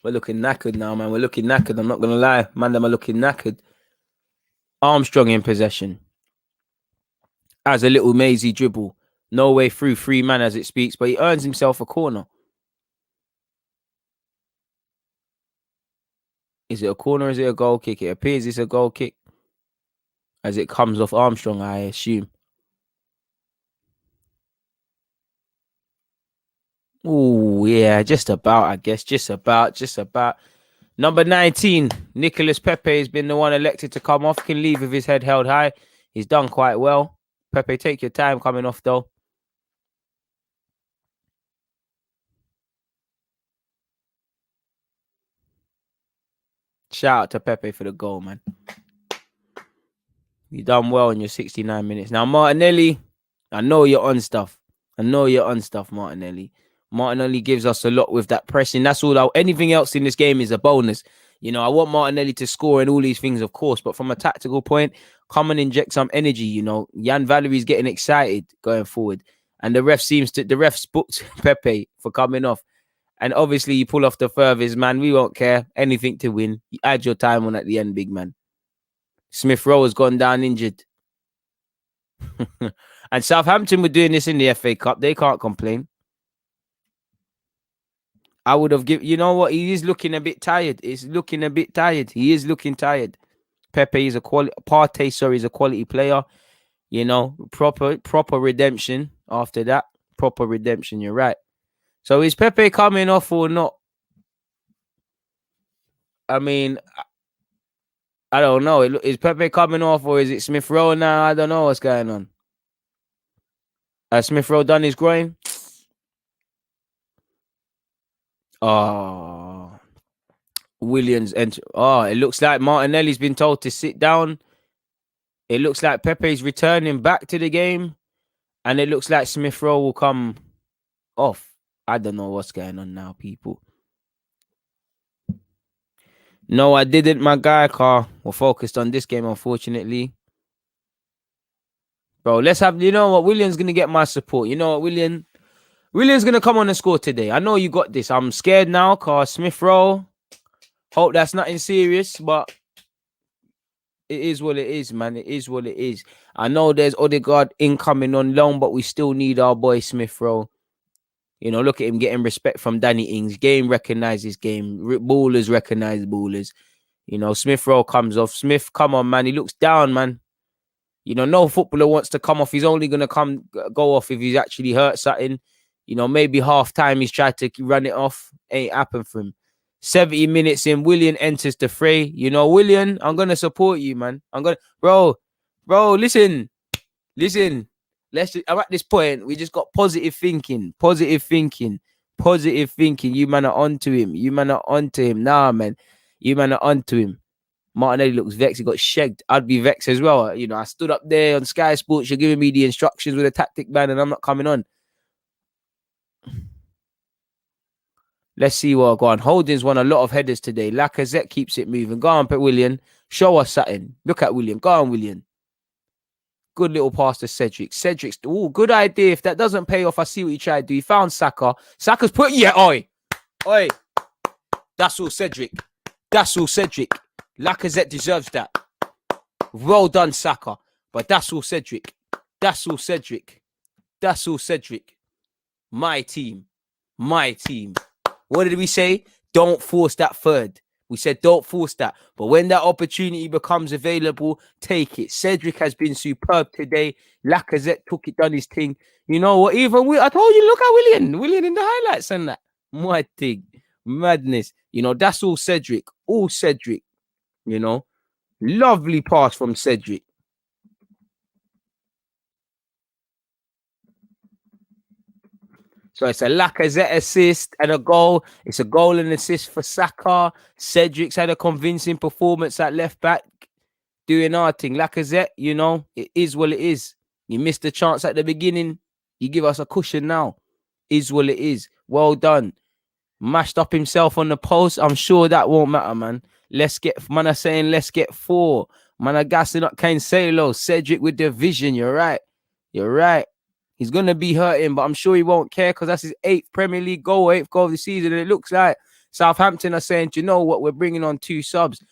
A: We're looking knackered now, man. We're looking knackered. I'm not going to lie. Man, them are looking knackered. Armstrong in possession. As a little mazy dribble. No way through, 3 man as it speaks, but he earns himself a corner. Is it a corner or is it a goal kick? It appears it's a goal kick. As it comes off Armstrong, I assume. Oh, yeah, just about, I guess. Just about. Number 19, Nicolas Pepe has been the one elected to come off. Can leave with his head held high. He's done quite well. Pepe, take your time coming off, though. Shout out to Pepe for the goal, man. You done well in your 69 minutes. Now, Martinelli, I know you're on stuff. Martinelli. Martinelli gives us a lot with that pressing. That's all. Anything else in this game is a bonus. You know, I want Martinelli to score and all these things, of course. But from a tactical point, come and inject some energy. You know, Jan Valerie's getting excited going forward. And the refs booked Pepe for coming off. And obviously, you pull off the furthest, man. We won't care. Anything to win. You add your time on at the end, big man. Smith Rowe has gone down injured. And Southampton were doing this in the FA Cup. They can't complain. I would have given... You know what? He is looking a bit tired. He is looking tired. Pepe is a quality... Partey, is a quality player. You know, proper redemption after that. Proper redemption, you're right. So is Pepe coming off or not? I mean, I don't know. Is Pepe coming off or is it Smith Rowe now? I don't know what's going on. Has Smith Rowe done his groin? Oh, Williams enter. Oh, it looks like Martinelli's been told to sit down. It looks like Pepe's returning back to the game. And it looks like Smith Rowe will come off. I don't know what's going on now, people. No, I didn't, my guy, Carl. We're focused on this game, unfortunately. Bro, let's have... You know what? William's going to get my support. You know what, William's going to come on and score today. I know you got this. I'm scared now, Carl. Smith Rowe. Hope that's nothing serious, but it is what it is, man. It is what it is. I know there's Odegaard incoming on loan, but we still need our boy Smith Rowe. You know, look at him getting respect from Danny Ings. Game recognizes game. Ballers recognize ballers. You know, Smith Rowe comes off. Smith, come on, man. He looks down, man. You know, no footballer wants to come off. He's only going to go off if he's actually hurt something. You know, maybe half time he's tried to run it off. Ain't happened for him. 70 minutes in, William enters the fray. You know, William, I'm going to support you, man. Bro, listen. I'm at this point. We just got positive thinking. You man are onto him. Nah, man. You man are onto him. Martinelli looks vexed. He got shagged. I'd be vexed as well. You know, I stood up there on Sky Sports. You're giving me the instructions with a tactic ban and I'm not coming on. Let's see what go on. Holding's won a lot of headers today. Lacazette keeps it moving. Go on, William. Show us something. Look at William. Go on, William. Good little pass to Cedric. Cedric's... Oh, good idea. If that doesn't pay off, I see what he tried to do. He found Saka. Saka's put... Yeah, oi. That's all Cedric. Lacazette deserves that. Well done, Saka. But that's all Cedric. My team. What did we say? Don't force that third. We said don't force that. But when that opportunity becomes available, take it. Cedric has been superb today. Lacazette took it, done his thing. You know what? Even I told you, look at Willian in the highlights and that. My thing. Madness. You know, that's all Cedric. All Cedric. You know, lovely pass from Cedric. So it's a Lacazette assist and a goal. It's a goal and assist for Saka. Cedric's had a convincing performance at left back, doing our thing. Lacazette, you know, it is what it is. You missed the chance at the beginning. You give us a cushion now. Is what it is. Well done. Mashed up himself on the post. I'm sure that won't matter, man. Let's get 4. Man are gassing up Cancelo. Cedric with the vision. You're right. You're right. He's going to be hurting, but I'm sure he won't care because that's his 8th Premier League goal, 8th goal of the season. And it looks like Southampton are saying, do you know what? We're bringing on 2 subs.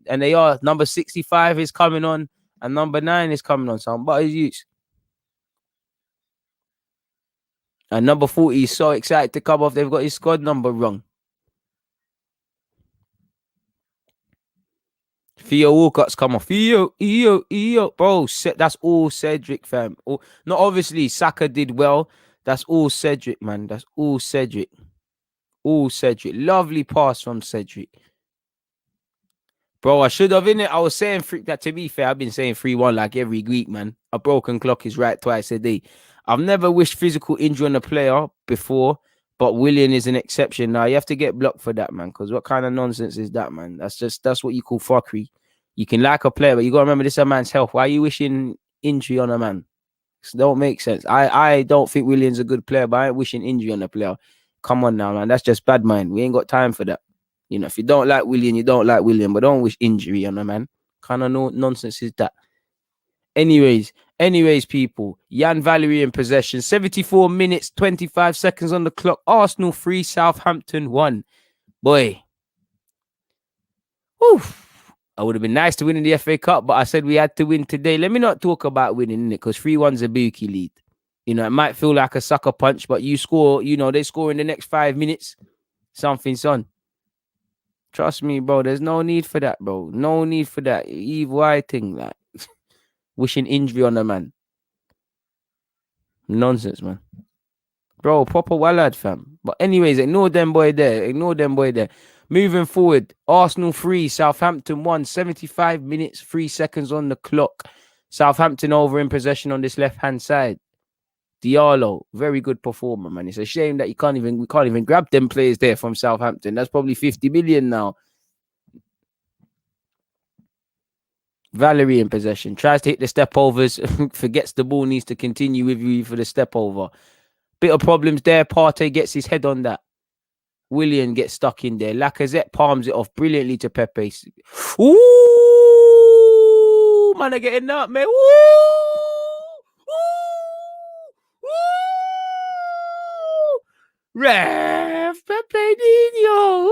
A: And they are. Number 65 is coming on and number 9 is coming on. So, but his use. And number 40 is so excited to come off. They've got his squad number wrong. Theo Walcott's come off. Theo. Bro, that's all Cedric, fam. Not obviously, Saka did well. That's all Cedric, man. That's all Cedric. All Cedric. Lovely pass from Cedric. Bro, I should have in it. I was saying that, to be fair, I've been saying 3-1 like every week, man. A broken clock is right twice a day. I've never wished physical injury on a player before, but Willian is an exception. Now, you have to get blocked for that, man, because what kind of nonsense is that, man? That's what you call fuckery. You can like a player, but you got to remember this is a man's health. Why are you wishing injury on a man? It don't make sense. I don't think Willian's a good player, but I ain't wishing injury on a player. Come on now, man. That's just bad mind. We ain't got time for that. You know, if you don't like Willian, you don't like Willian, but don't wish injury on a man. Kind of nonsense is that. Anyways, people. Jan Valery in possession. 74 minutes, 25 seconds on the clock. Arsenal 3, Southampton 1. Boy. Whew. I would have been nice to win in the FA Cup, but I said we had to win today. Let me not talk about winning, it, because 3-1's a bookie lead. You know, it might feel like a sucker punch, but you score, you know, they score in the next 5 minutes. Something's on. Trust me, bro. There's no need for that, bro. No need for that evil eye thing, like wishing injury on a man. Nonsense, man. Bro, proper wallad, fam. But anyways, ignore them boy there. Moving forward, Arsenal 3, Southampton 1. 75 minutes, 3 seconds on the clock. Southampton over in possession on this left-hand side. Diallo, very good performer, man. It's a shame that we can't even grab them players there from Southampton. That's probably 50 million now. Valery in possession. Tries to hit the step overs. Forgets the ball needs to continue with you for the step over. Bit of problems there. Partey gets his head on that. Willian gets stuck in there. Lacazette palms it off brilliantly to Pepe. Ooh, man, are getting up, man. Ref Pepe Nino.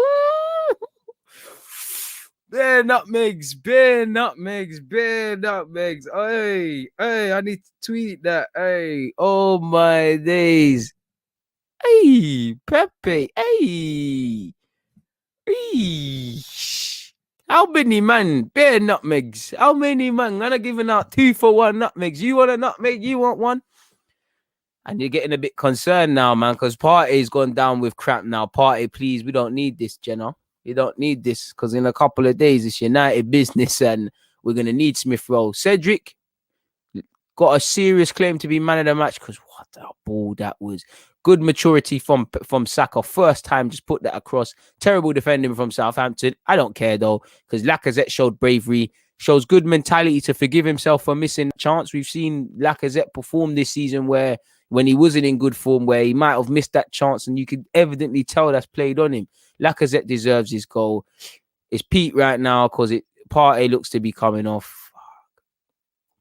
A: Bare nutmegs. Hey, I need to tweet that. Hey, oh my days. Hey, Pepe. Hey. How many, man? Bare nutmegs. How many, man? I'm not giving out 2 for 1 nutmegs. You want a nutmeg? You want one? And you're getting a bit concerned now, man, because Partey's gone down with crap now. Partey, please, we don't need this, Jenna. We don't need this, because in a couple of days, it's United business, and we're going to need Smith Rowe. Cedric got a serious claim to be man of the match, because what a ball that was. Good maturity from Saka. First time, just put that across. Terrible defending from Southampton. I don't care, though, because Lacazette showed bravery, shows good mentality to forgive himself for missing a chance. We've seen Lacazette perform this season when he wasn't in good form, where he might have missed that chance, and you could evidently tell that's played on him. Lacazette deserves his goal. It's peak right now because Partey looks to be coming off.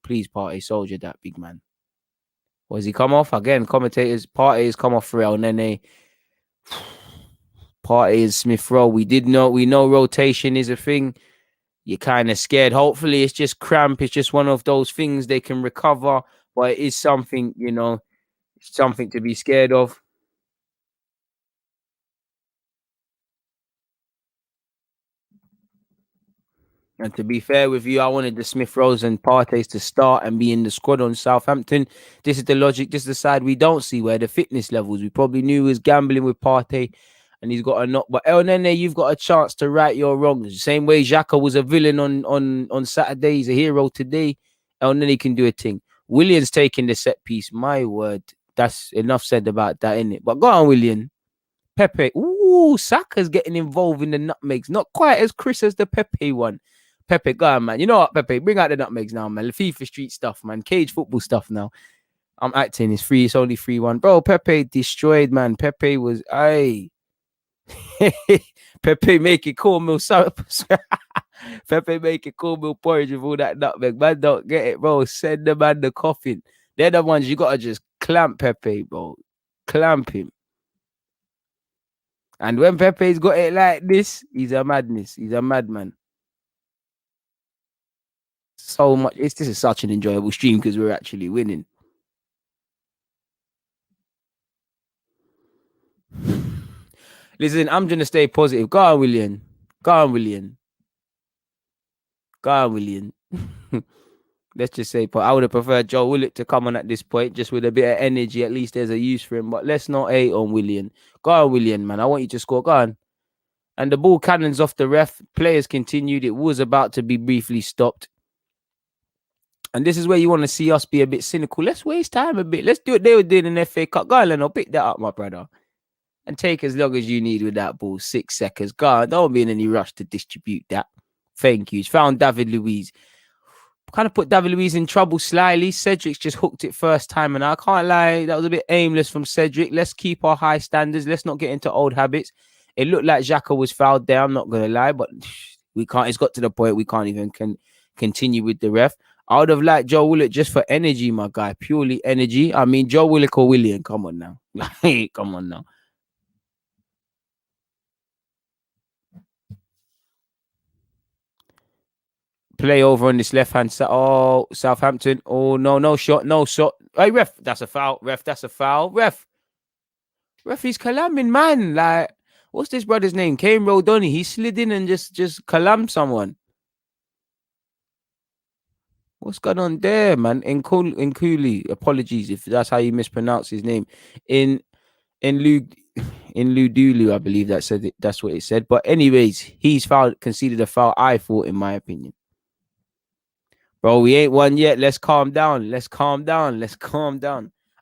A: Please, Partey, soldier that, big man. Or has he come off? Again, commentators, Partey has come off for El Nene. Partey is Smith Rowe. We know rotation is a thing. You're kind of scared. Hopefully, it's just cramp. It's just one of those things they can recover. But it is something, you know, something to be scared of. And to be fair with you, I wanted the Smith Rose and Partey's to start and be in the squad on Southampton. This is the logic. This is the side we don't see where the fitness levels. We probably knew he was gambling with Partey and he's got a knock. But El Nene, you've got a chance to right your wrongs. Same way Xhaka was a villain on Saturday. He's a hero today. El Nene can do a thing. Willian's taking the set piece. My word. That's enough said about that, innit? But go on, Willian. Pepe. Ooh, Saka's getting involved in the nutmegs. Not quite as Chris as the Pepe one. Pepe, go on, man. You know what, Pepe? Bring out the nutmegs now, man. The FIFA Street stuff, man. Cage football stuff now. I'm acting. It's free. It's only 3-1. Bro, Pepe destroyed, man. Pepe was... Aye. Pepe making cornmeal syrup. Pepe making cornmeal porridge with all that nutmeg. Man, don't get it, bro. Send the man the coffin. They're the ones you got to just clamp Pepe, bro. Clamp him. And when Pepe's got it like this, he's a madness. He's a madman. So much. This is such an enjoyable stream because we're actually winning. Listen, I'm going to stay positive. Go on, William. Go on, William. Go on, William. Let's just say, I would have preferred Joe Willock to come on at this point, just with a bit of energy. At least there's a use for him. But let's not hate on William. Go on, William, man. I want you to score. Go on. And the ball cannons off the ref. Players continued. It was about to be briefly stopped. And this is where you want to see us be a bit cynical. Let's waste time a bit. Let's do what they were doing in the FA Cup. Go on, Leno. Pick that up, my brother. And take as long as you need with that ball. 6 seconds. Go on. Don't be in any rush to distribute that. Thank you. He's found David Luiz. Kind of put David Luiz in trouble slightly. Cedric's just hooked it first time. And I can't lie. That was a bit aimless from Cedric. Let's keep our high standards. Let's not get into old habits. It looked like Xhaka was fouled there. I'm not going to lie. But we can't. It's got to the point we can't even continue with the ref. I would have liked Joe Willock just for energy, my guy. Purely energy. I mean, Joe Willock or William. Come on now. Come on now. Play over on this left-hand side. Oh, Southampton. Oh, no shot. No shot. Hey, ref. That's a foul. Ref, that's a foul. Ref, he's calaming, man. Like, what's this brother's name? Kane Rodoni. He slid in and just calammed someone. What's going on there, man? Nkuli, apologies if that's how you mispronounce his name. In Ludulu, I believe that said it, that's what it said. But anyways, he's conceded a foul, I thought, in my opinion. Bro, we ain't won yet. Let's calm down.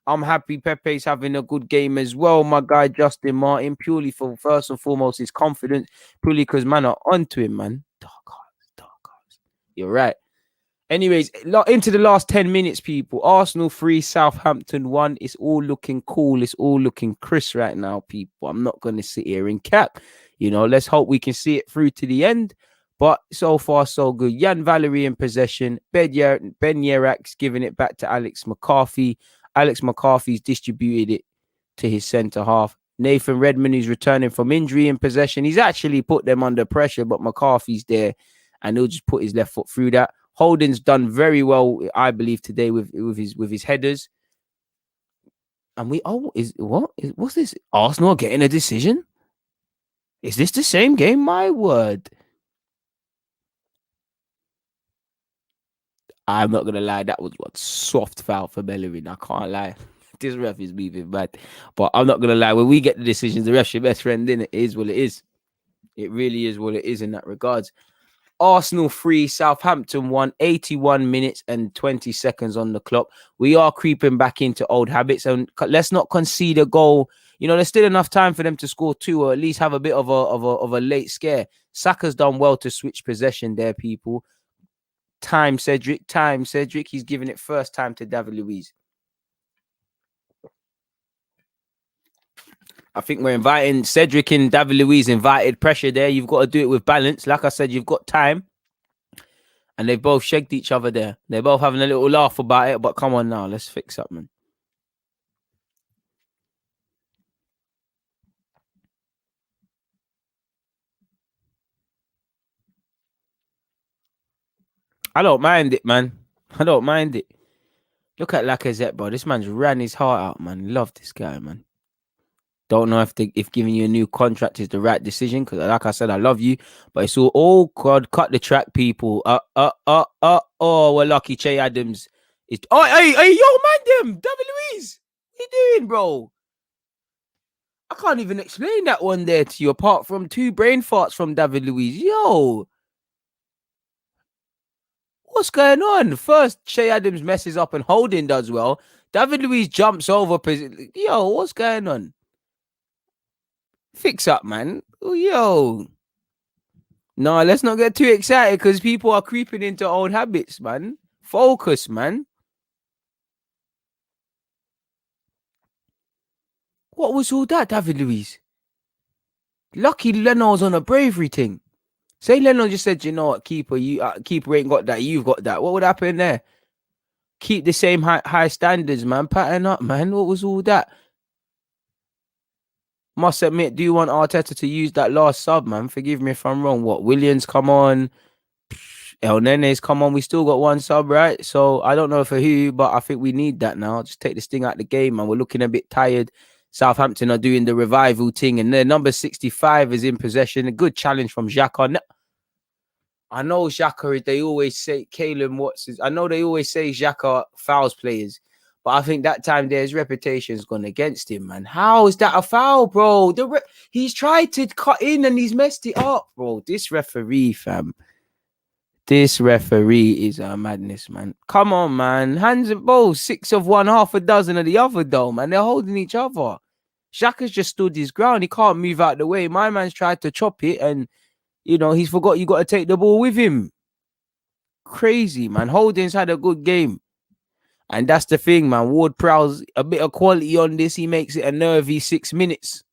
A: I'm happy Pepe's having a good game as well. My guy Justin Martin, purely for first and foremost his confidence, purely because man are onto him, man. Dark horse. You're right. Anyways, into the last 10 minutes, people. Arsenal 3, Southampton 1. It's all looking cool. It's all looking crisp right now, people. I'm not going to sit here and cap. Let's hope we can see it through to the end. But so far, so good. Jan Valery in possession. Ben Yerak's giving it back to Alex McCarthy. Alex McCarthy's distributed it to his centre half. Nathan Redmond, who's returning from injury, in possession. He's actually put them under pressure, but McCarthy's there, and he'll just put his left foot through that. Holden's done very well, I believe, today with his headers. And what's this? Arsenal getting a decision? Is this the same game? My word. I'm not gonna lie, that was what soft foul for Bellerin. I can't lie. This ref is moving bad. But I'm not gonna lie, when we get the decisions, the ref's your best friend, then it is what it is. It really is what it is in that regards. Arsenal 3, Southampton 1, 81 minutes and 20 seconds on the clock. We are creeping back into old habits, and let's not concede a goal. There's still enough time for them to score 2 or at least have a bit of a late scare. Saka's done well to switch possession there, people. Time, Cedric. He's giving it first time to David Luiz. I think we're inviting Cedric and David Luiz invited pressure there. You've got to do it with balance. Like I said, you've got time. And they've both shagged each other there. They're both having a little laugh about it. But come on now, let's fix up, man. I don't mind it, man. I don't mind it. Look at Lacazette, bro. This man's ran his heart out, man. Love this guy, man. Don't know if giving you a new contract is the right decision, because like I said, I love you, but it's all, oh God, cut the track, people. Oh, we're lucky. Che Adams is. Oh, hey, yo, man, David Luiz, what you doing, bro? I can't even explain that one there to you, apart from 2 brain farts from David Luiz. Yo, what's going on? First, Che Adams messes up and Holding does well. David Luiz jumps over. Yo, what's going on? Fix up, man. Yo. No, let's not get too excited, because people are creeping into old habits, man. Focus, man. What was all that, David Luiz? Lucky Leno's on a bravery thing. Say Leno just said, you know what, keeper, keeper ain't got that. You've got that. What would happen there? Keep the same high standards, man. Pattern up, man. What was all that? Must admit, do you want Arteta to use that last sub, man? Forgive me if I'm wrong. What, Williams come on? El Nene's come on. We still got 1 sub, right? So I don't know for who, but I think we need that now. Just take this thing out of the game, man. We're looking a bit tired. Southampton are doing the revival thing, and their number 65 is in possession. A good challenge from Xhaka. I know Xhaka, they always say, I know they always say Xhaka fouls players, but I think that time his reputation's gone against him, man. How is that a foul, bro? He's tried to cut in and he's messed it up, bro. This referee, fam. This referee is a madness, man. Come on, man. Hands and balls. 6 of one, half a dozen of the other, though, man. They're holding each other. Xhaka's just stood his ground. He can't move out the way. My man's tried to chop it, and you know, he's forgot you got to take the ball with him. Crazy, man. Holding's had a good game. And that's the thing, man. Ward-Prowse, a bit of quality on this. He makes it a nervy 6 minutes.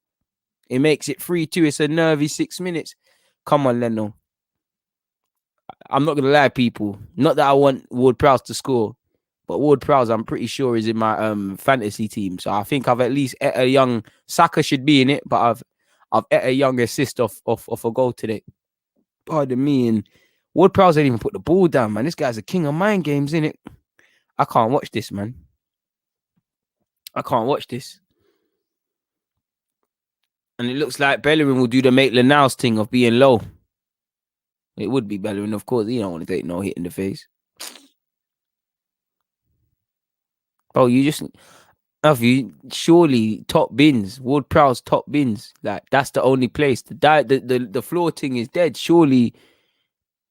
A: He makes it 3-2. It's a nervy 6 minutes. Come on, Leno. I'm not going to lie, people. Not that I want Ward-Prowse to score, but Ward-Prowse, I'm pretty sure, is in my fantasy team. So I think I've at least ate a young... Saka should be in it, but I've ate a young assist off a goal today. Pardon me. And Ward-Prowse didn't even put the ball down, man. This guy's a king of mind games, innit? I can't watch this, man. I can't watch this. And it looks like Bellerin will do the Maitland-Niles thing of being low. It would be Bellerin, of course. You don't want to take no hit in the face. Bro, you just... Have you surely top bins, Ward-Prowse top bins? Like, that's the only place. The floor thing is dead. Surely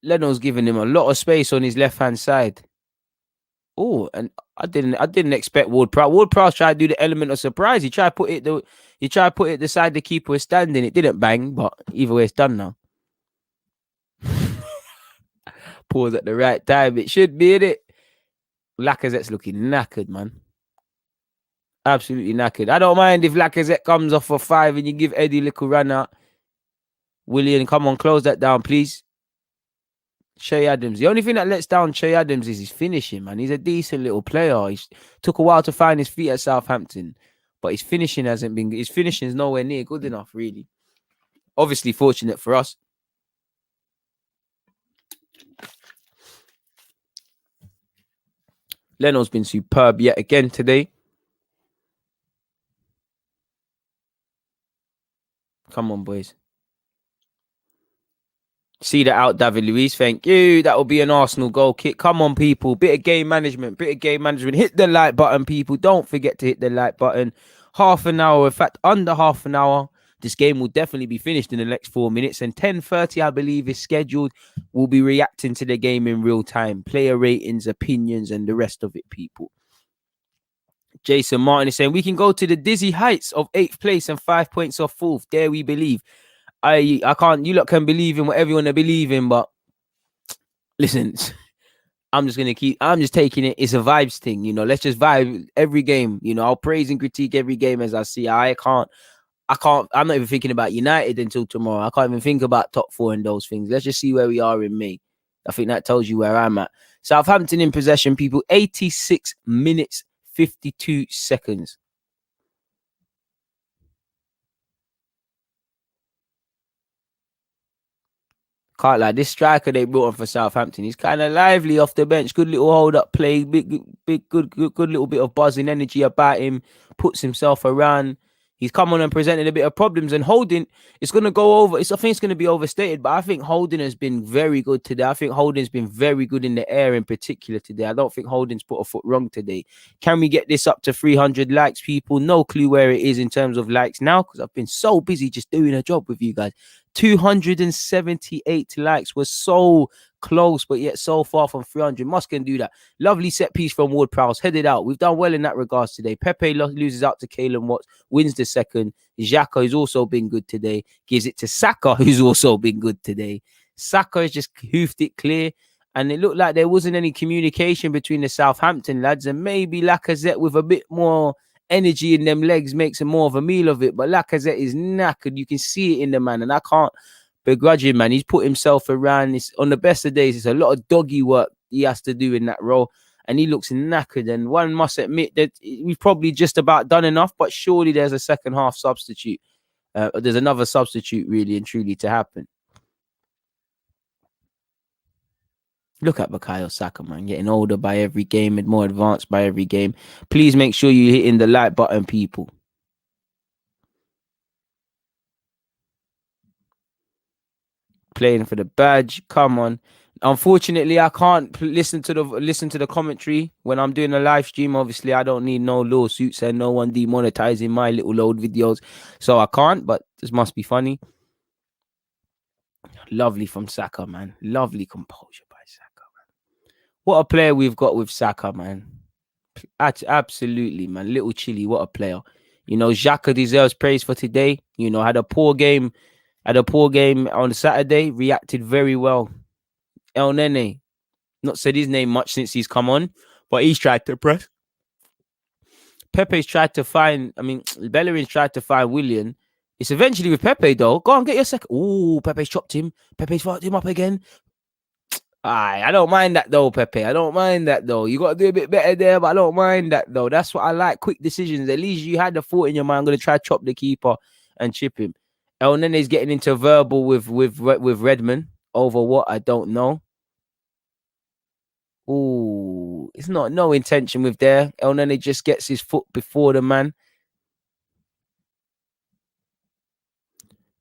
A: Leno's giving him a lot of space on his left-hand side. Oh, and I didn't expect Ward-Prowse. Ward-Prowse tried to do the element of surprise. He tried to put it the side the keeper was standing. It didn't bang, but either way, it's done now. Pause at the right time. It should be, innit? Lacazette's looking knackered, man. Absolutely knackered. I don't mind if Lacazette comes off for 5 and you give Eddie a little run out. William, come on, close that down, please. Che Adams. The only thing that lets down Che Adams is his finishing, man. He's a decent little player. He took a while to find his feet at Southampton, but his finishing is nowhere near good enough, really. Obviously, fortunate for us. Leno's been superb yet again today. Come on, boys. See that out, David Luiz. Thank you. That will be an Arsenal goal kick. Come on, people. Bit of game management. Hit the like button, people. Don't forget to hit the like button. Half an hour. In fact, under half an hour. This game will definitely be finished in the next 4 minutes. And 10:30, I believe, is scheduled. We'll be reacting to the game in real time. Player ratings, opinions, and the rest of it, people. Jason Martin is saying, we can go to the dizzy heights of 8th place and 5 points off 4th. Dare we believe? I can't, you lot can believe in whatever you want to believe in, but listen, I'm just taking it. It's a vibes thing, you know. Let's just vibe every game. You know, I'll praise and critique every game as I see. I'm not even thinking about United until tomorrow. I can't even think about top 4 and those things. Let's just see where we are in May. I think that tells you where I'm at. Southampton in possession, people. 86 minutes, 52 seconds. Can't lie, this striker they brought on for Southampton, he's kind of lively off the bench. Good little hold-up play, good little bit of buzzing energy about him. Puts himself around. He's come on and presented a bit of problems, and Holding, it's going to go over. I think it's going to be overstated, but I think Holding has been very good today. I think Holding's been very good in the air in particular today. I don't think Holding's put a foot wrong today. Can we get this up to 300 likes, people? No clue where it is in terms of likes now, because I've been so busy just doing a job with you guys. 278 likes was so close, but yet so far from 300. Musk can do that. Lovely set piece from Ward-Prowse. Headed out. We've done well in that regards today. Pepe loses out to Kalen Watts, wins the second. Xhaka, who's also been good today, gives it to Saka, who's also been good today. Saka has just hoofed it clear, and it looked like there wasn't any communication between the Southampton lads, and maybe Lacazette with a bit more energy in them legs makes more of a meal of it. But Lacazette is knackered. You can see it in the man, and I can't begrudge him, man. He's put himself around. It's, on the best of days, it's a lot of doggy work he has to do in that role, and he looks knackered. And one must admit that we've probably just about done enough, but surely there's a second half substitute. There's another substitute really and truly to happen. Look at Bukayo Saka, man, getting older by every game and more advanced by every game. Please make sure you're hitting the like button, people. Playing for the badge, come on. Unfortunately, I can't listen to the commentary when I'm doing a live stream. Obviously, I don't need no lawsuits and no one demonetizing my little load videos, so I can't. But this must be funny. Lovely from Saka, man. Lovely composure by Saka, man. What a player we've got with Saka, man. Absolutely, man. Little chilly. What a player. You know, Xhaka deserves praise for today. You know, had a poor game on Saturday. Reacted very well. El Nene, not said his name much since he's come on, but he's tried to press. Pepe's tried to find, Bellerin's tried to find Willian. It's eventually with Pepe, though. Go on, get your second. Oh, Pepe's chopped him. Pepe's fucked him up again. I don't mind that, though, Pepe. I don't mind that, though. You got to do a bit better there, but I don't mind that, though. That's what I like, quick decisions. At least you had the thought in your mind, I'm going to try to chop the keeper and chip him. El Nene's getting into verbal with Redmond over what? I don't know. Oh, it's not no intention with there. El Nene just gets his foot before the man.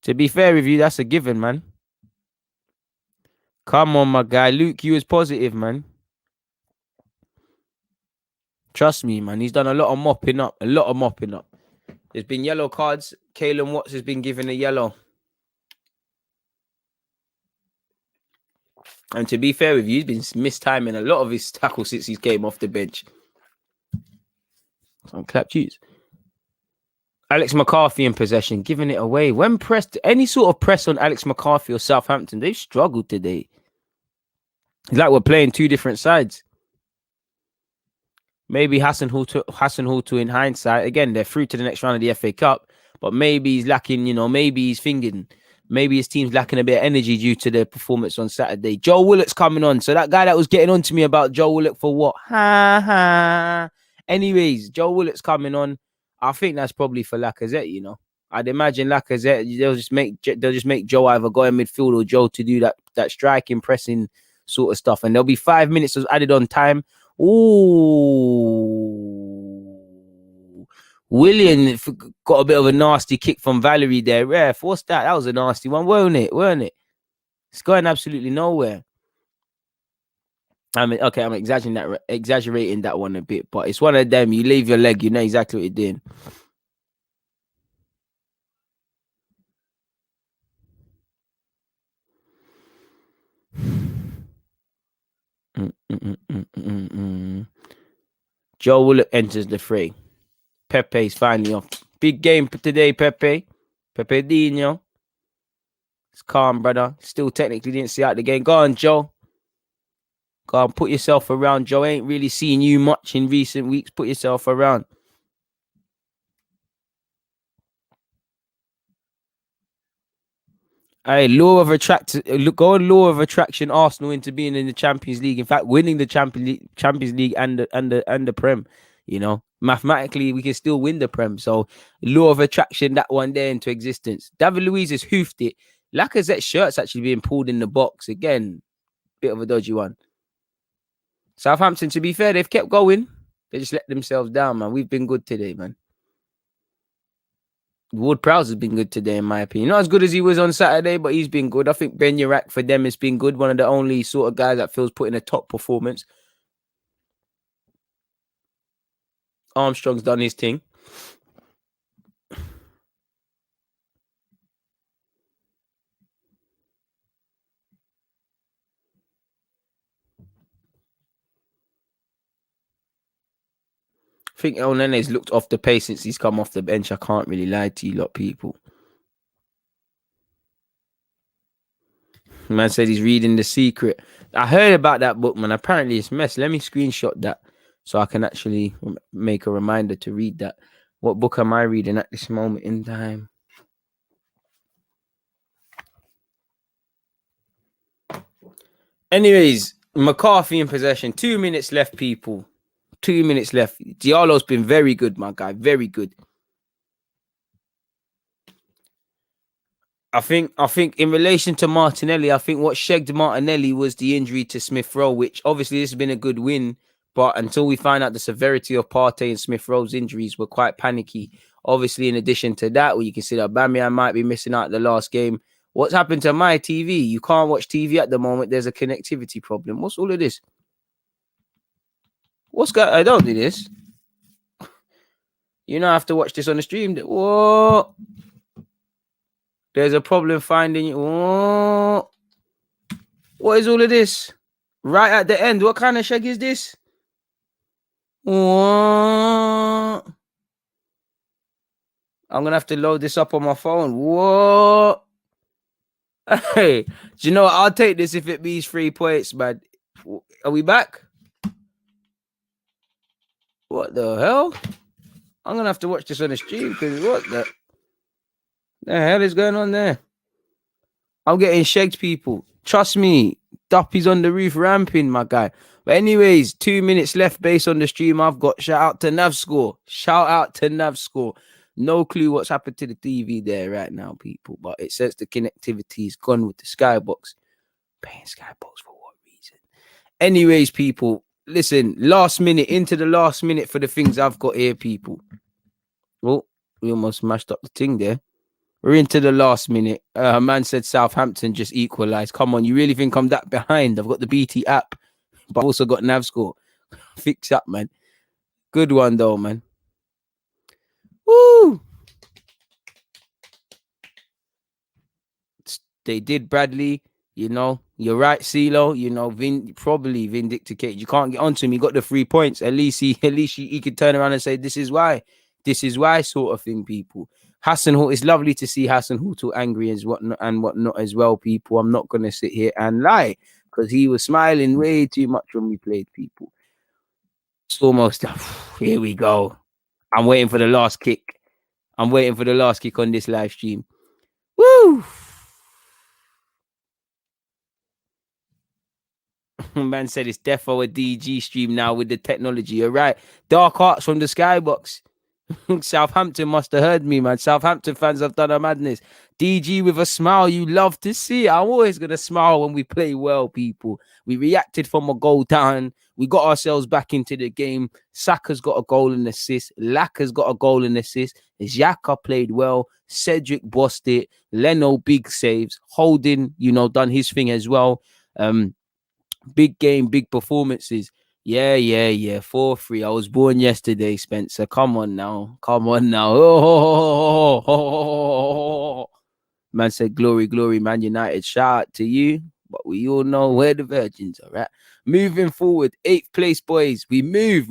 A: To be fair with you, that's a given, man. Come on, my guy. Luke, you was positive, man. Trust me, man. He's done a lot of mopping up. There's been yellow cards. Kalen Watts has been given a yellow. And to be fair with you, he's been mistiming a lot of his tackles since he came off the bench. Some clap cheese. Alex McCarthy in possession, giving it away. When pressed, any sort of press on Alex McCarthy or Southampton, they've struggled today. It's like we're playing two different sides. Maybe Hassan Hutu in hindsight, again, they're through to the next round of the FA Cup, but maybe he's lacking, maybe he's thinking, maybe his team's lacking a bit of energy due to their performance on Saturday. Joe Willock's coming on. So that guy that was getting on to me about Joe Willock for what? Anyways, Joe Willock's coming on. I think that's probably for Lacazette, I'd imagine Lacazette, they'll just make Joe either go in midfield or Joe to do that striking, pressing sort of stuff. And there'll be 5 minutes added on time. Ooh. Willian got a bit of a nasty kick from Valerie there. Ref, what's that? That was a nasty one, weren't it? It's going absolutely nowhere. I'm exaggerating that one a bit, but it's one of them. You leave your leg, you know exactly what you're doing. Joe Willock enters the fray. Pepe's finally off. Big game today, Pepe. Pepe Dino. It's calm, brother. Still technically didn't see out the game. Go on, Joe. Go on, put yourself around. Joe ain't really seen you much in recent weeks. Put yourself around. Hey, law of attraction. Go on, law of attraction. Arsenal into being in the Champions League. In fact, winning the Champions League and the Prem. Mathematically, we can still win the Prem. So, law of attraction, that one there into existence. David Luiz has hoofed it. Lacazette's shirt's actually being pulled in the box again. Bit of a dodgy one. Southampton, to be fair, they've kept going. They just let themselves down, man. We've been good today, man. Ward-Prowse has been good today, in my opinion. Not as good as he was on Saturday, but he's been good. I think Ben Yarack for them has been good. One of the only sort of guys that feels put in a top performance. Armstrong's done his thing. I think El Nene's looked off the pace since he's come off the bench. I can't really lie to you lot, people. Man said he's reading The Secret. I heard about that book, man. Apparently it's mess. Let me screenshot that so I can actually make a reminder to read that. What book am I reading at this moment in time? Anyways, McCarthy in possession. 2 minutes left, people. 2 minutes left. Diallo's been very good, my guy. Very good. I think in relation to Martinelli, I think what shagged Martinelli was the injury to Smith Rowe, which obviously this has been a good win. But until we find out the severity of Partey and Smith Rowe's injuries, we're quite panicky. Obviously, in addition to that, you can see that Aubameyang might be missing out the last game. What's happened to my TV? You can't watch TV at the moment. There's a connectivity problem. What's all of this? I don't do this. You know, I have to watch this on the stream. Whoa. There's a problem finding you. Whoa. What is all of this? Right at the end. What kind of shag is this? Whoa. I'm going to have to load this up on my phone. Whoa. Hey, do you know what? I'll take this if it means 3 points, man. Are we back? What the hell? I'm going to have to watch this on the stream because what the hell is going on there? I'm getting shagged, people. Trust me. Duppy's on the roof ramping, my guy. But anyways, 2 minutes left based on the stream I've got. Shout out to Navscore. Shout out to Navscore. No clue what's happened to the TV there right now, people. But it says the connectivity is gone with the Skybox. Paying Skybox for what reason? Anyways, people, listen, into the last minute for the things I've got here, people. Oh, we almost mashed up the thing there. We're into the last minute. Man said Southampton just equalised. Come on, you really think I'm that behind? I've got the BT app, but I've also got Navscore. Fix up, man. Good one, though, man. Woo! They did Bradley. You know, you're right, CeeLo. You know, probably vindicated. You can't get onto him. He got the 3 points. At least he could turn around and say, "This is why," sort of thing, people. Hasenhüttl, it's lovely to see Hasenhüttl angry as whatnot as well, people. I'm not gonna sit here and lie because he was smiling way too much when we played, people. It's almost here we go. I'm waiting for the last kick. I'm waiting for the last kick on this live stream. Woo! Man said it's defo a DG stream now with the technology. You're right. Dark Arts from the Skybox. Southampton must have heard me, man. Southampton fans have done a madness. DG with a smile. You love to see it. I'm always going to smile when we play well, people. We reacted from a goal down. We got ourselves back into the game. Saka's got a goal and assist. Laka's got a goal and assist. Xhaka played well. Cedric bossed it. Leno, big saves. Holding, done his thing as well. Big game, big performances. Yeah. 4-3. I was born yesterday, Spencer. Come on now. Oh. Man said, glory, Man United. Shout out to you. But we all know where the virgins are at. Moving forward, 8th place, boys. We move,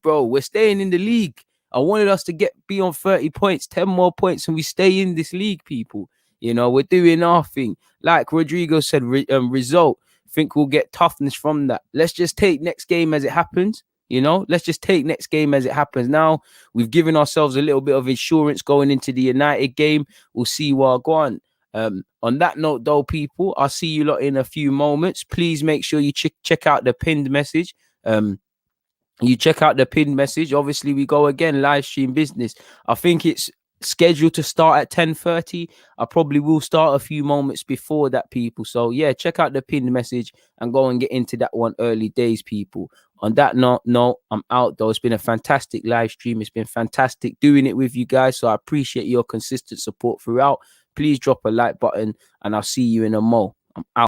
A: bro. We're staying in the league. I wanted us to be on 30 points, 10 more points, and we stay in this league, people. We're doing our thing. Like Rodrigo said, result. Think we'll get toughness from that. Let's just take next game as it happens. Let's just take next game as it happens. Now we've given ourselves a little bit of insurance going into the United game. We'll see where I go on. On that note, though, people, I'll see you lot in a few moments. Please make sure you check out the pinned message. You check out the pinned message. Obviously, we go again, live stream business. I think it's scheduled to start at 10:30. I probably will start a few moments before that, people. So yeah, check out the pinned message and go and get into that one early days, people. On that note, I'm out though. It's been a fantastic live stream. It's been fantastic doing it with you guys. So I appreciate your consistent support throughout. Please drop a like button and I'll see you in a mo. I'm out.